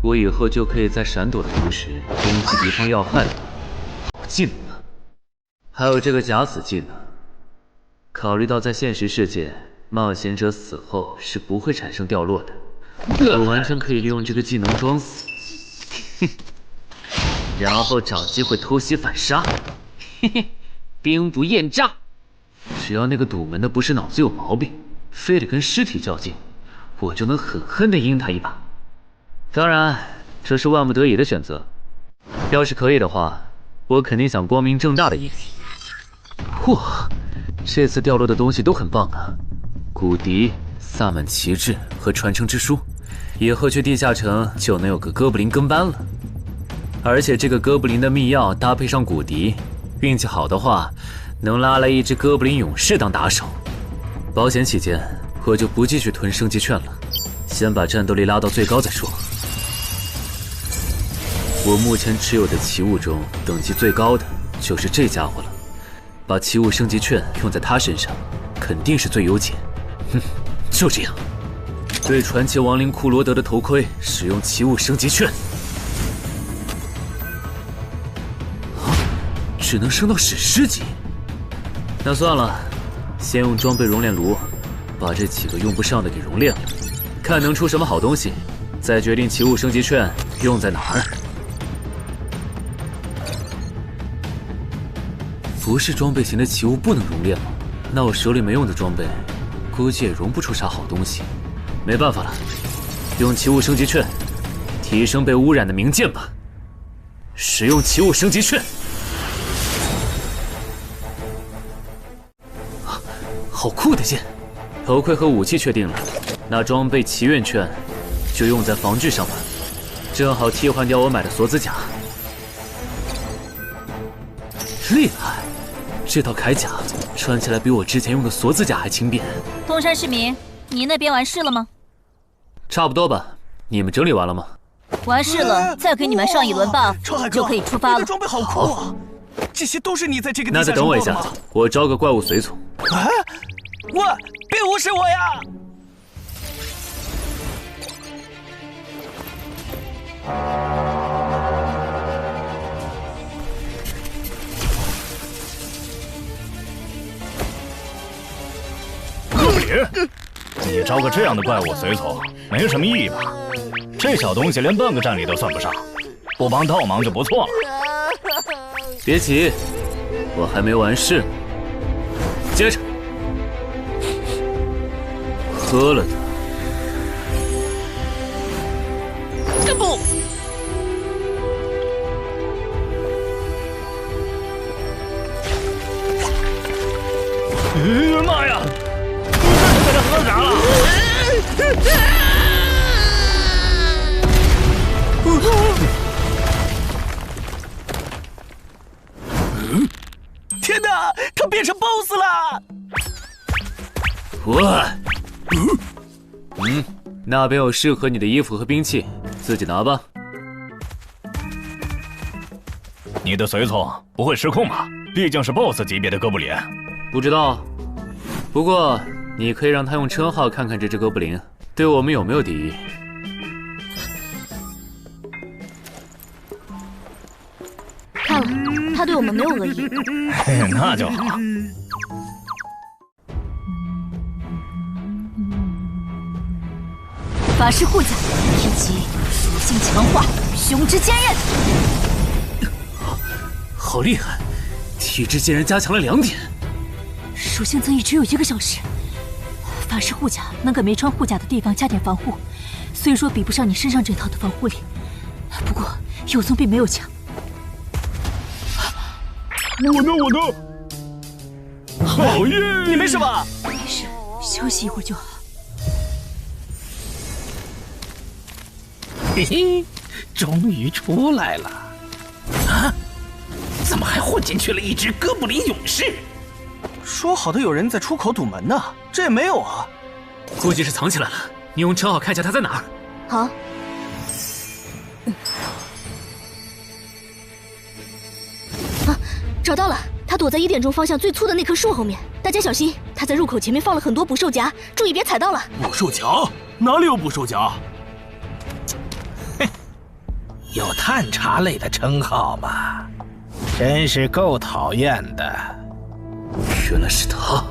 我以后就可以在闪躲的同时攻击敌方要害的好技能了。还有这个假死技能，考虑到在现实世界，冒险者死后是不会产生掉落的，我完全可以利用这个技能装死，然后找机会偷袭反杀，兵不厌诈。只要那个堵门的不是脑子有毛病，非得跟尸体较劲，我就能狠狠地阴他一把。当然，这是万不得已的选择。要是可以的话，我肯定想光明正大的赢。哇，这次掉落的东西都很棒啊！骨笛、萨满旗帜和传承之书，以后去地下城就能有个哥布林跟班了。而且这个哥布林的秘药搭配上骨笛，运气好的话，能拉来一只哥布林勇士当打手。保险起见，我就不继续囤升级券了，先把战斗力拉到最高再说。我目前持有的奇物中，等级最高的就是这家伙了。把奇物升级券用在他身上，肯定是最优解。就这样，对传奇亡灵库罗德的头盔使用奇物升级券。只能升到史诗级。那算了，先用装备熔炼炉把这几个用不上的给熔炼了，看能出什么好东西，再决定奇物升级券用在哪儿。不是装备型的奇物不能熔炼吗？那我手里没用的装备，估计也熔不出啥好东西。没办法了，用奇物升级券提升被污染的名剑吧。使用奇物升级券。好酷的剑！头盔和武器确定了，那装备祈愿券就用在防具上吧，正好替换掉我买的锁子甲。厉害！这套铠甲穿起来比我之前用的锁子甲还轻便。东山市民，你那边完事了吗？差不多吧。你们整理完了吗？完事了，再给你们上一轮 buff， 就可以出发了。你的装备好酷啊！这些都是你在这个地那再下城等我一下，做的吗？我招个怪物随从。啊！喂，别无视我呀！哥布林，你招个这样的怪物随从，没什么意义吧？这小东西连半个战力都算不上，不帮倒忙就不错了。别急，我还没完事。接着，喝了它。不。那边有适合你的衣服和兵器，自己拿吧。你的随从不会失控吧？毕竟是 BOSS 级别的哥布林。不知道，不过你可以让他用称号看看这只哥布林对我们有没有敌意。看了，他对我们没有恶意。那就好。法师护甲以及属性强化，胸之坚韧。好厉害，体质竟然加强了2点。属性增益只有1个小时。法师护甲能给没穿护甲的地方加点防护，虽说比不上你身上这套的防护力，不过有总比没有强。我呢？好耶！你没事吧？没事，休息一会儿就好。嘿嘿，终于出来了！啊，怎么还混进去了一只哥布林勇士？说好的有人在出口堵门呢，这也没有啊。估计是藏起来了，你用称号看一下他在哪儿。好。啊，找到了，他躲在1点钟方向最粗的那棵树后面，大家小心，他在入口前面放了很多捕兽夹，注意别踩到了。捕兽夹？哪里有捕兽夹？有探查类的称号吗？真是够讨厌的。原来是他，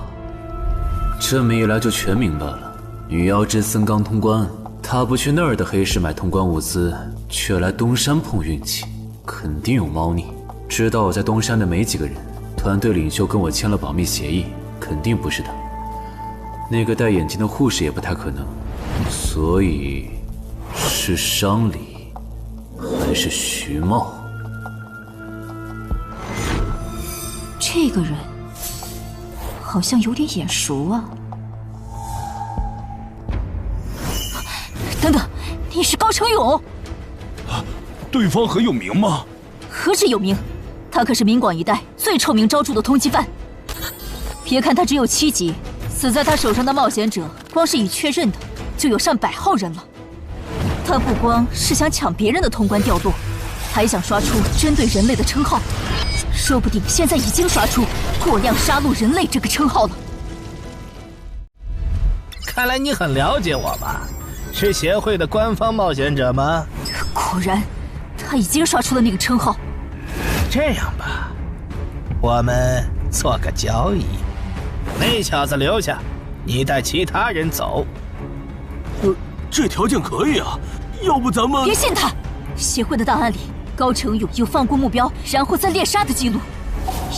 这么一来就全明白了。女妖之森刚通关，他不去那儿的黑市买通关物资，却来东山碰运气，肯定有猫腻。知道我在东山的没几个人，团队领袖跟我签了保密协议，肯定不是他。那个戴眼镜的护士也不太可能，所以是商里。还是徐茂？这个人好像有点眼熟啊！等等，你是高成勇？对方很有名吗？何止有名，他可是明广一带最臭名昭著的通缉犯。别看他只有7级，死在他手上的冒险者，光是已确认的就有上100号人了。他不光是想抢别人的通关掉落，还想刷出针对人类的称号，说不定现在已经刷出过量杀戮人类这个称号了。看来你很了解我吧？是协会的官方冒险者吗？果然，他已经刷出了那个称号。这样吧，我们做个交易，那小子留下，你带其他人走。这条件可以啊，要不咱们……别信他！协会的档案里，高成勇有放过目标然后再猎杀的记录。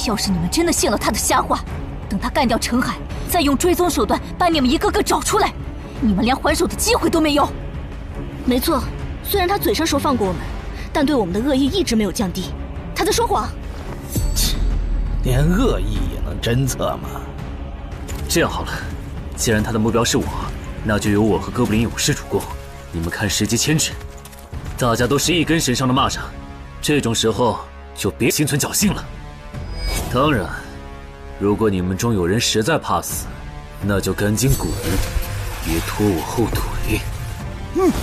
要是你们真的信了他的瞎话，等他干掉陈海，再用追踪手段把你们一个个找出来，你们连还手的机会都没有。没错，虽然他嘴上说放过我们，但对我们的恶意一直没有降低。他在说谎。连恶意也能侦测吗？这样好了，既然他的目标是我，那就由我和哥布林勇士主攻，你们看时机牵制。大家都是一根绳上的蚂蚱，这种时候就别心存侥幸了。当然，如果你们中有人实在怕死，那就赶紧滚，别拖我后腿。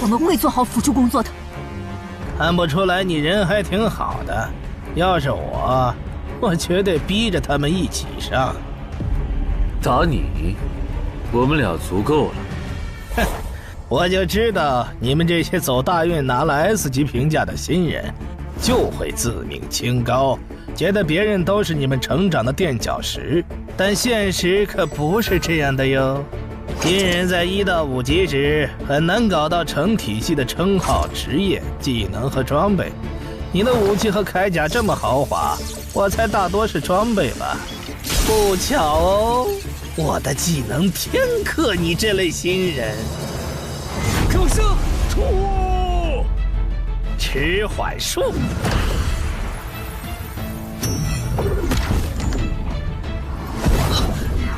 我们会做好辅助工作的。看不出来你人还挺好的，要是我绝对逼着他们一起上。打你，我们俩足够了。哼，我就知道你们这些走大运拿了 S 级评价的新人，就会自命清高，觉得别人都是你们成长的垫脚石。但现实可不是这样的哟。新人在1到5级时很难搞到成体系的称号、职业、技能和装备。你的武器和铠甲这么豪华，我猜大多是装备吧。不巧哦，我的技能偏克你这类新人。可是，迟缓术。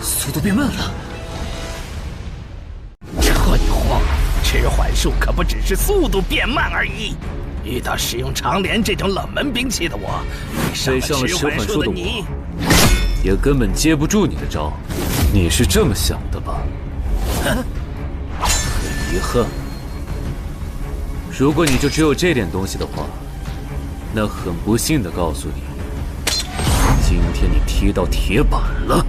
速度变慢了。这你慌，迟缓术可不只是速度变慢而已。遇到使用长镰这种冷门兵器的我，被上了迟缓术的我，也根本接不住你的招。你是这么想的吧？遗憾，如果你就只有这点东西的话，那很不幸的告诉你，今天你踢到铁板了。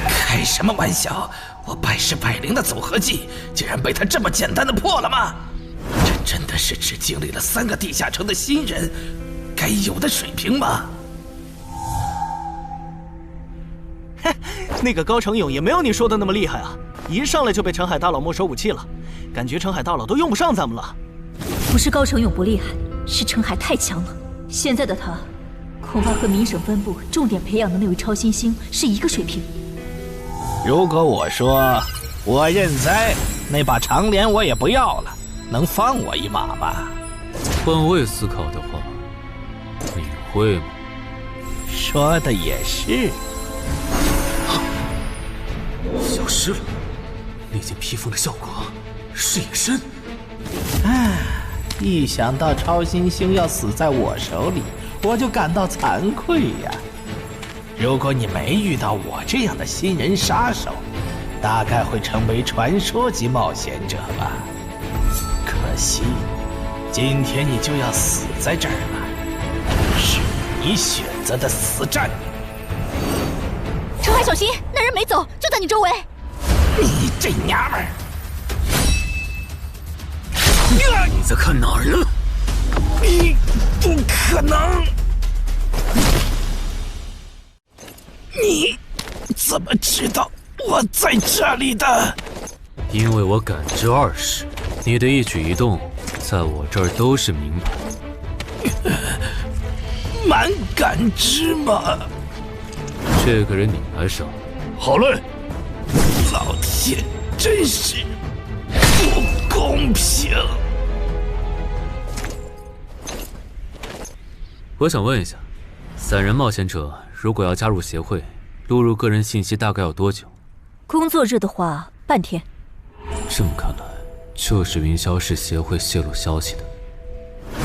开什么玩笑！我百试百灵的组合技，竟然被他这么简单的破了吗？这真的是只经历了3个地下城的新人该有的水平吗？嘿，那个高成勇也没有你说的那么厉害啊！一上来就被澄海大佬没收武器了，感觉澄海大佬都用不上咱们了。不是高成勇不厉害，是澄海太强了。现在的他，恐怕和明省分部重点培养的那位超新星是一个水平。如果我说我认栽，那把长镰我也不要了，能放我一马吗？换位思考的话，你会吗？说的也是。消失了，历经披风的效果是隐身。唉，一想到超新星要死在我手里，我就感到惭愧呀。如果你没遇到我这样的新人杀手，大概会成为传说级冒险者吧。可惜，今天你就要死在这儿了，是你选择的死战。澄海，小心，那人没走，就在你周围。你这娘们儿！你在看哪儿呢？你不可能！你怎么知道我在这里的？因为我感知20，你的一举一动在我这儿都是明白。蛮感知吗？这个人你来上。好嘞。老天，真是不公平！我想问一下，3人冒险者如果要加入协会，录入个人信息大概要多久？工作日的话，半天。这么看来，就是云霄市协会泄露消息的。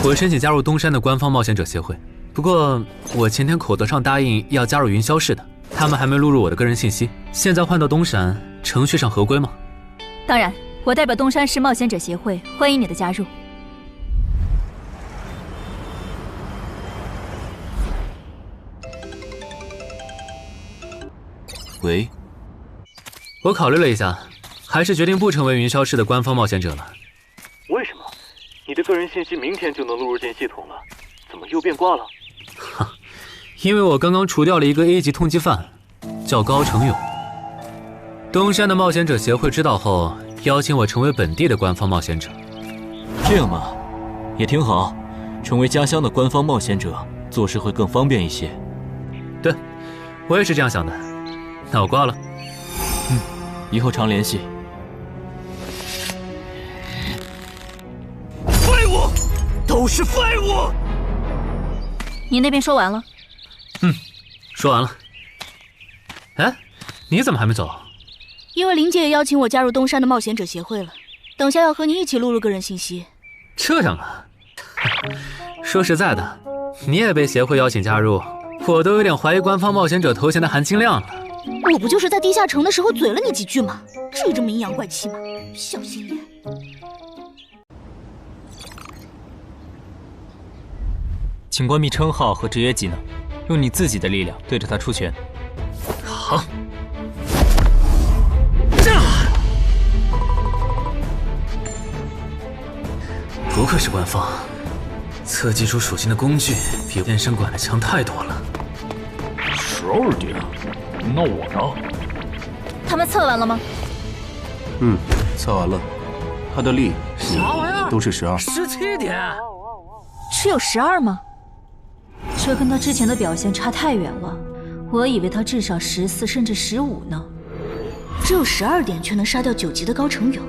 我申请加入东山的官方冒险者协会，不过我前天口头上答应要加入云霄市的，他们还没录入我的个人信息。现在换到东山，程序上合规吗？当然，我代表东山市冒险者协会欢迎你的加入。喂，我考虑了一下，还是决定不成为云霄市的官方冒险者了。为什么？你的个人信息明天就能录入进系统了，怎么又变卦了？哈，因为我刚刚除掉了一个 A 级通缉犯，叫高成勇。东山的冒险者协会知道后，邀请我成为本地的官方冒险者。这样嘛，也挺好，成为家乡的官方冒险者，做事会更方便一些。对，我也是这样想的。那我挂了。以后常联系。废物，都是废物！你那边说完了？说完了。哎，你怎么还没走？因为林姐也邀请我加入东山的冒险者协会了，等下要和你一起录入个人信息。这样啊？说实在的，你也被协会邀请加入，我都有点怀疑官方冒险者头衔的含金量了。我不就是在地下城的时候嘴了你几句吗？至于这么阴阳怪气吗？小心点。请关闭称号和职业技能，用你自己的力量对着他出拳。好。不愧是官方，测技出属性的工具比变身馆的强太多了。12点，那我呢？他们测完了吗？测完了，他的力、啥玩意儿都是12。17点，只有12吗？这跟他之前的表现差太远了，我以为他至少14甚至15呢。只有12点却能杀掉9级的高成勇，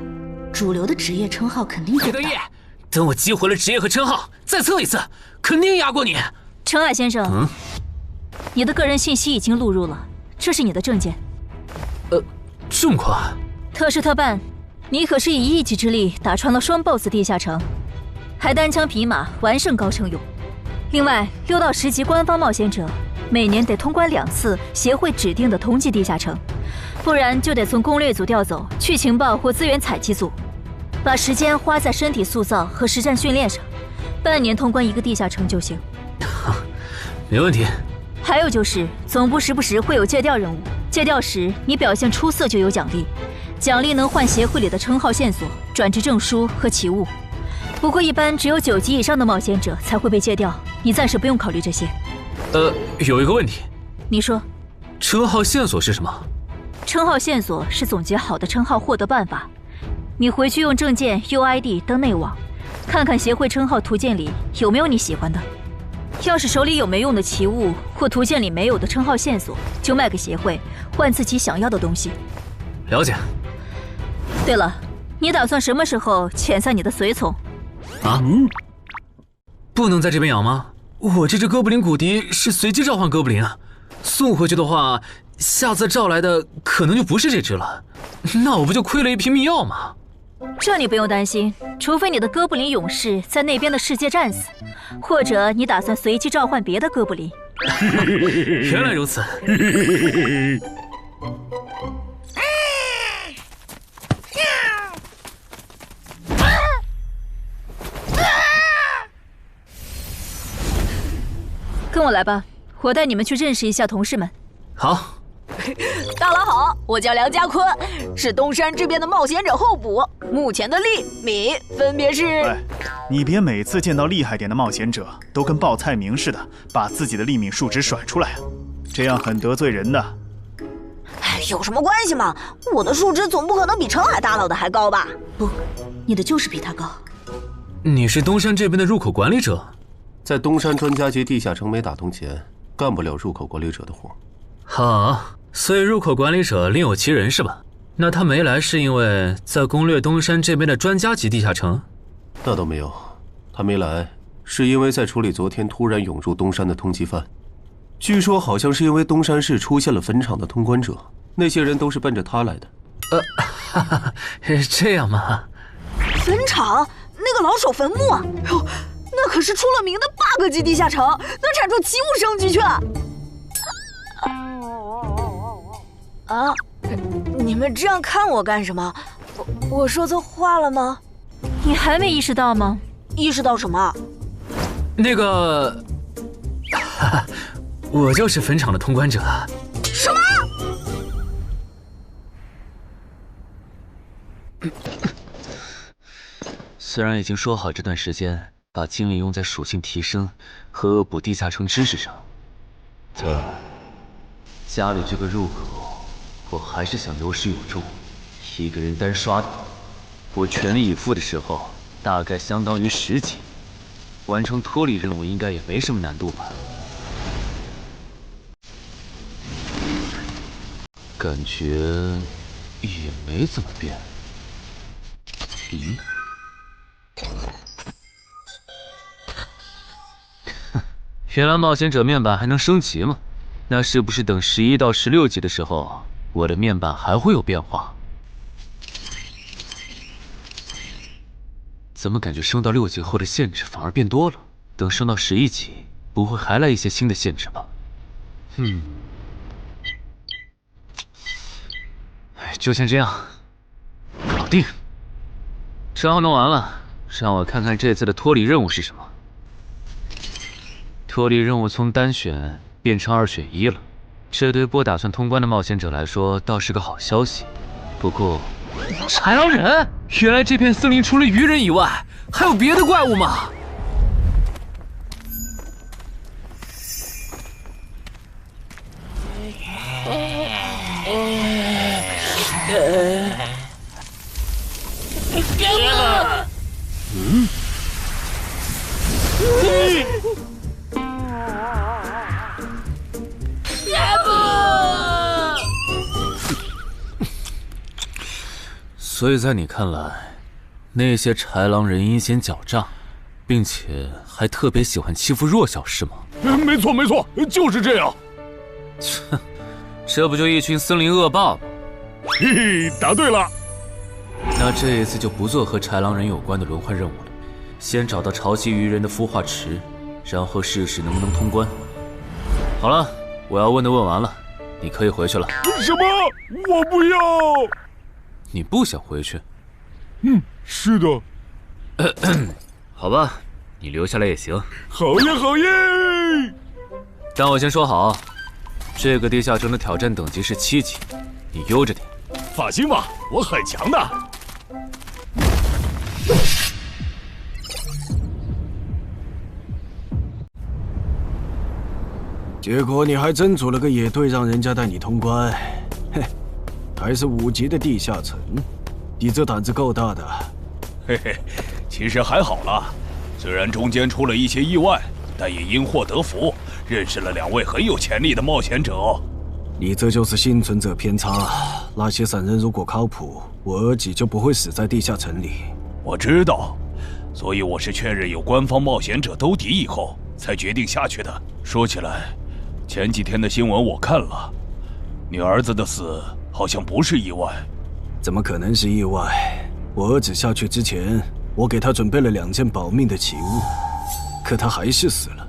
主流的职业称号肯定更大。等我激活了职业和称号，再测一次，肯定压过你。澄海先生，你的个人信息已经录入了，这是你的证件。这么快？特事特办，你可是以1级之力打穿了双 BOSS 地下城，还单枪匹马完胜高成勇。另外，6到10级官方冒险者每年得通关2次协会指定的同级地下城，不然就得从攻略组调走去情报或资源采集组，把时间花在身体塑造和实战训练上。半年通关1个地下城就行。没问题。还有就是，总部时不时会有借调任务，借调时你表现出色就有奖励，奖励能换协会里的称号线索、转职证书和奇物。不过一般只有9级以上的冒险者才会被借调，你暂时不用考虑这些。有一个问题。你说。称号线索是什么？称号线索是总结好的称号获得办法，你回去用证件 UID 登内网，看看协会称号图鉴里有没有你喜欢的。要是手里有没用的奇物或图鉴里没有的称号线索，就卖给协会，换自己想要的东西。了解。对了，你打算什么时候遣散你的随从？啊？不能在这边养吗？我这只哥布林骨笛是随机召唤哥布林啊，送回去的话，下次召来的可能就不是这只了，那我不就亏了一瓶秘药吗？这你不用担心，除非你的哥布林勇士在那边的世界战死，或者你打算随机召唤别的哥布林。原来如此。跟我来吧，我带你们去认识一下同事们。好。大佬好，我叫梁家坤，是东山这边的冒险者候补，目前的利米分别是。哎，你别每次见到厉害点的冒险者，都跟报菜名似的，把自己的利米数值甩出来啊，这样很得罪人的。哎，有什么关系嘛？我的数值总不可能比澄海大佬的还高吧？不，你的就是比他高。你是东山这边的入口管理者？在东山专家级地下城没打通前，干不了入口管理者的活。好，所以入口管理者另有其人是吧？那他没来是因为在攻略东山这边的专家级地下城？那倒没有，他没来是因为在处理昨天突然涌入东山的通缉犯。据说好像是因为东山市出现了坟场的通关者，那些人都是奔着他来的。这样吗？坟场那个老手坟墓啊，哟，那可是出了名的 bug 级地下城，能产出奇物升级券。啊！你们这样看我干什么？我说错话了吗？你还没意识到吗？意识到什么？那个，我就是坟场的通关者。什么？虽然已经说好这段时间把精力用在属性提升和恶补地下城知识上，但家里这个入口，我还是想有始有终。一个人单刷的，我全力以赴的时候，大概相当于10级。完成脱离任务应该也没什么难度吧？感觉也没怎么变。原来冒险者面板还能升级吗？那是不是等11到16级的时候，我的面板还会有变化？怎么感觉升到6级后的限制反而变多了？等升到11级，不会还来一些新的限制吧？就先这样，搞定。账号弄完了，让我看看这次的脱离任务是什么。脱离任务从单选变成2选1了，这对不打算通关的冒险者来说倒是个好消息。不过，豺狼人，原来这片森林除了鱼人以外，还有别的怪物吗？所以在你看来，那些豺狼人阴险狡诈，并且还特别喜欢欺负弱小，是吗？没错没错，就是这样。这不就一群森林恶霸吗？嘿嘿，答对了。那这一次就不做和豺狼人有关的轮换任务了，先找到潮汐鱼人的孵化池，然后试试能不能通关。好了，我要问的问完了，你可以回去了。什么？我不要！你不想回去？是的。好吧，你留下来也行。好耶，好耶！但我先说好，这个地下城的挑战等级是7级，你悠着点。放心吧，我很强的。结果你还真组了个野队，让人家带你通关。嘿，还是5级的地下城，你这胆子够大的。嘿嘿，其实还好啦，虽然中间出了一些意外，但也因祸得福，认识了2位很有潜力的冒险者哦。你这就是幸存者偏差。那些散人如果靠谱，我儿几就不会死在地下城里。我知道，所以我是确认有官方冒险者兜底以后，才决定下去的。说起来，前几天的新闻我看了，你儿子的死好像不是意外。怎么可能是意外？我儿子下去之前，我给他准备了2件保命的奇物，可他还是死了。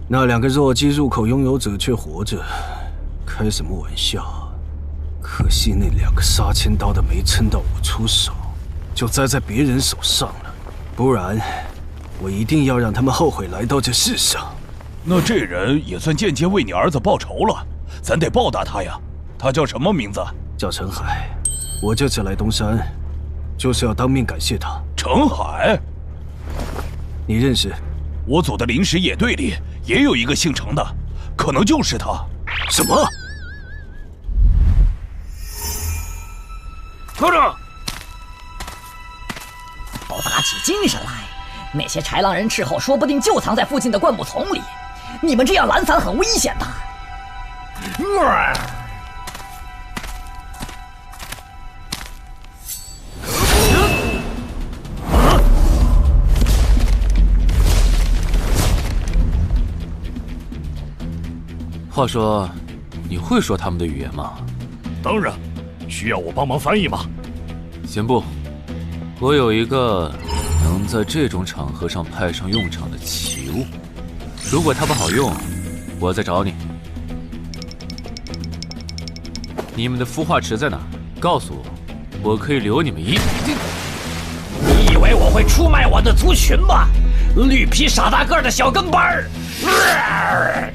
那2个弱鸡入口拥有者却活着，开什么玩笑？可惜那2个杀千刀的没撑到我出手，就栽在别人手上了。不然，我一定要让他们后悔来到这世上。那这人也算间接为你儿子报仇了，咱得报答他呀。他叫什么名字？叫陈海。我这次来东山，就是要当面感谢他。陈海，你认识？我组的临时野队里也有一个姓陈的，可能就是他。什么？拖住！都打起精神来！那些豺狼人斥候说不定就藏在附近的灌木丛里，你们这样懒散很危险的。话说，你会说他们的语言吗？当然，需要我帮忙翻译吗？先不，我有一个能在这种场合上派上用场的奇物，如果它不好用，我再找你。你们的孵化池在哪？告诉我，我可以留你们一。你以为我会出卖我的族群吗？绿皮傻大个的小跟班儿！